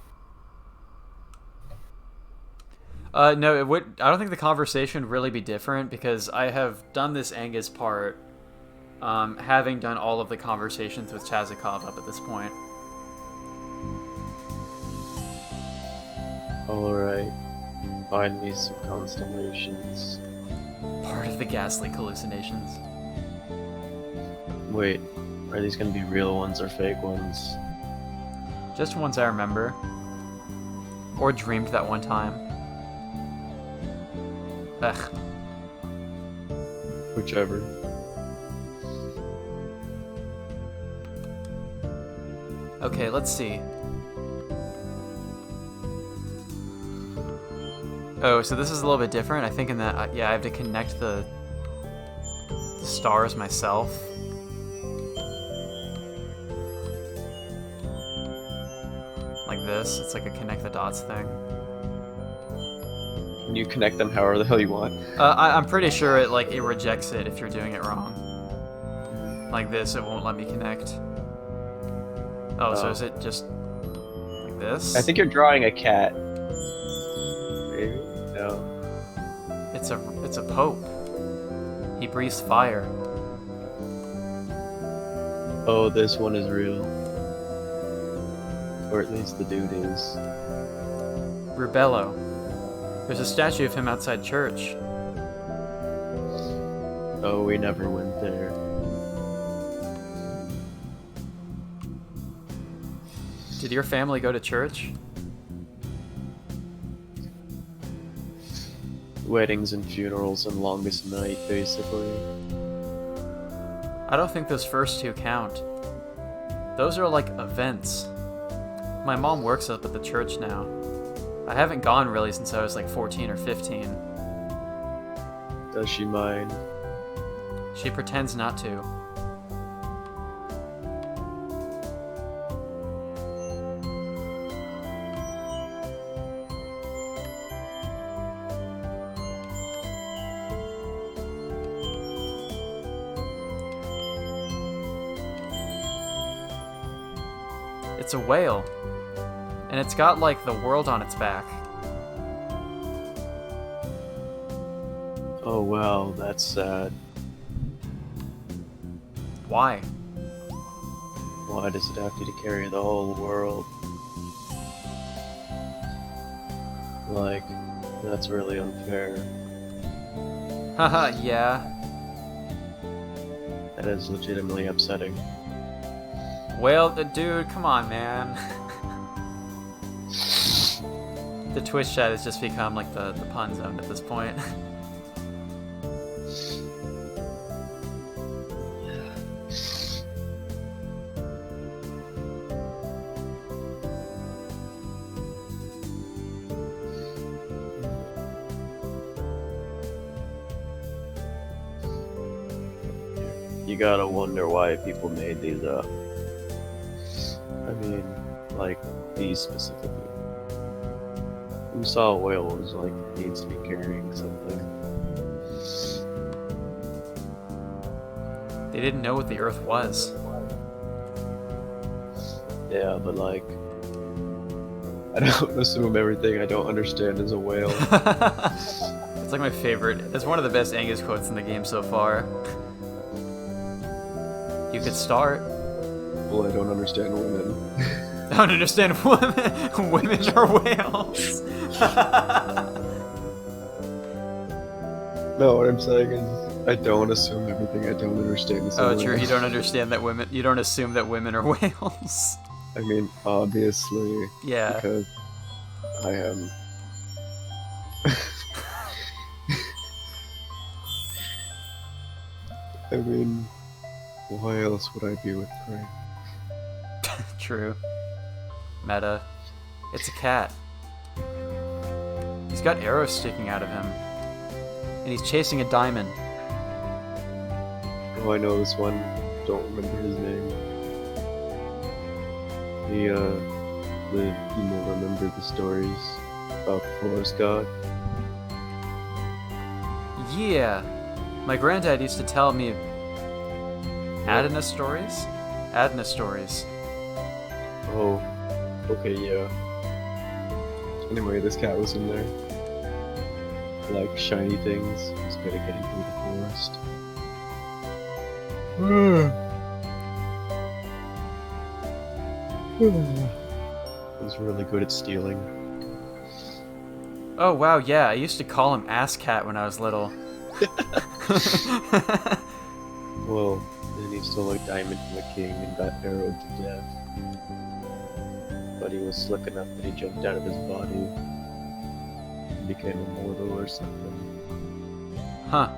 No, it would. I don't think the conversation would really be different because I have done this Angus part, having done all of the conversations with Chazikov up at this point. Alright. Find me some constellations. Part of the ghastly hallucinations. Wait, are these gonna be real ones or fake ones? Just ones I remember. Or dreamed that one time. Ugh. Whichever. Okay, let's see. Oh, so this is a little bit different. I think in that, yeah, I have to connect the stars myself. Like this. It's like a connect the dots thing. And you connect them however the hell you want. I'm pretty sure it rejects it if you're doing it wrong. Like this, it won't let me connect. Oh, so is it just like this? I think you're drawing a cat. Maybe? No. It's a pope. He breathes fire. Oh, this one is real. Or at least the dude is. Rubello. There's a statue of him outside church. Oh, we never went there. Did your family go to church? Weddings and funerals and longest night, basically. I don't think those first two count. Those are like events. My mom works up at the church now. I haven't gone really since I was like 14 or 15. Does she mind? She pretends not to. It's a whale. And it's got, like, the world on its back. Oh wow, that's sad. Why? Why does it have to carry the whole world? Like, that's really unfair. Haha, yeah. That is legitimately upsetting. Well, dude, come on, man. The Twitch chat has just become, like, the pun zone at this point. You gotta wonder why people made these up. I mean, like, these specifically. Who saw a whale was like, needs to be carrying something. They didn't know what the Earth was. Yeah, but like, I don't assume everything I don't understand is a whale. It's like my favorite. It's one of the best Angus quotes in the game so far. You could start. Well, I don't understand women. I don't understand women are whales. No, what I'm saying is, I don't assume everything. I don't understand this. Oh, true. You don't understand that women. You don't assume that women are whales. I mean, obviously, Yeah. because I am. I mean, why else would I be with Craig? True. Meta. It's a cat. He's got arrows sticking out of him. And he's chasing a diamond. Oh, I know this one. Don't remember his name. He, remember the stories about the forest god? Yeah. My granddad used to tell me Adana stories? Adana stories. Oh, okay, yeah. Anyway, this cat was in there. Like shiny things. He's good at getting through the forest. He's really good at stealing. Oh wow, yeah, I used to call him Ass Cat when I was little. Well, then he stole a diamond from the king and got arrowed to death. But he was slick enough that he jumped out of his body and became immortal or something. Huh.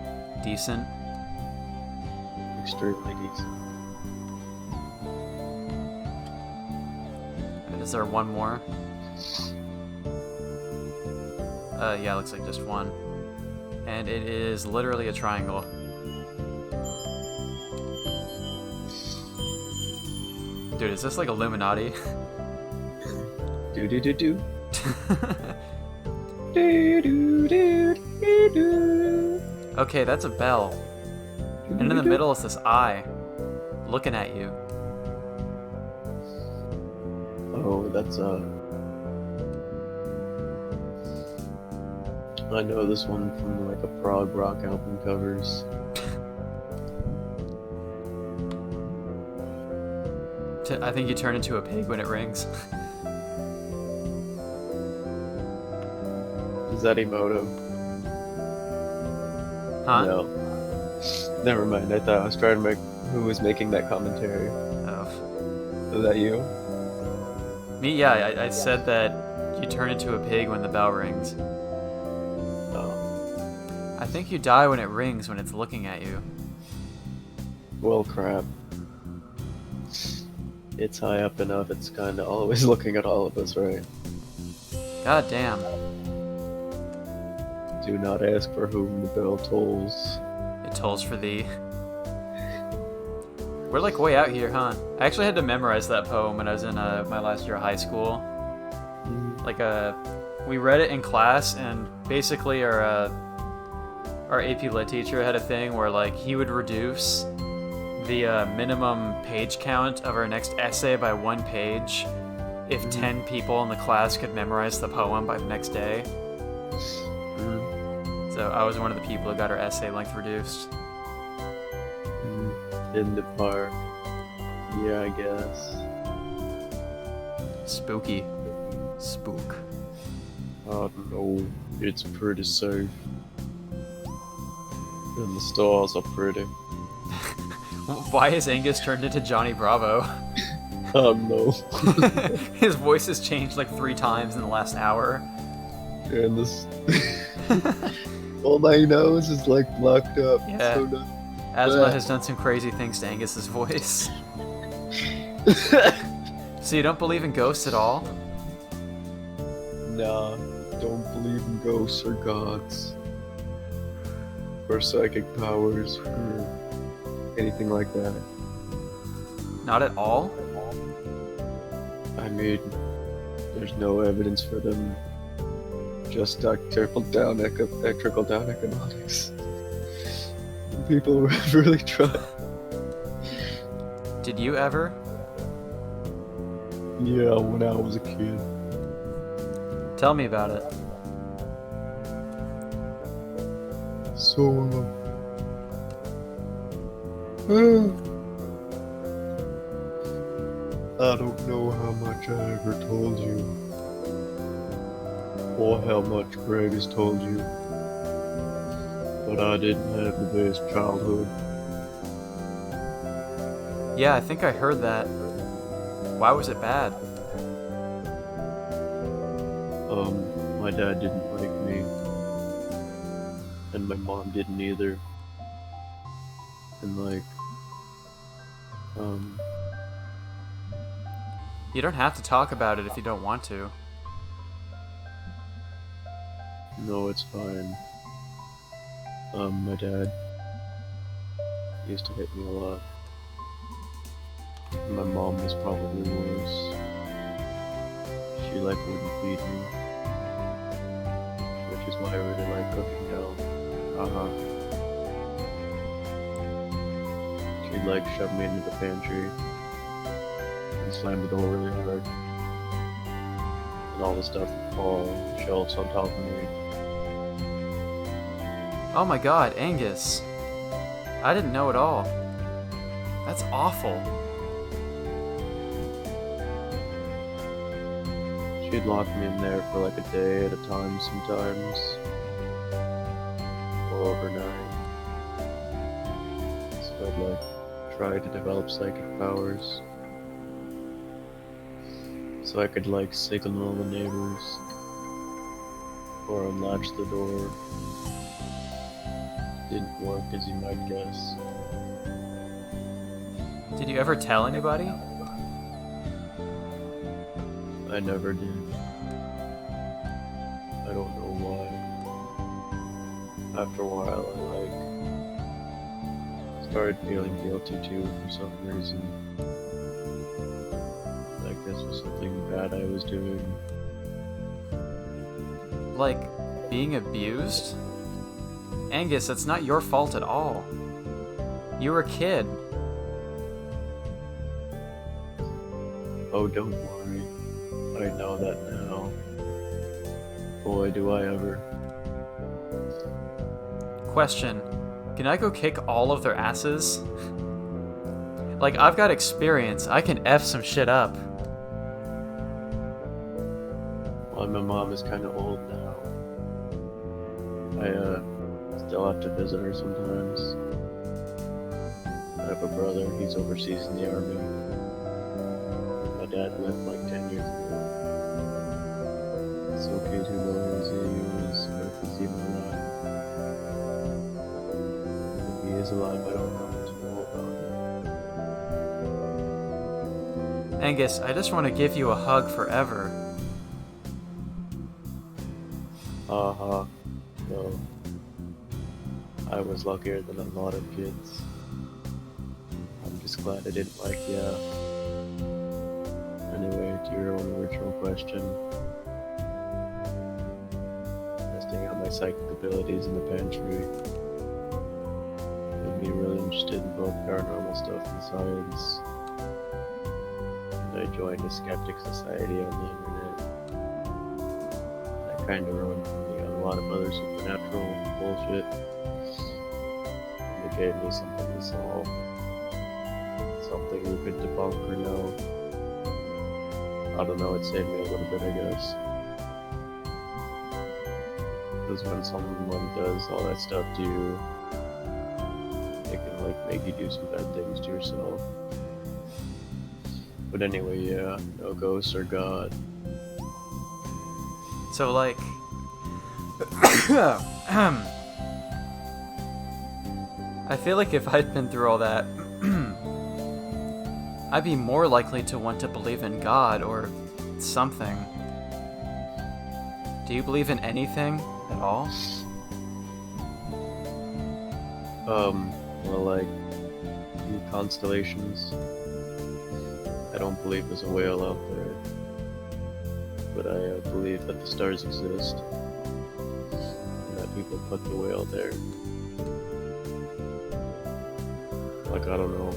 Decent. Extremely decent. Is there one more? Yeah, looks like just one. And it is literally a triangle. Dude, is this like Illuminati? Do do do do. Okay, that's a bell. And in the middle is this eye. Looking at you. Oh, that's I know this one from like a prog rock album covers. I think you turn into a pig when it rings. Is that Emoto? Huh? No. Never mind. I thought I was trying to make who was making that commentary. Oh. Is that you? Me, yeah, I said that you turn into a pig when the bell rings. Oh. I think you die when it rings when it's looking at you. Well, crap. It's high up enough, it's kinda always looking at all of us, right? God damn. Do not ask for whom the bell tolls. It tolls for thee. We're like way out here, huh? I actually had to memorize that poem when I was in my last year of high school. Like, we read it in class, and basically our AP Lit teacher had a thing where, like, he would reduce the minimum page count of our next essay by 1 page if 10 people in the class could memorize the poem by the next day. So I was one of the people who got our essay length reduced. In the park. Yeah, I guess. Spooky. Spook. I don't know. It's pretty safe. And the stars are pretty. Why has Angus turned into Johnny Bravo? No. His voice has changed like 3 times in the last hour. And this. All my nose is like blocked up. Yeah. So no. Asma has done some crazy things to Angus's voice. So you don't believe in ghosts at all? Nah, don't believe in ghosts or gods. Or psychic powers or anything like that. Not at all? I mean, there's no evidence for them. Just trickle-down economics. People really try. Did you ever? Yeah, when I was a kid. Tell me about it. So, I don't know how much I ever told you, or how much Greg has told you, but I didn't have the best childhood. Yeah, I think I heard that. Why was it bad? My dad didn't like me, and my mom didn't either. And like, You don't have to talk about it if you don't want to. no, it's fine. My dad used to hit me a lot. My mom was probably worse. She like wouldn't feed me, which is why I really like cooking now. She'd like shove me into the pantry and slam the door really hard, and all the stuff would fall on the shelves on top of me. Oh my god, Angus. I didn't know at all. That's awful. She'd lock me in there for like a day at a time sometimes, or overnight. So I'd like try to develop psychic powers, so I could like signal the neighbors, or unlatch the door. Didn't work, as you might guess. Did you ever tell anybody? I never did. I don't know why. After a while, I started feeling guilty too for some reason. Like this was something bad I was doing. Like, being abused? Angus, that's not your fault at all. You were a kid. Oh, don't worry. I know that now. Boy, do I ever. Question. Can I go kick all of their asses? Like, I've got experience. I can F some shit up. Well, my mom is kind of old now. I still have to visit her sometimes. I have a brother, he's overseas in the army. My dad left like 10 years ago. It's okay to know his age, or if he's even alive. If he is alive, I don't want to know about it. Angus, I just want to give you a hug forever. No. I was luckier than a lot of kids. I'm just glad I didn't like yeah. Anyway, to your own original question. Testing out my psychic abilities in the pantry made me really interested in both paranormal stuff and science. And I joined a skeptic society on the internet. That kind of ruined me on a lot of other supernatural bullshit. And it gave me something to solve. Something we could debunk or know. I don't know, it saved me a little bit, I guess. Because when someone does all that stuff to you, it can like make you do some bad things to yourself. But anyway, yeah, no ghosts or God. So, like... I feel like if I'd been through all that, I'd be more likely to want to believe in God or something. Do you believe in anything at all? Well, like, in constellations, I don't believe there's a whale out there, but I believe that the stars exist, and that people put the whale there. Like, I don't know.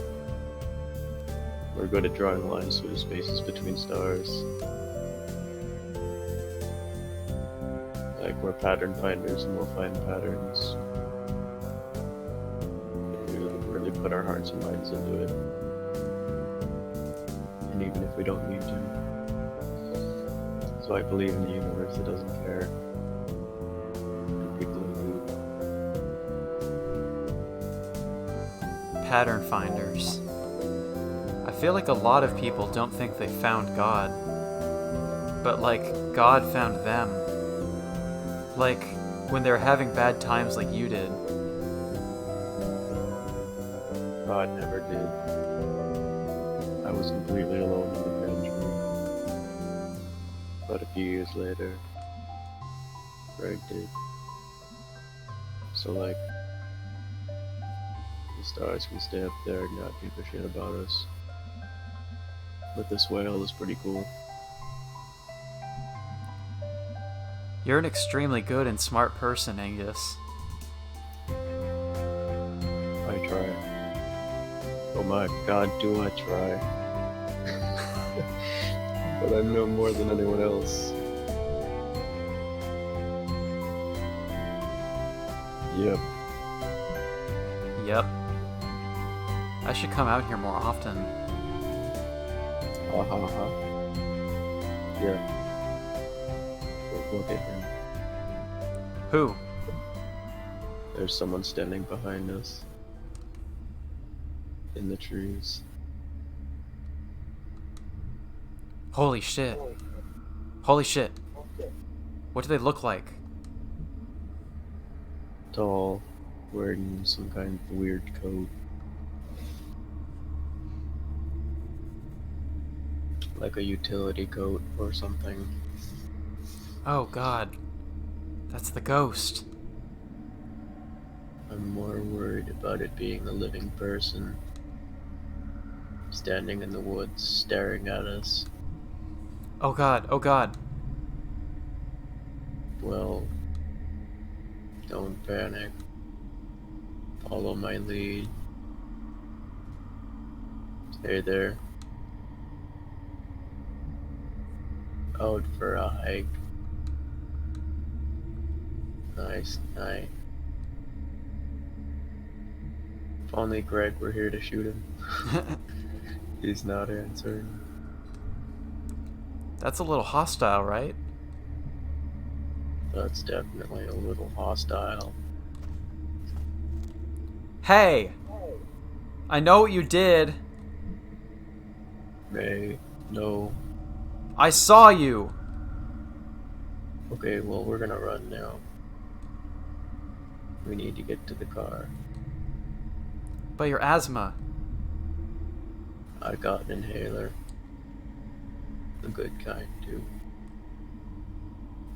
We're good at drawing lines through the spaces between stars. Like, we're pattern finders and we'll find patterns. If we really put our hearts and minds into it. and even if we don't need to. So I believe in a universe that doesn't care. And people who Pattern finders. I feel like a lot of people don't think they found God. But like, God found them. Like, when they're having bad times like you did. God never did. I was completely alone in the Grand Tree. But a few years later, Greg did. So like, the stars can stay up there and not give a shit about us. But this whale is pretty cool. You're an extremely good and smart person, Angus. I try. Oh my god, do I try. But I know more than anyone else. Yep. Yep. I should come out here more often. Ha ha ha. Yeah. Look at him. Who? There's someone standing behind us. In the trees. Holy shit. Holy shit. What do they look like? Tall. Wearing some kind of weird coat. Like a utility coat or something. Oh god. That's the ghost. I'm more worried about it being a living person. Standing in the woods, staring at us. Oh god, oh god. Well, don't panic. Follow my lead. Stay there. Out for a hike. Nice night. If only Greg were here to shoot him. He's not answering. That's a little hostile, right? That's definitely a little hostile. Hey! I know what you did. May, no. I saw you. Okay, well, we're gonna run now. We need to get to the car. But your asthma. I got an inhaler. The good kind, too.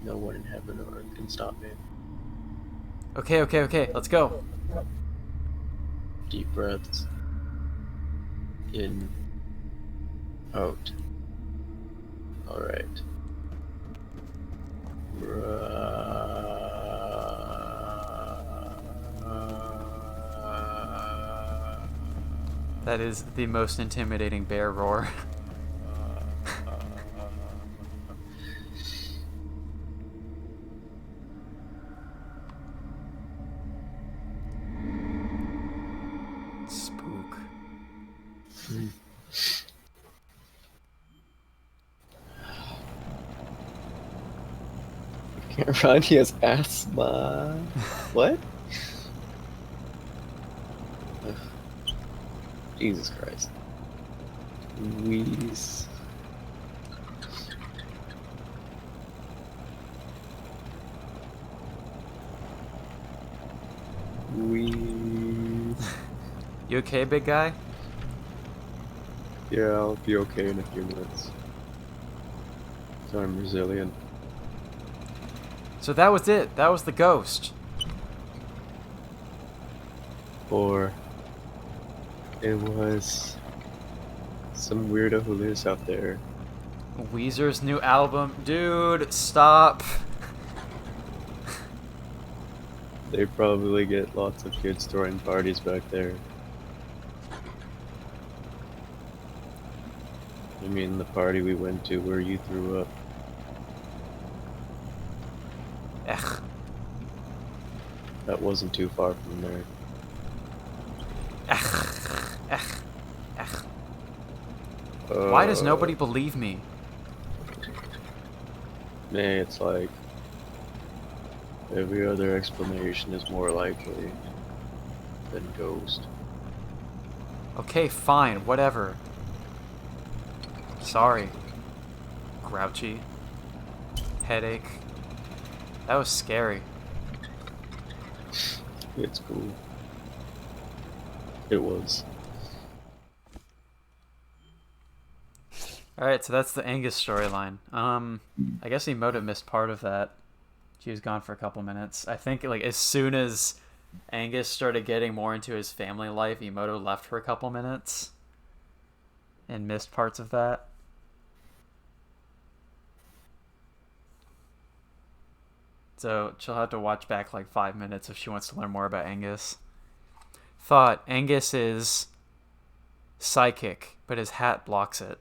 No one in heaven or earth can stop me. Okay, okay, okay. Let's go. Deep breaths. In. Out. Alright. That is the most intimidating bear roar. Spook. Can't run, he has asthma. What? Ugh. Jesus Christ. Wheeze. Wheeze. You okay, big guy? Yeah, I'll be okay in a few minutes. So I'm resilient. So that was it. That was the ghost. Or it was some weirdo who lives out there. Weezer's new album. Dude, stop. They probably get lots of kids throwing parties back there. I mean, the party we went to where you threw up. Ech. That wasn't too far from there. Ech. Ech. Ech. Why does nobody believe me? Man, it's like every other explanation is more likely than ghost. Okay, fine, whatever. Sorry. Grouchy. Headache. That was scary. It's cool. It was. Alright, so that's the Angus storyline. I guess Emoto missed part of that. She was gone for a couple minutes. I think, like, as soon as Angus started getting more into his family life, Emoto left for a couple minutes. And missed parts of that. So she'll have to watch back like 5 minutes if she wants to learn more about Angus. Thought Angus is psychic, but his hat blocks it.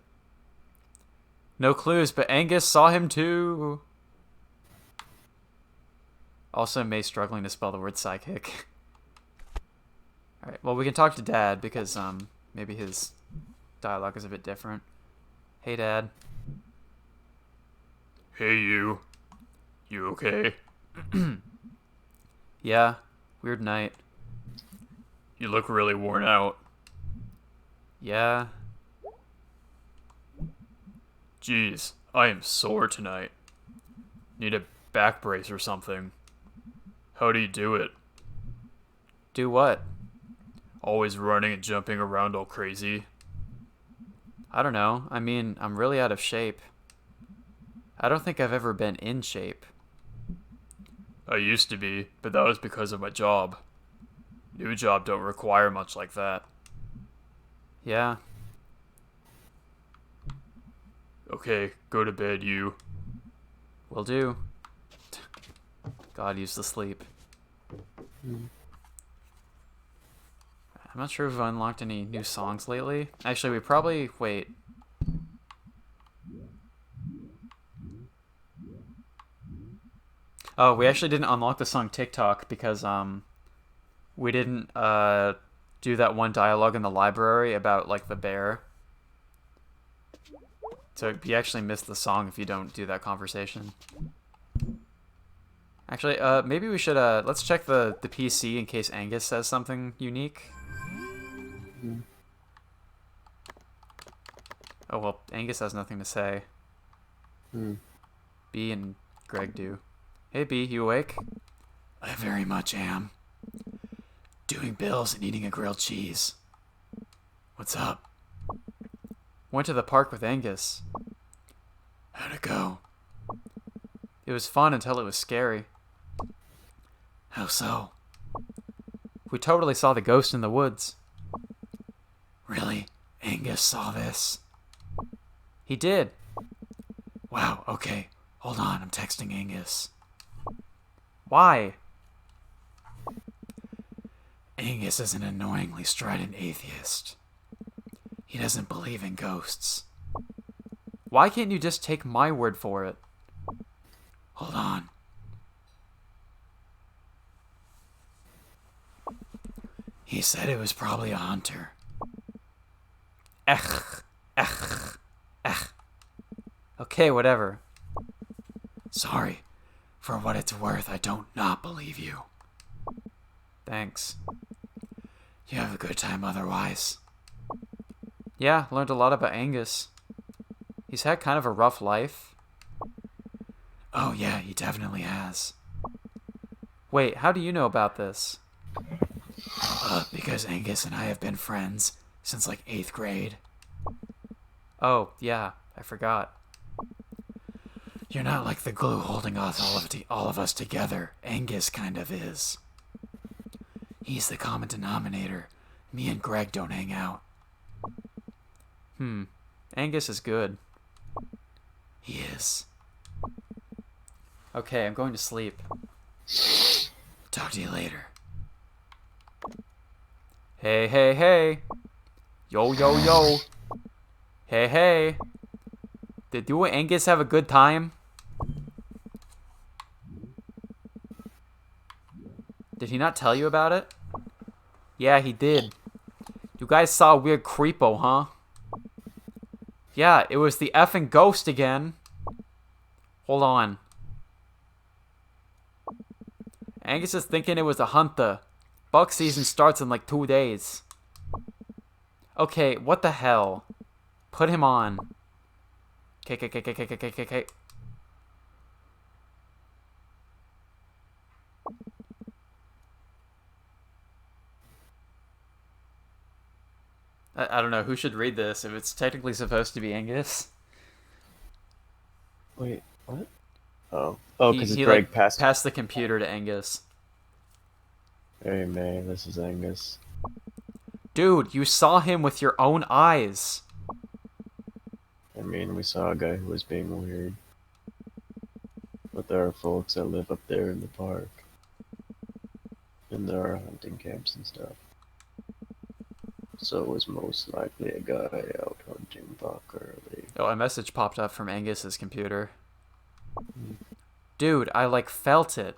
No clues, but Angus saw him too. Also, May struggling to spell the word psychic. Alright, well, we can talk to Dad because maybe his dialogue is a bit different. Hey, Dad. Hey, you. You okay? Yeah, weird night. You look really worn out. Yeah. Jeez, I am sore tonight. Need a back brace or something. How do you do it? Do what? Always running and jumping around all crazy? I don't know. I mean, I'm really out of shape. I don't think I've ever been in shape. I used to be, but that was because of my job. New job don't require much like that. Yeah. Okay, go to bed, you. Will do. God, used to sleep. I'm not sure if we've unlocked any new songs lately. Actually, we probably... Wait. Oh, we actually didn't unlock the song TikTok because we didn't do that one dialogue in the library about like the bear. So you actually miss the song if you don't do that conversation. Actually, maybe we should let's check the PC in case Angus says something unique. Oh well, Angus has nothing to say. B and Greg do. Hey B, you awake? I very much am. Doing bills and eating a grilled cheese. What's up? Went to the park with Angus. How'd it go? It was fun until it was scary. How so? We totally saw the ghost in the woods. Really? Angus saw this? He did. Wow, okay. Hold on, I'm texting Angus. Why? Angus is an annoyingly strident atheist. He doesn't believe in ghosts. Why can't you just take my word for it? Hold on. He said it was probably a hunter. Okay, whatever. Sorry. For what it's worth, I don't not believe you. Thanks. You have a good time otherwise. Yeah, learned a lot about Angus. He's had kind of a rough life. Oh yeah, he definitely has. Wait, how do you know about this? Because Angus and I have been friends since like 8th grade. Oh, yeah, I forgot. You're not like the glue holding us all of us together. Angus kind of is. He's the common denominator. Me and Greg don't hang out. Angus is good. He is. Okay, I'm going to sleep. Talk to you later. Hey, hey, hey. Yo, yo, yo. Hey, hey. Did you and Angus have a good time? Did he not tell you about it? Yeah, he did. You guys saw a weird creepo, huh? Yeah, it was the effing ghost again. Hold on. Angus is thinking it was a hunter. Bug season starts in like 2 days. Okay, what the hell? Put him on. Okay. I don't know who should read this if it's technically supposed to be Angus. Wait, what? Oh, because He Greg like passed. passed the computer to Angus. Hey, May, this is Angus. Dude, you saw him with your own eyes. I mean, we saw a guy who was being weird. But there are folks that live up there in the park. And there are hunting camps and stuff. So it was most likely a guy out hunting buck early. Oh, a message popped up from Angus's computer. Dude, I like felt it.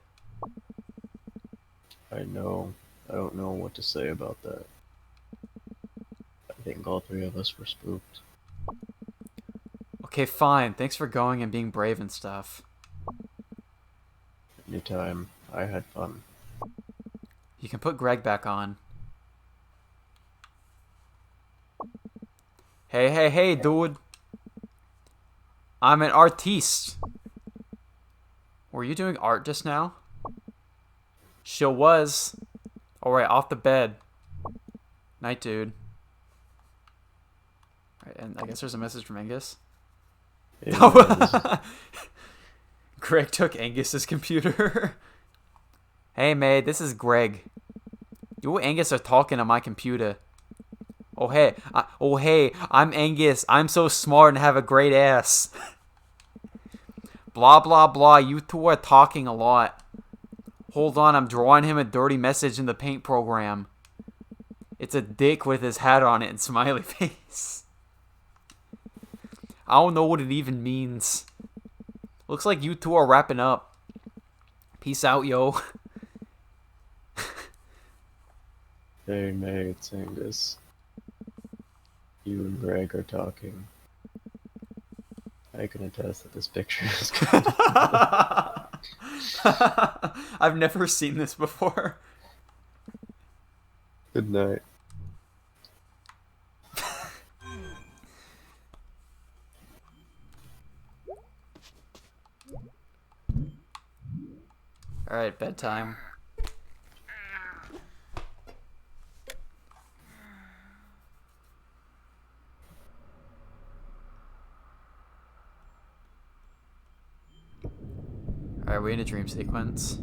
I know. I don't know what to say about that. I think all three of us were spooked. Okay, fine. Thanks for going and being brave and stuff. Anytime. I had fun. You can put Greg back on. Hey, dude. I'm an artiste. Were you doing art just now? Sure was. Alright, off the bed. Night, dude. Alright, and I guess there's a message from Angus. Yeah, Greg took Angus's computer. Hey, mate, this is Greg. You and Angus are talking on my computer. Oh hey, I'm Angus. I'm so smart and have a great ass. Blah blah blah. You two are talking a lot. Hold on, I'm drawing him a dirty message in the paint program. It's a dick with his hat on it and smiley face. I don't know what it even means. Looks like you two are wrapping up. Peace out, yo. Hey, May, it's Angus. You and Greg are talking. I can attest that this picture is good. I've never seen this before. Good night. Alright, bedtime. Alright, we in a dream sequence.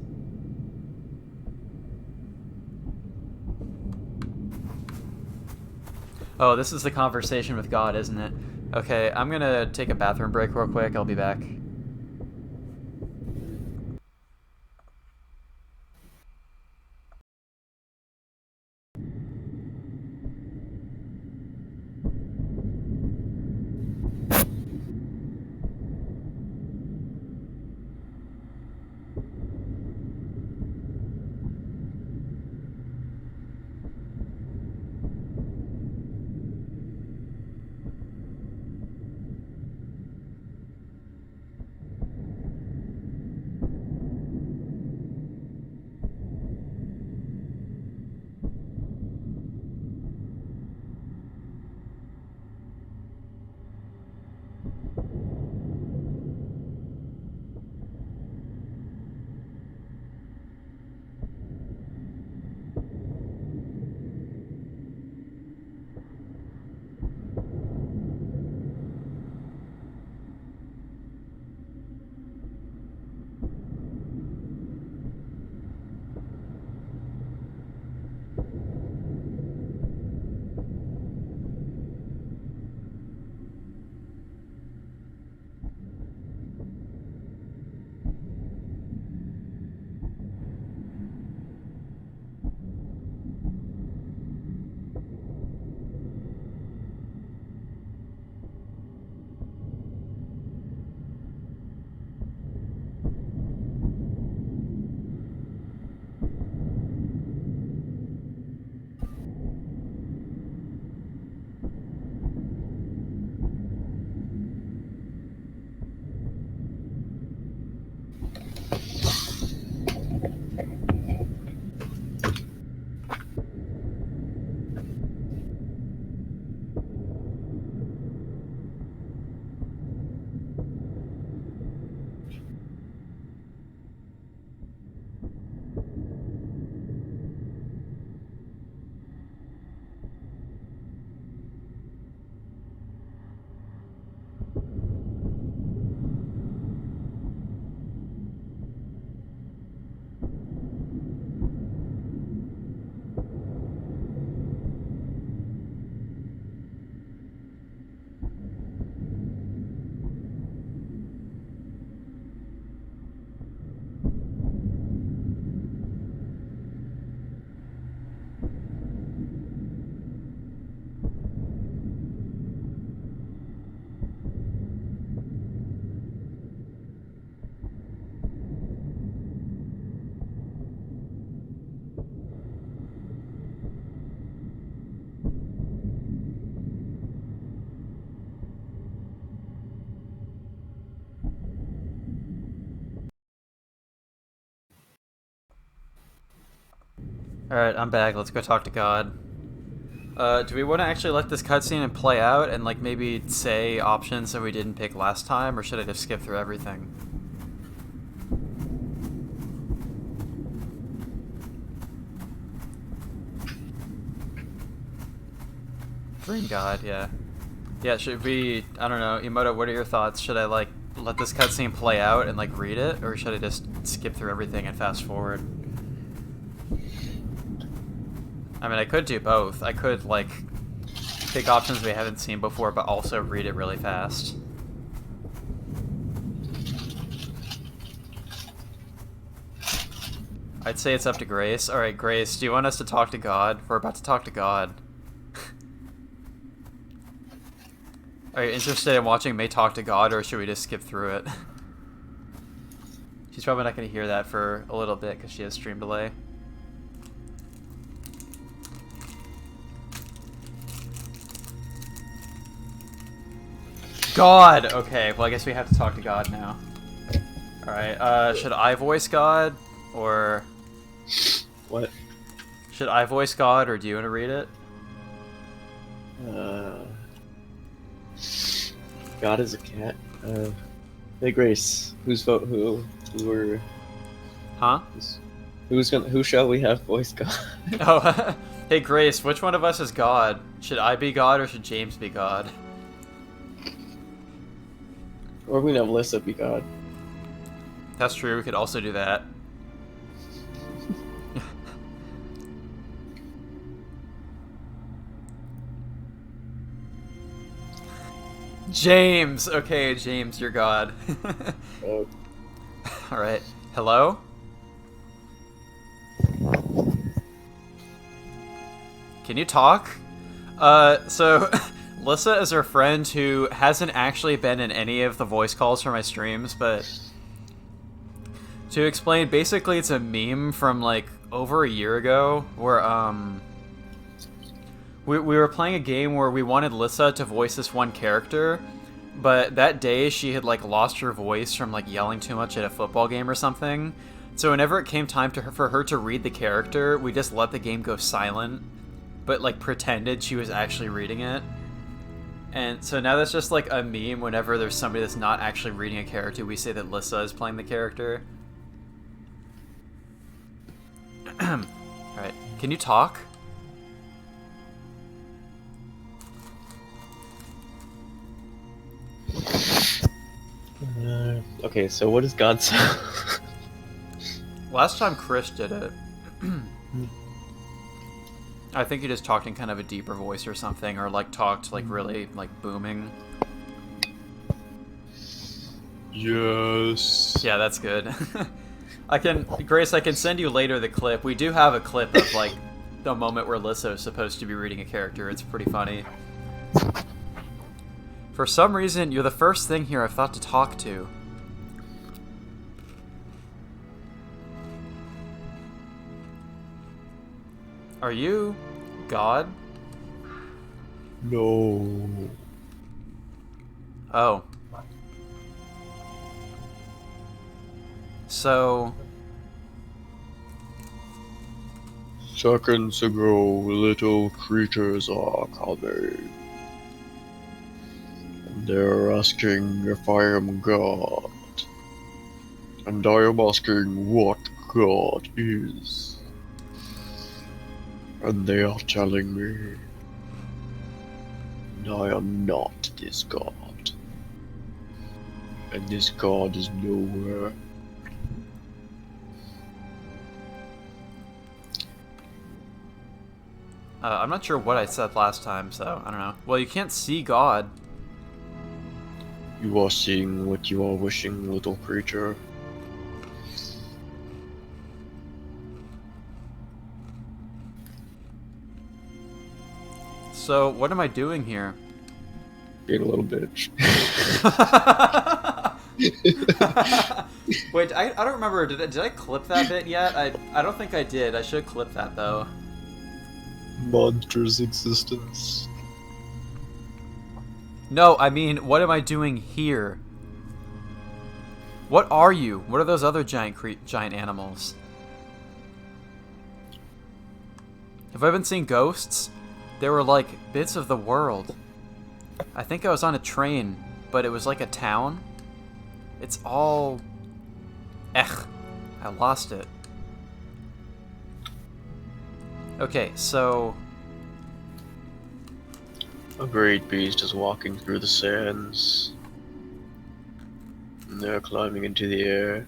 Oh, this is the conversation with God, isn't it? Okay, I'm gonna take a bathroom break real quick. I'll be back. Alright, I'm back. Let's go talk to God. Do we want to actually let this cutscene and play out and, like, maybe say options that we didn't pick last time, or should I just skip through everything? Dream God, yeah. Yeah, should we... I don't know. Emoto, what are your thoughts? Should I, like, let this cutscene play out and, like, read it? Or should I just skip through everything and fast forward? I mean, I could do both. I could, like, pick options we haven't seen before, but also read it really fast. I'd say it's up to Grace. Alright, Grace, do you want us to talk to God? We're about to talk to God. Are you interested in watching May talk to God, or should we just skip through it? She's probably not going to hear that for a little bit, because she has stream delay. God! Okay, well I guess we have to talk to God now. Alright, should I voice God? Or... What? Should I voice God, or do you want to read it? God is a cat. Hey Grace, who Huh? who shall we have voice God? Oh, hey Grace, which one of us is God? Should I be God, or should James be God? Or we can have Lissa be God. That's true, we could also do that. James! Okay, James, you're God. Oh. Alright. Hello? Can you talk? So... Lissa is our friend who hasn't actually been in any of the voice calls for my streams, but... To explain, basically it's a meme from, like, over a year ago, where, We were playing a game where we wanted Lissa to voice this one character, but that day she had, like, lost her voice from, like, yelling too much at a football game or something. So whenever it came time for her to read the character, we just let the game go silent, but, like, pretended she was actually reading it. And so now that's just, like, a meme. Whenever there's somebody that's not actually reading a character, we say that Lissa is playing the character. Alright, can you talk? Okay, so what does God say? Last time Chris did it, I think he just talked in kind of a deeper voice or something, or like talked like really like booming. Yes. Yeah, that's good. Grace, I can send you later the clip. We do have a clip of like the moment where Lissa is supposed to be reading a character. It's pretty funny. For some reason, you're the first thing here I've thought to talk to. Are you God? No. Oh. So... Seconds ago, little creatures are coming. And they're asking if I am God. And I am asking what God is. And they are telling me, I am not this God. And this God is nowhere. I'm not sure what I said last time, so I don't know. Well, you can't see God. You are seeing what you are wishing, little creature. So, what am I doing here? Being a little bitch. Wait, I don't remember. Did I clip that bit yet? I don't think I did. I should clip that though. Monster's existence. No, I mean, what am I doing here? What are you? What are those other giant animals? Have I been seeing ghosts? There were like bits of the world. I think I was on a train, but it was like a town. It's all... I lost it. Okay, so... A great beast is walking through the sands. And they're climbing into the air.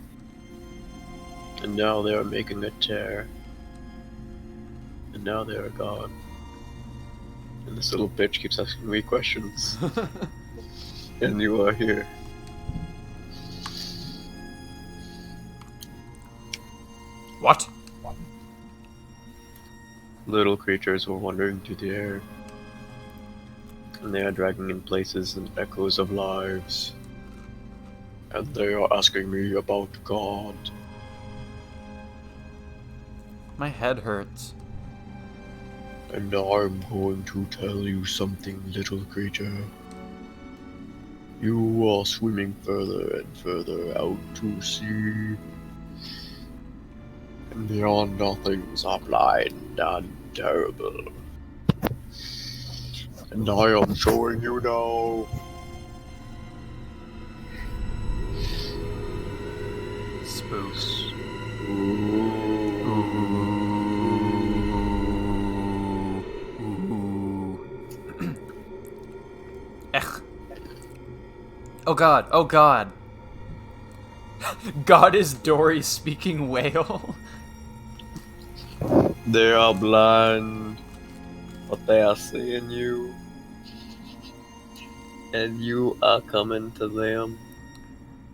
And now they are making a tear. And now they are gone. And this little bitch keeps asking me questions. And you are here. What? Little creatures were wandering through the air. And they are dragging in places and echoes of lives. And they are asking me about God. My head hurts. And I'm going to tell you something, little creature. You are swimming further and further out to sea. And beyond things are blind and terrible. And I am showing you now. Spooks. Oh god, oh god. God is Dory speaking whale. They are blind, but they are seeing you. And you are coming to them.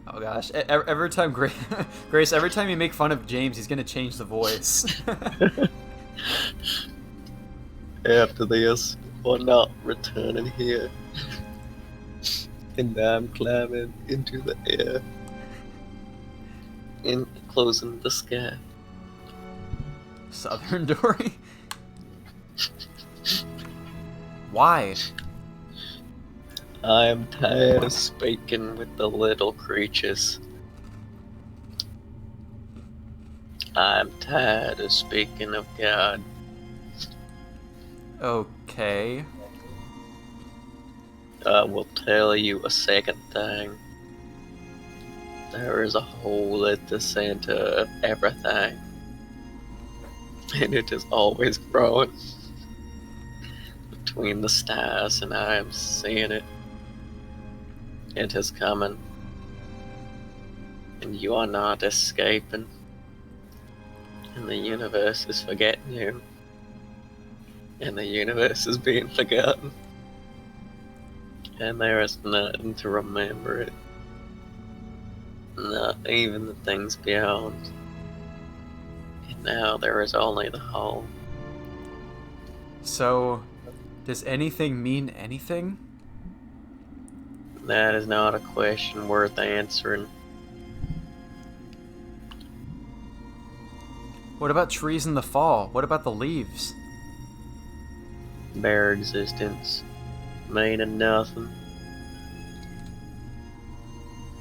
Oh gosh, every time Grace, every time you make fun of James, he's gonna change the voice. After this, we're not returning here. And I'm climbing into the air. And closing the sky. Southern Dory? Why? I am tired of speaking with the little creatures. I'm tired of speaking of God. Okay. I will tell you a second thing. There is a hole at the center of everything. And it is always growing between the stars, and I am seeing it. It is coming. And you are not escaping. And the universe is forgetting you. And the universe is being forgotten. And there is nothing to remember it. Not even the things beyond. And now there is only the hole. So, does anything mean anything? That is not a question worth answering. What about trees in the fall? What about the leaves? Bare existence, meaning nothing.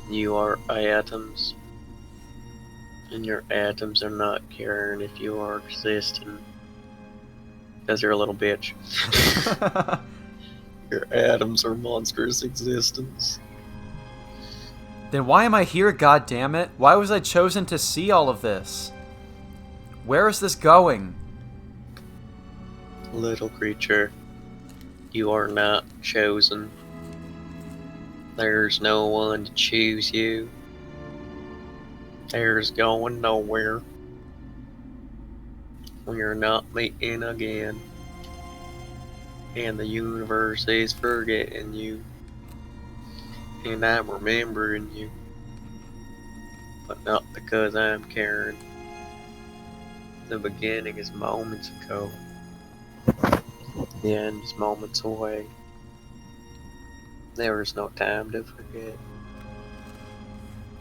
You are atoms, and your atoms are not caring if you are existing, because you're a little bitch. Your atoms are monstrous existence. Then why am I here, goddammit? Why was I chosen to see all of this? Where is this going? Little creature, you are not chosen. There's no one to choose you. There's going nowhere. We are not meeting again. And the universe is forgetting you. And I'm remembering you. But not because I'm caring. The beginning is moments ago. The end is moments away. There is no time to forget.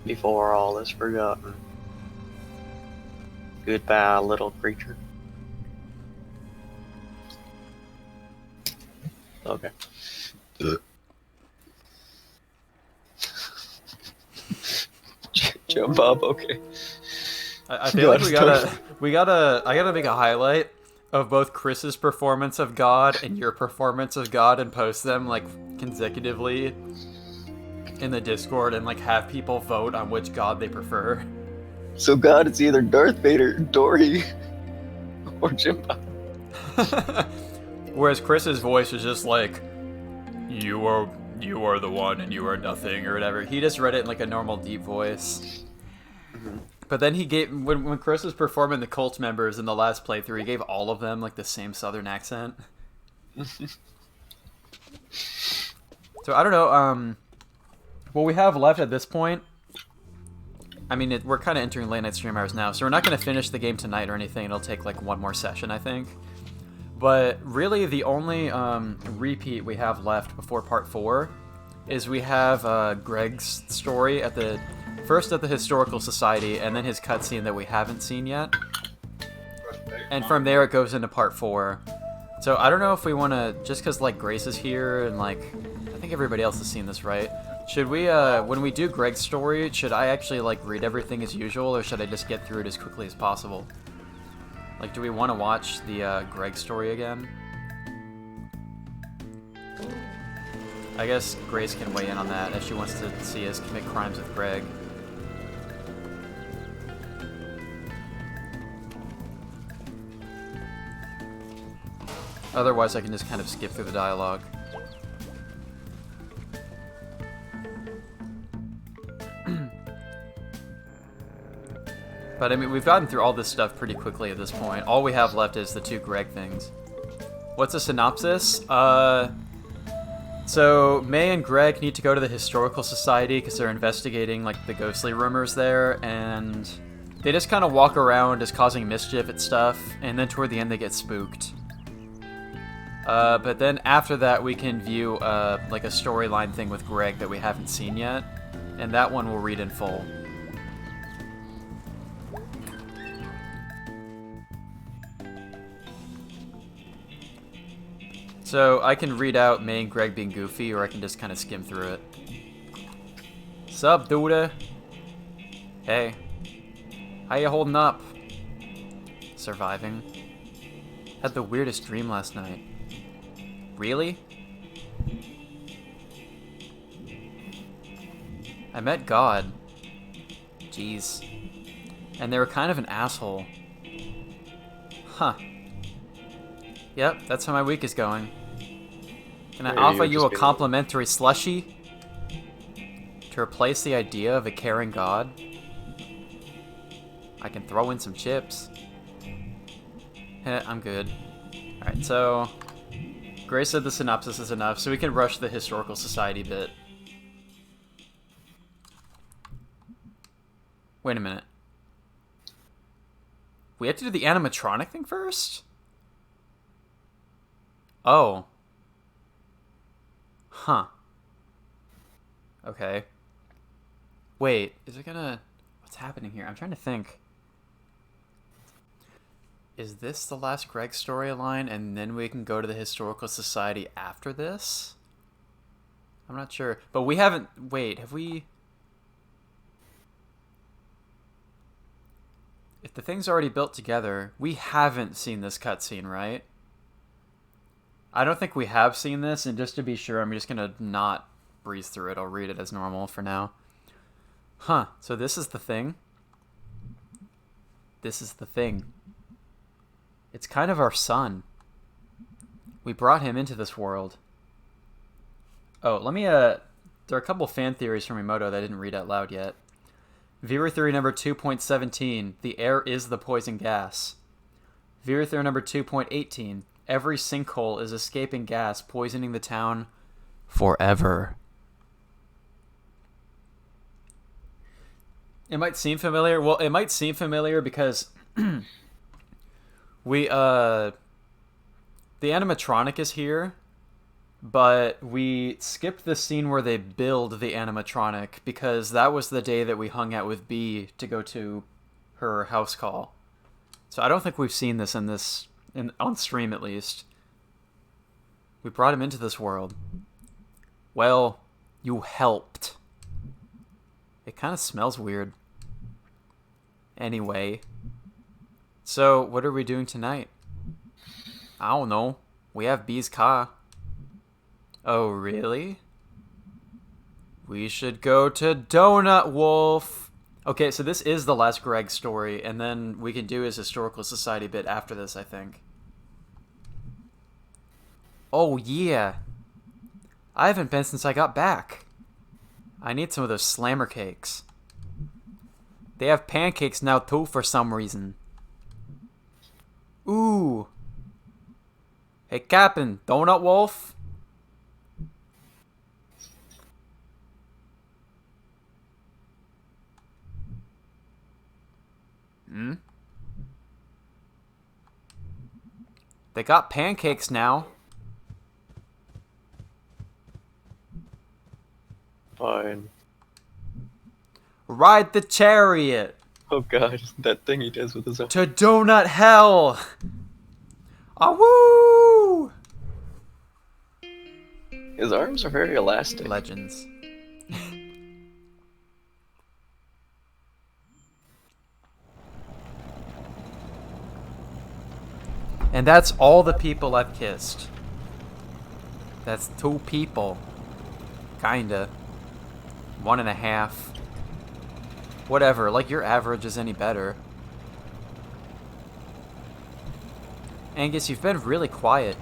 Before all is forgotten. Goodbye, little creature. Okay. Jump up, okay. I feel like I gotta make a highlight of both Chris's performance of God and your performance of God and post them like consecutively in the Discord and like have people vote on which God they prefer. So God, it's either Darth Vader, Dory, or Jimbo. Whereas Chris's voice was just like, you are the one and you are nothing or whatever. He just read it in like a normal deep voice. But then he gave, when Chris was performing the cult members in the last playthrough, he gave all of them like the same southern accent. So I don't know, what we have left at this point, I mean, we're kind of entering late night stream hours now, so we're not going to finish the game tonight or anything. It'll take like one more session, I think. But really, the only repeat we have left before part 4 is we have Greg's story at the Historical Society, and then his cutscene that we haven't seen yet. And from there, it goes into part 4. So I don't know if we want to, just because like Grace is here and like I think everybody else has seen this, right? Should we, when we do Greg's story, should I actually like read everything as usual, or should I just get through it as quickly as possible? Like, do we want to watch the Greg story again? I guess Grace can weigh in on that if she wants to see us commit crimes with Greg. Otherwise, I can just kind of skip through the dialogue. But I mean, we've gotten through all this stuff pretty quickly at this point. All we have left is the 2 Greg things. What's a synopsis? So May and Greg need to go to the Historical Society because they're investigating like the ghostly rumors there, and they just kind of walk around just causing mischief and stuff, and then toward the end they get spooked. But then after that we can view like a storyline thing with Greg that we haven't seen yet, and that one we'll read in full. So I can read out May and Greg being goofy, or I can just kind of skim through it. Sup, dude? Hey. How you holding up? Surviving. Had the weirdest dream last night. Really? I met God. Jeez. And they were kind of an asshole. Huh. Yep, that's how my week is going. Can I offer you a complimentary slushie? To replace the idea of a caring God? I can throw in some chips. I'm good. Alright, so Grace said the synopsis is enough, so we can rush the Historical Society bit. Wait a minute. We have to do the animatronic thing first? Oh. Huh. Okay. Wait, is it gonna... What's happening here? I'm trying to think. Is this the last Greg storyline, and then we can go to the Historical Society after this? I'm not sure. But we haven't... Wait, have we... If the thing's already built together, we haven't seen this cutscene, right? I don't think we have seen this, and just to be sure, I'm just gonna not breeze through it. I'll read it as normal for now. Huh, so this is the thing? This is the thing. It's kind of our son. We brought him into this world. Oh, let me, there are a couple fan theories from Emoto that I didn't read out loud yet. Viewer theory number 2.17, the air is the poison gas. Viewer theory number 2.18, every sinkhole is escaping gas, poisoning the town forever. It might seem familiar. Well, it might seem familiar because we, the animatronic is here, but we skipped the scene where they build the animatronic because that was the day that we hung out with Bee to go to her house call. So I don't think we've seen this on stream at least. We brought him into this world. Well, you helped. It kind of smells weird. Anyway. So, what are we doing tonight? I don't know. We have B's car. Oh, really? We should go to Donut Wolf. Okay, so this is the last Greg story, and then we can do his Historical Society bit after this, I think. Oh, yeah. I haven't been since I got back. I need some of those slammer cakes. They have pancakes now, too, for some reason. Ooh. Hey, Captain, Donut Wolf? Hmm? They got pancakes now. Fine. Ride the chariot Oh god, that thing he does with his own. to Donut Hell. Awoo! His arms are very elastic. Legends. And that's all the people I've kissed. That's 2 people. Kinda. 1.5. Whatever, like your average is any better. Angus, you've been really quiet.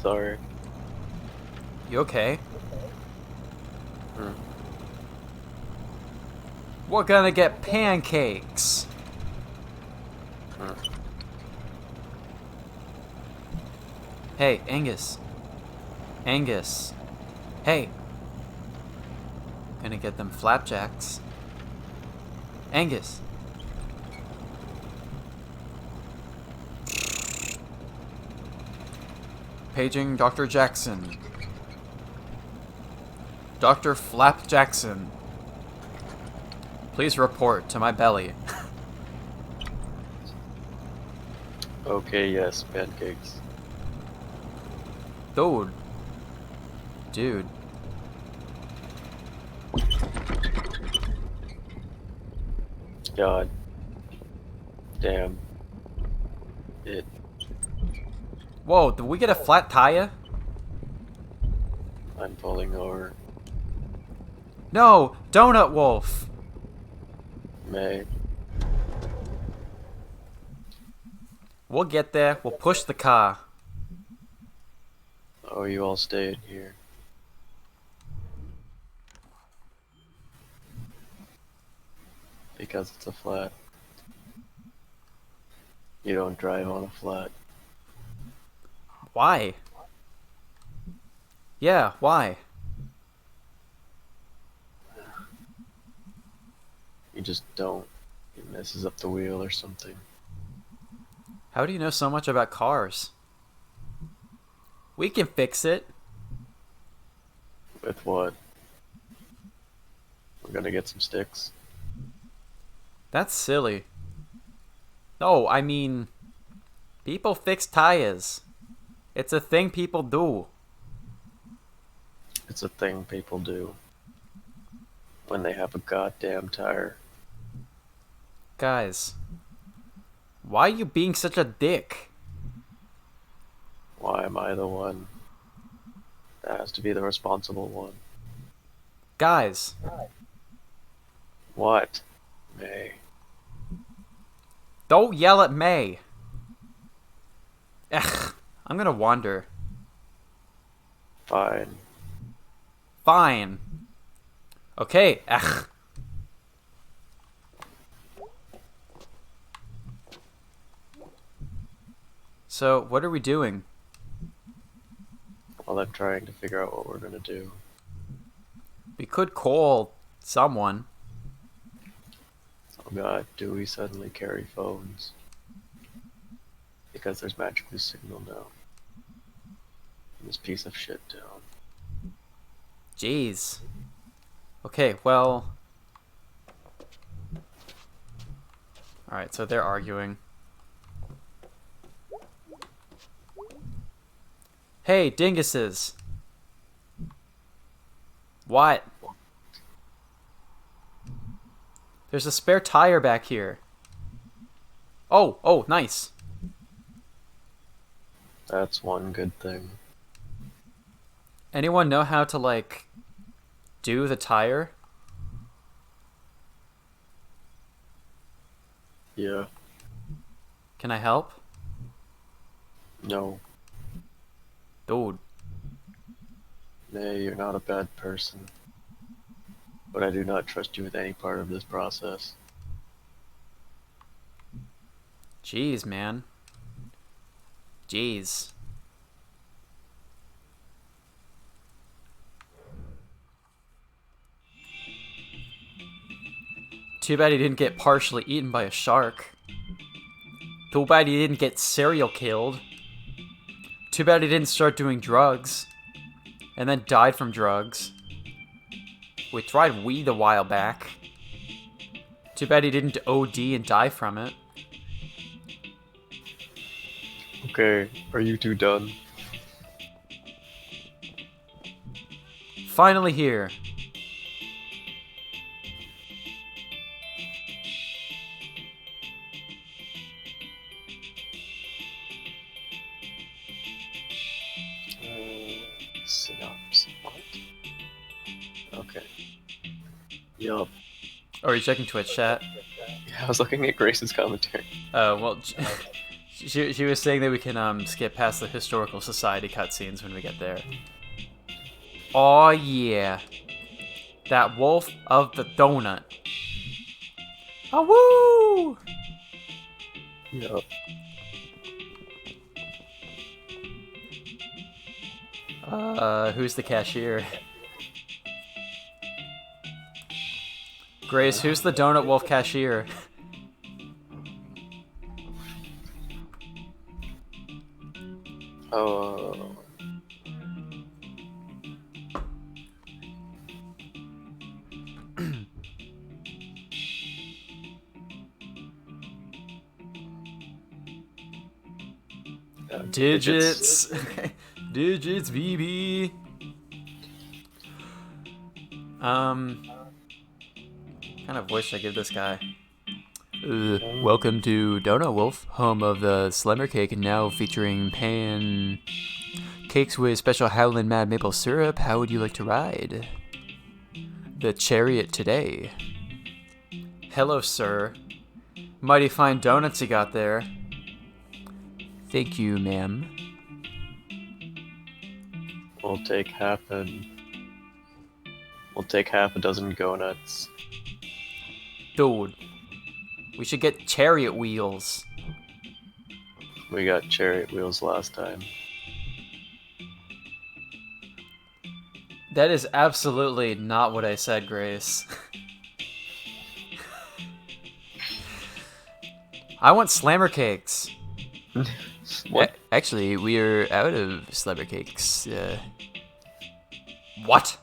Sorry. You okay? Hmm. We're gonna get pancakes. Hey, Angus. Angus. Hey. Gonna get them flapjacks. Angus. Paging Dr. Jackson. Dr. Flap Jackson. Please report to my belly. Okay, yes, pancakes. Dude. Dude. God. Damn. It. Whoa, did we get a flat tire? I'm falling over. No! Donut Wolf! May. We'll get there. We'll push the car. Oh, you all stay in here. Because it's a flat. You don't drive on a flat. Why? Yeah, why? You just don't. It messes up the wheel or something. How do you know so much about cars? We can fix it. With what? We're gonna get some sticks. That's silly. No, I mean, people fix tires. It's a thing people do. It's a thing people do. When they have a goddamn tire. Guys, why are you being such a dick? Why am I the one that has to be the responsible one? Guys, What? May. don't yell at May. Ugh, I'm gonna wander. Fine. Fine. Okay, ugh. So, what are we doing? While I'm trying to figure out what we're gonna do. We could call someone. Oh god, do we suddenly carry phones? Because there's magically signal now. In this piece of shit town. Jeez. Okay, well... Alright, so they're arguing. Hey, dinguses! What? There's a spare tire back here. Oh, nice. That's one good thing. Anyone know how to, like, do the tire? Yeah. Can I help? No. Dude. Nay, you're not a bad person. But I do not trust you with any part of this process. Jeez, man. Jeez. Too bad he didn't get partially eaten by a shark. Too bad he didn't get serial killed. Too bad he didn't start doing drugs. And then died from drugs. We tried weed a while back. Too bad he didn't OD and die from it. Okay, are you two done? Finally here. Synopsis. What? Okay. Yup. Oh, are you checking Twitch chat? Yeah, I was looking at Grace's commentary. Well, she was saying that we can skip past the historical society cutscenes when we get there. Oh yeah, that wolf of the donut. Ah woo! Yup. Who's the cashier? Grace, who's the donut wolf cashier? Oh. Digits. Digits, VB. Kind of voice should I give this guy? Welcome to Donut Wolf, home of the Slimmer Cake, and now featuring pan cakes with special Howlin' Mad Maple Syrup. How would you like to ride the chariot today? Hello, sir. Mighty fine donuts you got there. Thank you, ma'am. We'll take half a dozen go nuts. Dude, we should get chariot wheels. We got chariot wheels last time. That is absolutely not what I said, Grace. I want slammer cakes. What? Actually, we are out of slammer cakes. What?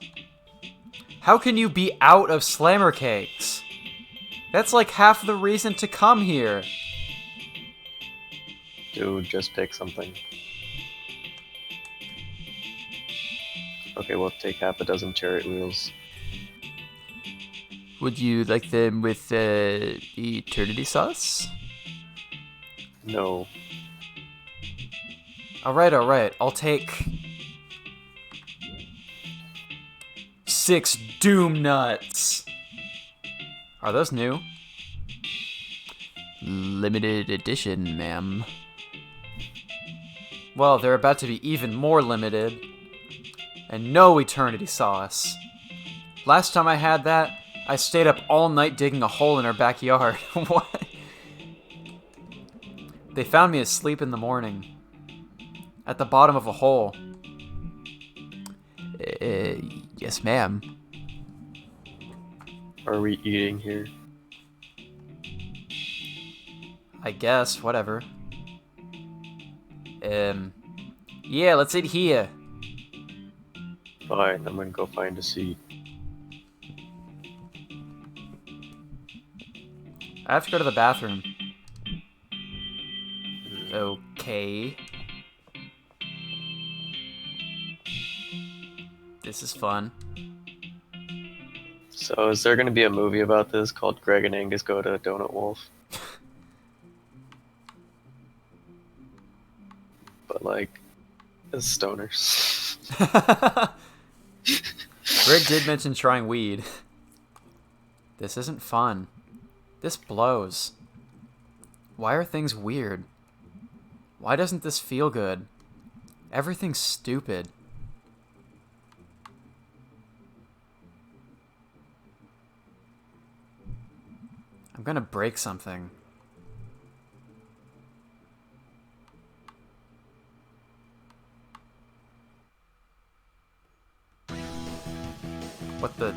How can you be out of slammer cakes? That's like half the reason to come here. Dude, just pick something. Okay, we'll take half a dozen chariot wheels. Would you like them with eternity sauce? No. Alright. I'll take 6 Doom Nuts. Are those new? Limited edition, ma'am. Well, they're about to be even more limited. And no eternity sauce. Last time I had that, I stayed up all night digging a hole in our backyard. What? They found me asleep in the morning. At the bottom of a hole. Yes, ma'am. Are we eating here? I guess, whatever. Yeah, let's eat here. Fine, I'm gonna go find a seat. I have to go to the bathroom. Okay. This is fun. So, is there gonna be a movie about this called Greg and Angus Go to Donut Wolf? but like as stoners. Rick did mention trying weed. This isn't fun. This blows. Why are things weird? Why doesn't this feel good? Everything's stupid. I'm gonna break something. What the...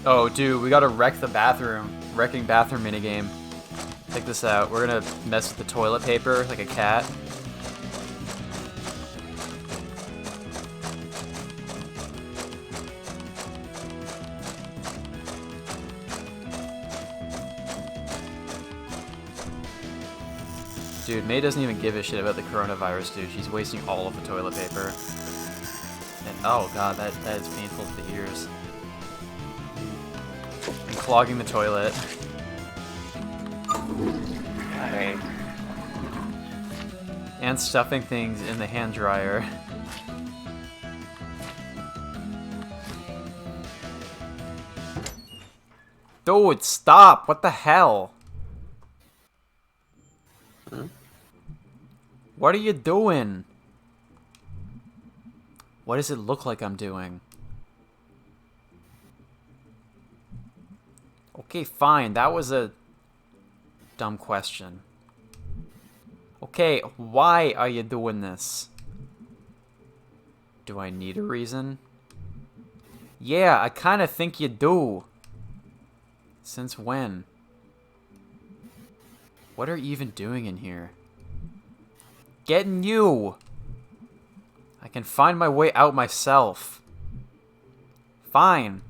Oh, dude, we gotta wreck the bathroom. Wrecking bathroom minigame. Check this out. We're gonna mess with the toilet paper like a cat. Dude, May doesn't even give a shit about the coronavirus, dude. She's wasting all of the toilet paper. And, oh god, that is painful to the ears. And clogging the toilet. Alright. And stuffing things in the hand dryer. Dude, stop! What the hell? What are you doing? What does it look like I'm doing? Okay, fine. That was a dumb question. Okay, why are you doing this? Do I need a reason? Yeah, I kind of think you do. Since when? What are you even doing in here? Getting you! I can find my way out myself. Fine.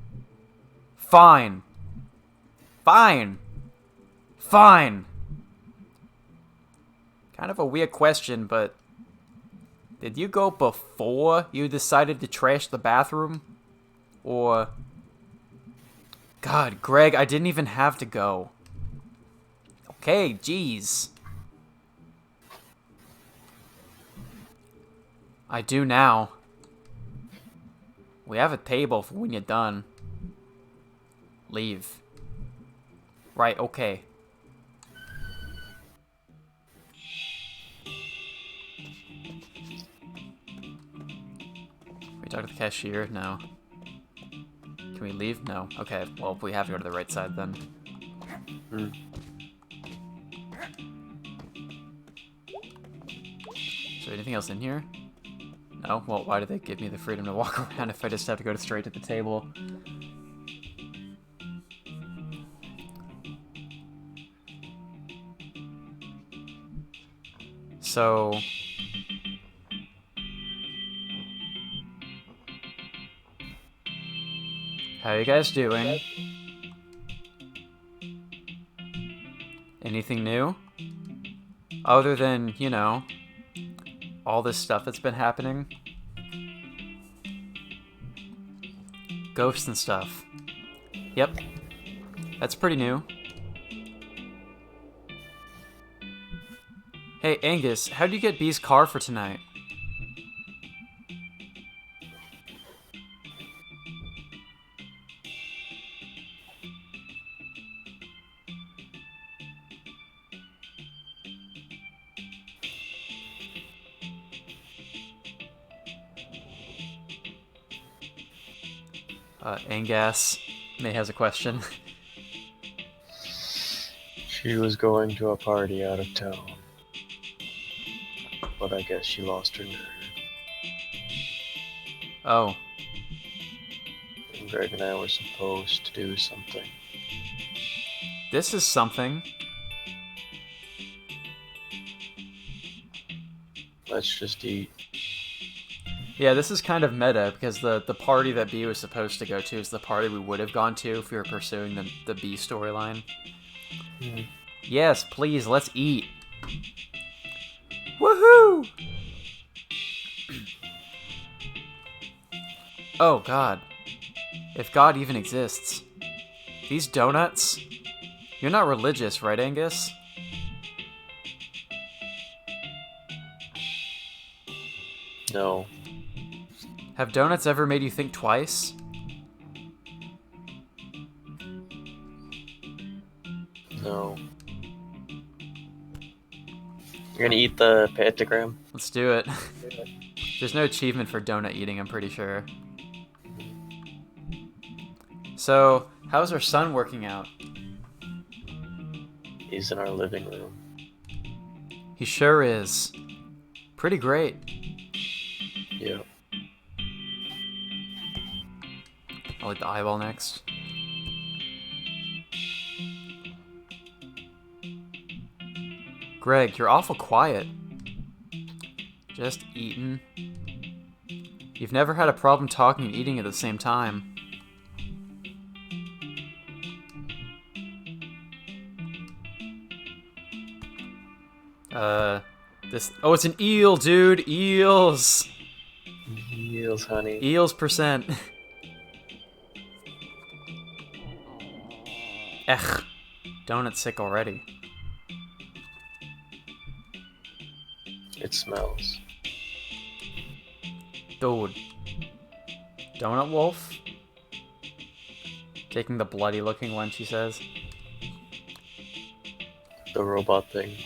Fine. Fine. Fine. Kind of a weird question, but... Did you go before you decided to trash the bathroom? Or... God, Greg, I didn't even have to go. Okay, jeez. I do now. We have a table for when you're done. Leave. Right, okay. Can we talk to the cashier? No. Can we leave? No. Okay, well, we have to go to the right side then. Is there anything else in here? No? Well, why do they give me the freedom to walk around if I just have to go straight to the table? So... How are you guys doing? Anything new? Other than, you know, all this stuff that's been happening? Ghosts and stuff. Yep. That's pretty new. Hey, Angus, how'd you get B's car for tonight? Angas May has a question. She was going to a party out of town, but I guess she lost her nerve. Oh. And Greg and I were supposed to do something. This is something. Let's just eat. Yeah, this is kind of meta, because the party that B was supposed to go to is the party we would have gone to if we were pursuing the B storyline. Yes, please, let's eat. Woohoo! Oh, God. If God even exists. These donuts? You're not religious, right, Angus? No. Have donuts ever made you think twice? No. You're gonna eat the pentagram? Let's do it. There's no achievement for donut eating, I'm pretty sure. So, how's our son working out? He's in our living room. He sure is. Pretty great. Yep. I'll eat the eyeball next. Greg, you're awful quiet. Just eating. You've never had a problem talking and eating at the same time. Oh, it's an eel, dude. Eels. Eels, honey. Eels percent. Ech. Donut sick already. It smells. Dude. Donut Wolf? Taking the bloody looking one, she says. The robot thing.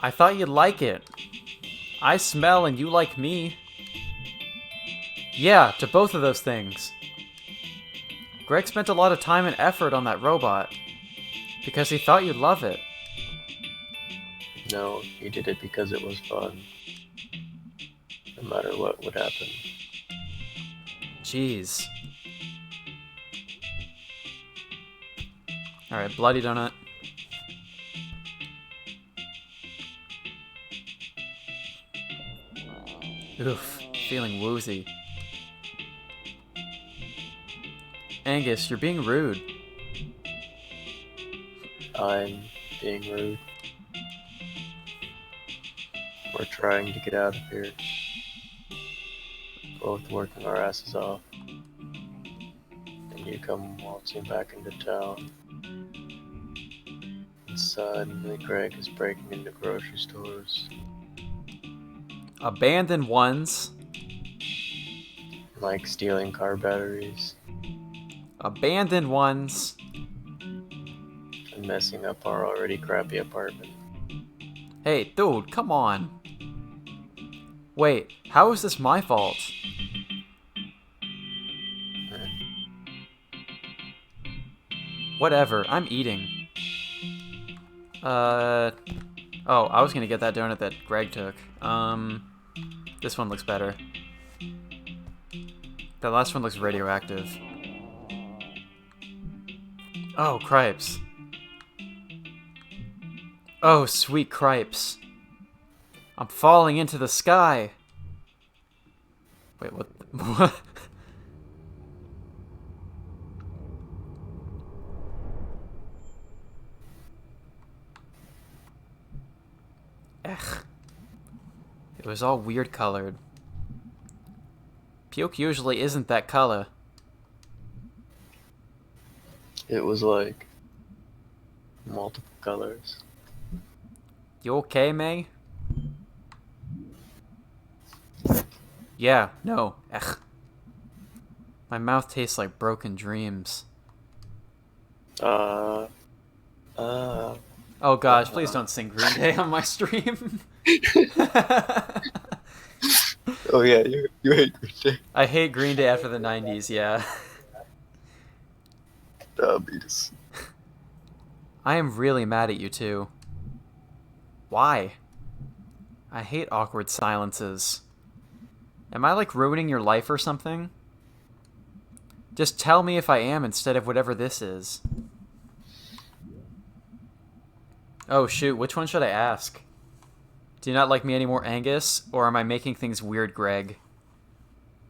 I thought you'd like it. I smell and you like me. Yeah, to both of those things. Greg spent a lot of time and effort on that robot. Because he thought you'd love it. No, he did it because it was fun. No matter what would happen. Jeez. Alright, bloody donut. Oof, feeling woozy. Angus, you're being rude. I'm being rude. We're trying to get out of here. Both working our asses off. And you come waltzing back into town. And suddenly Greg is breaking into grocery stores. Abandoned ones. Like stealing car batteries. Abandoned ones. And messing up our already crappy apartment. Hey, dude, come on. Wait, how is this my fault? Whatever, I'm eating. Oh, I was gonna get that donut that Greg took. This one looks better. That last one looks radioactive. Oh, cripes. Oh, sweet cripes. I'm falling into the sky. Wait, what? What? Ugh. It was all weird colored. Puke usually isn't that color. It was like multiple colors. You okay, May? Yeah, no. Ugh. My mouth tastes like broken dreams. Uh, Oh gosh, please don't sing Green Day on my stream. Oh yeah, you hate Green Day. I hate Green Day after the 90s, yeah. Diabetes. I am really mad at you two. Why? I hate awkward silences. Am I like ruining your life or something? Just tell me if I am instead of whatever this is. Oh shoot, which one should I ask? Do you not like me anymore, Angus? Or am I making things weird, Greg?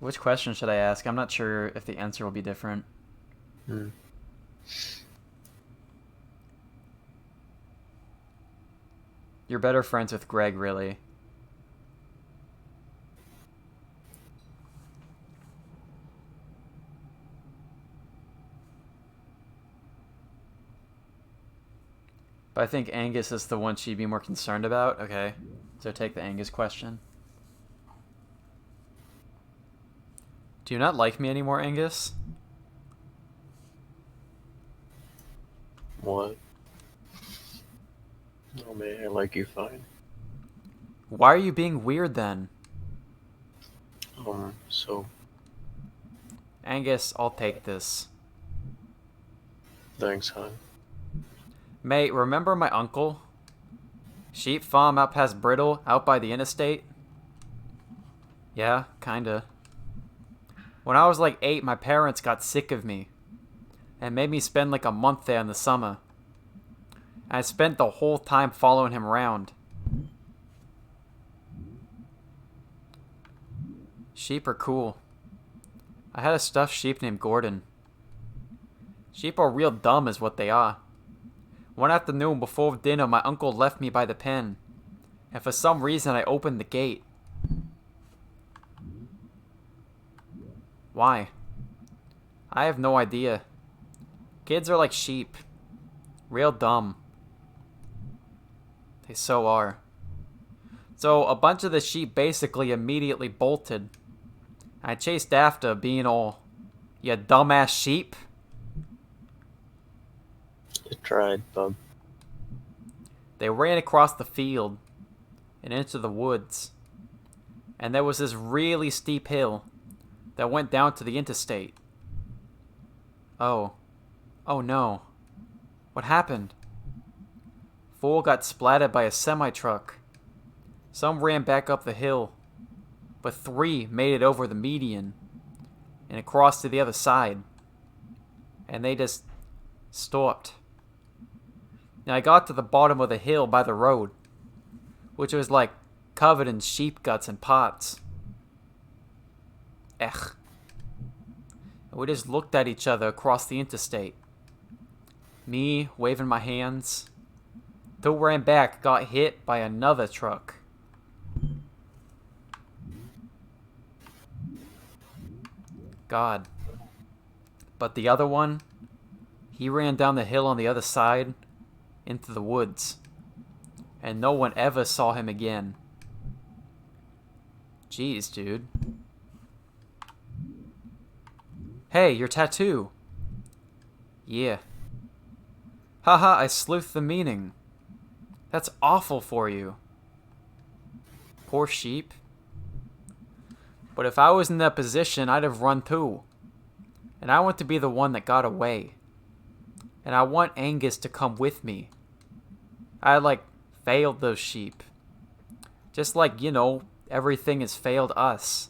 Which question should I ask? I'm not sure if the answer will be different. You're better friends with Greg, really. But I think Angus is the one she'd be more concerned about. Okay, so take the Angus question. Do you not like me anymore, Angus? What? Oh man, I like you fine. Why are you being weird then? So, Angus, I'll take this. thanks, hon. Mate, remember my uncle? Sheep farm out past Brittle, out by the interstate? Yeah, kinda. When I was like 8, my parents got sick of me and made me spend like a month there in the summer. I spent the whole time following him around. Sheep are cool. I had a stuffed sheep named Gordon. Sheep are real dumb is what they are. One afternoon before dinner, my uncle left me by the pen, and for some reason I opened the gate. Why? I have no idea. Kids are like sheep. Real dumb. They so are. So a bunch of the sheep basically immediately bolted. I chased after, being all, "You dumbass sheep." You tried, bub. They ran across the field and into the woods. And there was this really steep hill that went down to the interstate. Oh. Oh no. What happened? 4 got splattered by a semi-truck. Some ran back up the hill, but 3 made it over the median and across to the other side. And they just stopped. Now I got to the bottom of the hill by the road, which was like covered in sheep guts and pots. Ugh. And we just looked at each other across the interstate. Me waving my hands. 2 ran back, got hit by another truck. God. But the other one, he ran down the hill on the other side into the woods, and no one ever saw him again. Jeez, dude. Hey, your tattoo. Yeah. Haha, I sleuthed the meaning. That's awful for you. Poor sheep. But if I was in that position, I'd have run too. And I want to be the one that got away. And I want Angus to come with me. I, failed those sheep. Just like, everything has failed us.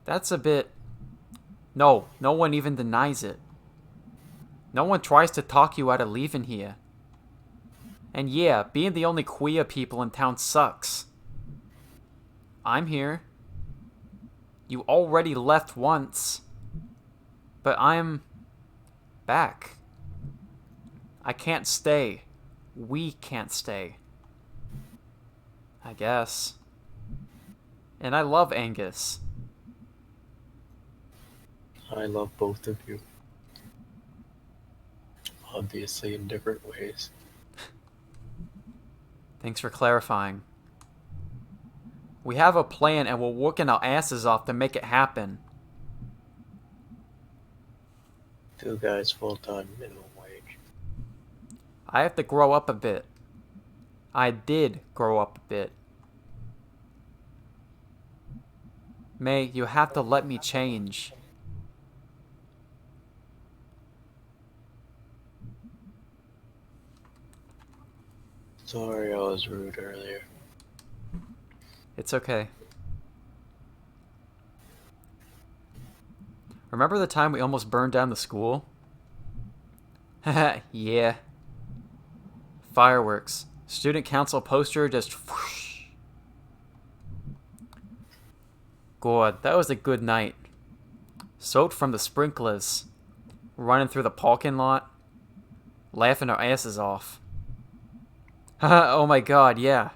That's a bit... No one even denies it. No one tries to talk you out of leaving here. And yeah, being the only queer people in town sucks. I'm here. You already left once. But I'm... back. I can't stay. We can't stay. I guess. And I love Angus. I love both of you. Obviously in different ways. Thanks for clarifying. We have a plan and we're working our asses off to make it happen. 2 guys full-time minimum wage. I have to grow up a bit. I did grow up a bit. May, you have to let me change. Sorry I was rude earlier. It's okay. Remember the time we almost burned down the school? Haha, yeah. Fireworks. Student council poster just whoosh. God, that was a good night. Soaked from the sprinklers. Running through the parking lot. Laughing our asses off. Haha, oh my god, yeah.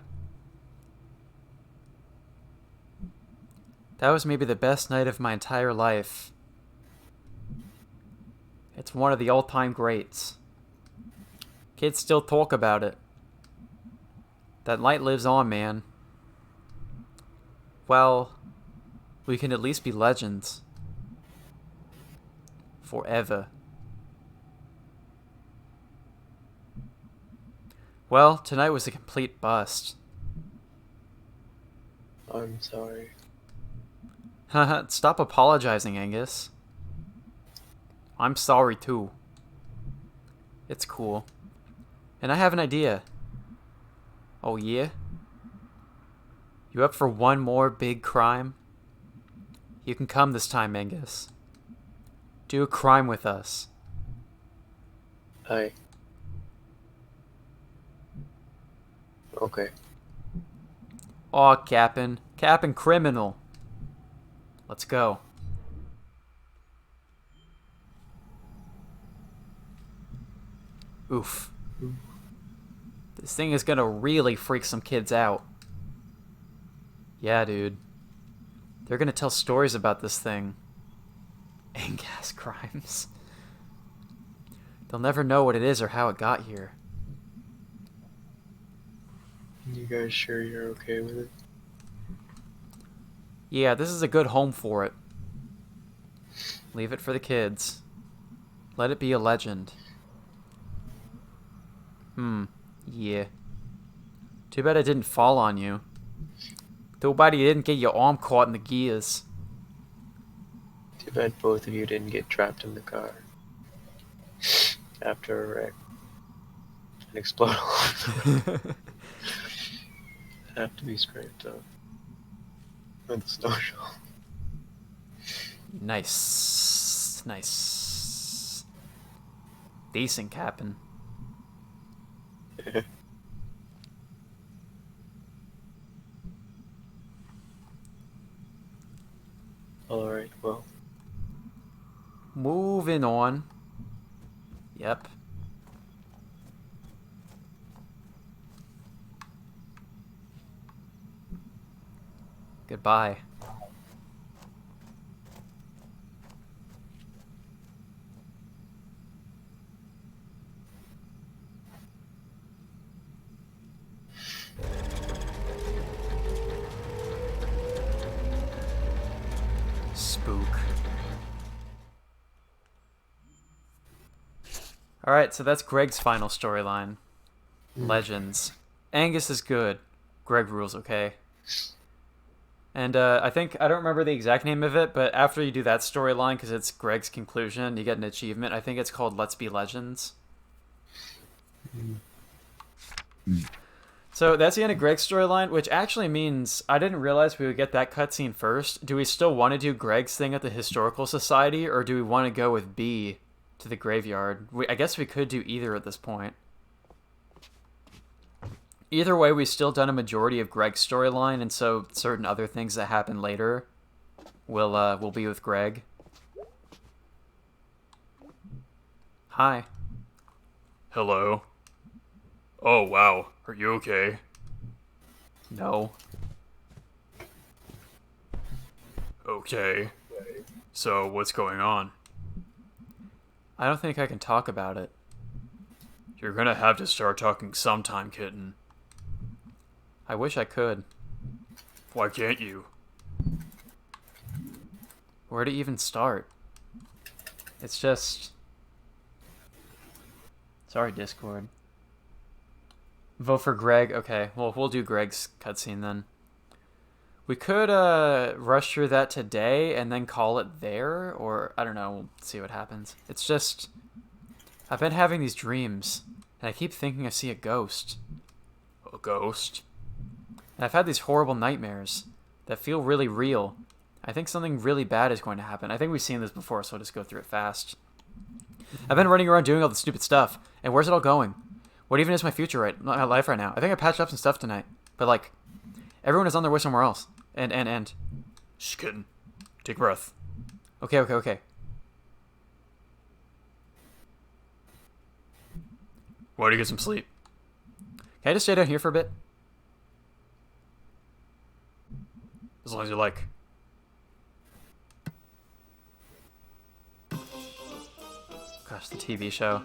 That was maybe the best night of my entire life. It's one of the all-time greats. Kids still talk about it. That light lives on, man. Well, we can at least be legends. Forever. Well, tonight was a complete bust. I'm sorry. Haha, stop apologizing, Angus. I'm sorry too. It's cool. And I have an idea. Oh yeah? You up for one more big crime? You can come this time, Angus. Do a crime with us. I. Okay. Aw, Cap'n. Cap'n Criminal. Let's go. Oof. This thing is gonna really freak some kids out. Yeah, dude. They're gonna tell stories about this thing. Angas crimes. They'll never know what it is or how it got here. You guys sure you're okay with it? Yeah, this is a good home for it. Leave it for the kids. Let it be a legend. Yeah. Too bad I didn't fall on you. Too bad you didn't get your arm caught in the gears. Too bad both of you didn't get trapped in the car. After a wreck. And explode all over the way. Have to be scraped up. With the snow shovel. Nice. Nice. Decent, Cap'n. Alright, well. Moving on. Yep. Goodbye. Spook. Alright, so that's Greg's final storyline. Legends. Angus is good. Greg rules, okay? And I think, I don't remember the exact name of it, but after you do that storyline, because it's Greg's conclusion, you get an achievement. I think it's called Let's Be Legends. So that's the end of Greg's storyline, which actually means I didn't realize we would get that cutscene first. Do we still want to do Greg's thing at the Historical Society, or do we want to go with B to the graveyard? I guess we could do either at this point. Either way, we've still done a majority of Greg's storyline, and so certain other things that happen later will be with Greg. Hi. Hello. Oh, wow. Are you okay? No. Okay. So, what's going on? I don't think I can talk about it. You're gonna have to start talking sometime, kitten. I wish I could. Why can't you? Where to even start? It's just... Sorry, Discord. Vote for Greg? Okay, well, we'll do Greg's cutscene then. We could rush through that today and then call it there, or I don't know, we'll see what happens. It's just... I've been having these dreams, and I keep thinking I see a ghost. A ghost? And I've had these horrible nightmares that feel really real. I think something really bad is going to happen. I think we've seen this before, so I'll just go through it fast. I've been running around doing all the stupid stuff, and where's it all going? What even is my future my life right now? I think I patched up some stuff tonight, but like, everyone is on their way somewhere else. And. Shh, kitten. Take a breath. Okay. Why don't you get some sleep? Can I just stay down here for a bit? As long as you like. Gosh, the TV show.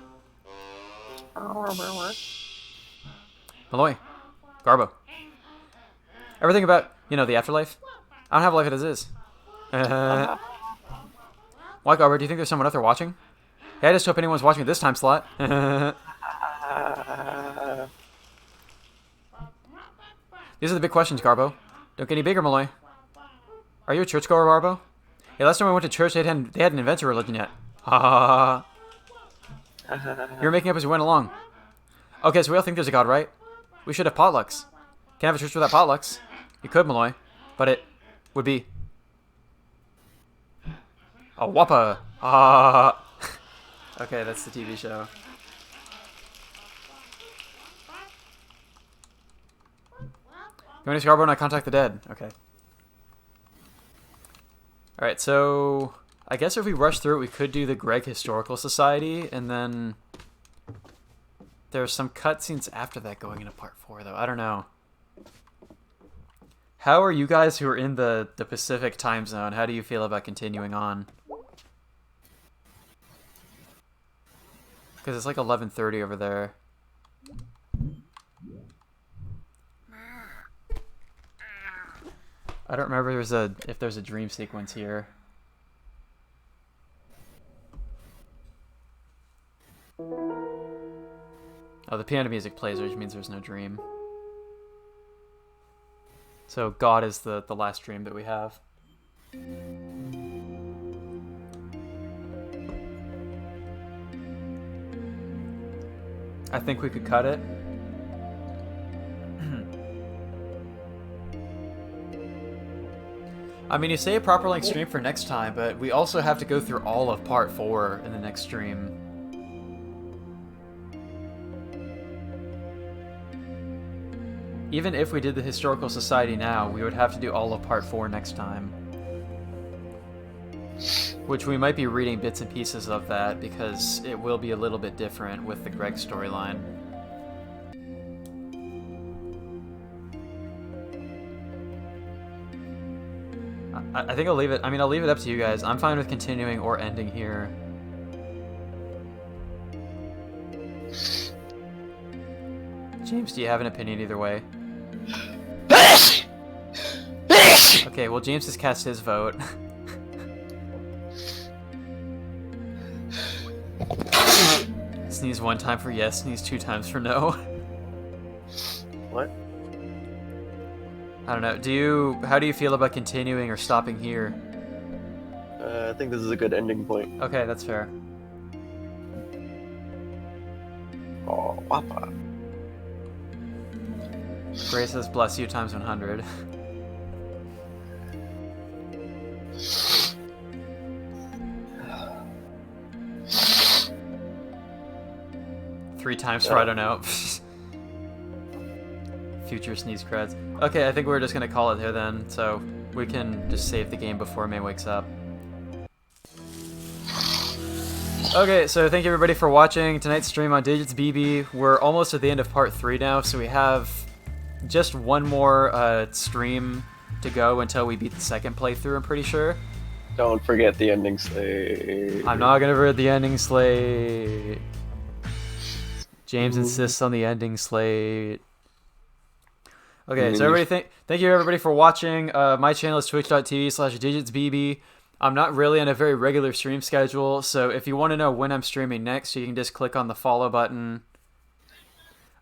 Malloy. Garbo. Everything about, the afterlife? I don't have a life as is. Why, Garber, do you think there's someone out there watching? Hey, I just hope anyone's watching at this time slot. These are the big questions, Garbo. Don't get any bigger, Malloy. Are you a churchgoer, Garbo? Hey, last time I went to church, they hadn't invented religion yet. Ha ha ha. You were making up as we went along. Okay, so we all think there's a god, right? We should have potlucks. Can't have a church without potlucks. You could, Malloy, but it would be a whoppa. Ah. Okay, that's the TV show. Going to Scarborough and I contact the dead. Okay. Alright, so I guess if we rush through it, we could do the Greg Historical Society, and then there's some cutscenes after that going into part 4, though. I don't know. How are you guys who are in the Pacific time zone? How do you feel about continuing on? Because it's like 11:30 over there. I don't remember if there's a dream sequence here. Oh, the piano music plays, which means there's no dream. So God is the last dream that we have. I think we could cut it. I mean, you say a proper length stream for next time, but we also have to go through all of part 4 in the next stream. Even if we did the Historical Society now, we would have to do all of part 4 next time. Which we might be reading bits and pieces of that, because it will be a little bit different with the Greg storyline. I think I'll leave it. I mean, I'll leave it up to you guys. I'm fine with continuing or ending here. James, do you have an opinion either way? Okay, well, James has cast his vote. Sneeze 1 time for yes, sneeze 2 times for no. What? I don't know. How do you feel about continuing or stopping here? I think this is a good ending point. Okay, that's fair. Oh, wappa. Grace says bless you times 100. Three times for I don't know. Future sneeze creds. Okay, I think we're just gonna call it here then, so we can just save the game before May wakes up. Okay, so thank you everybody for watching tonight's stream on Digits BB. We're almost at the end of part 3 now, so we have just one more stream to go until we beat the second playthrough, I'm pretty sure. Don't forget the ending slate. I'm not gonna forget the ending slate. James insists on the ending slate. Okay, so everybody, thank you everybody for watching. My channel is twitch.tv/digitsbb. I'm not really on a very regular stream schedule, so if you want to know when I'm streaming next, you can just click on the follow button.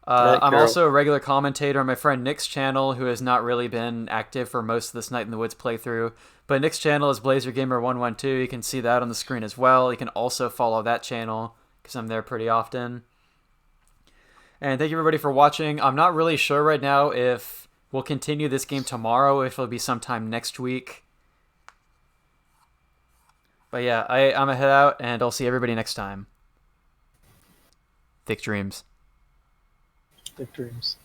I'm also a regular commentator on my friend Nick's channel, who has not really been active for most of this Night in the Woods playthrough. But Nick's channel is BlazerGamer112. You can see that on the screen as well. You can also follow that channel, because I'm there pretty often. And thank you everybody for watching. I'm not really sure right now if we'll continue this game tomorrow, if it'll be sometime next week. But yeah, I'm gonna head out, and I'll see everybody next time. Thick dreams. Thick dreams.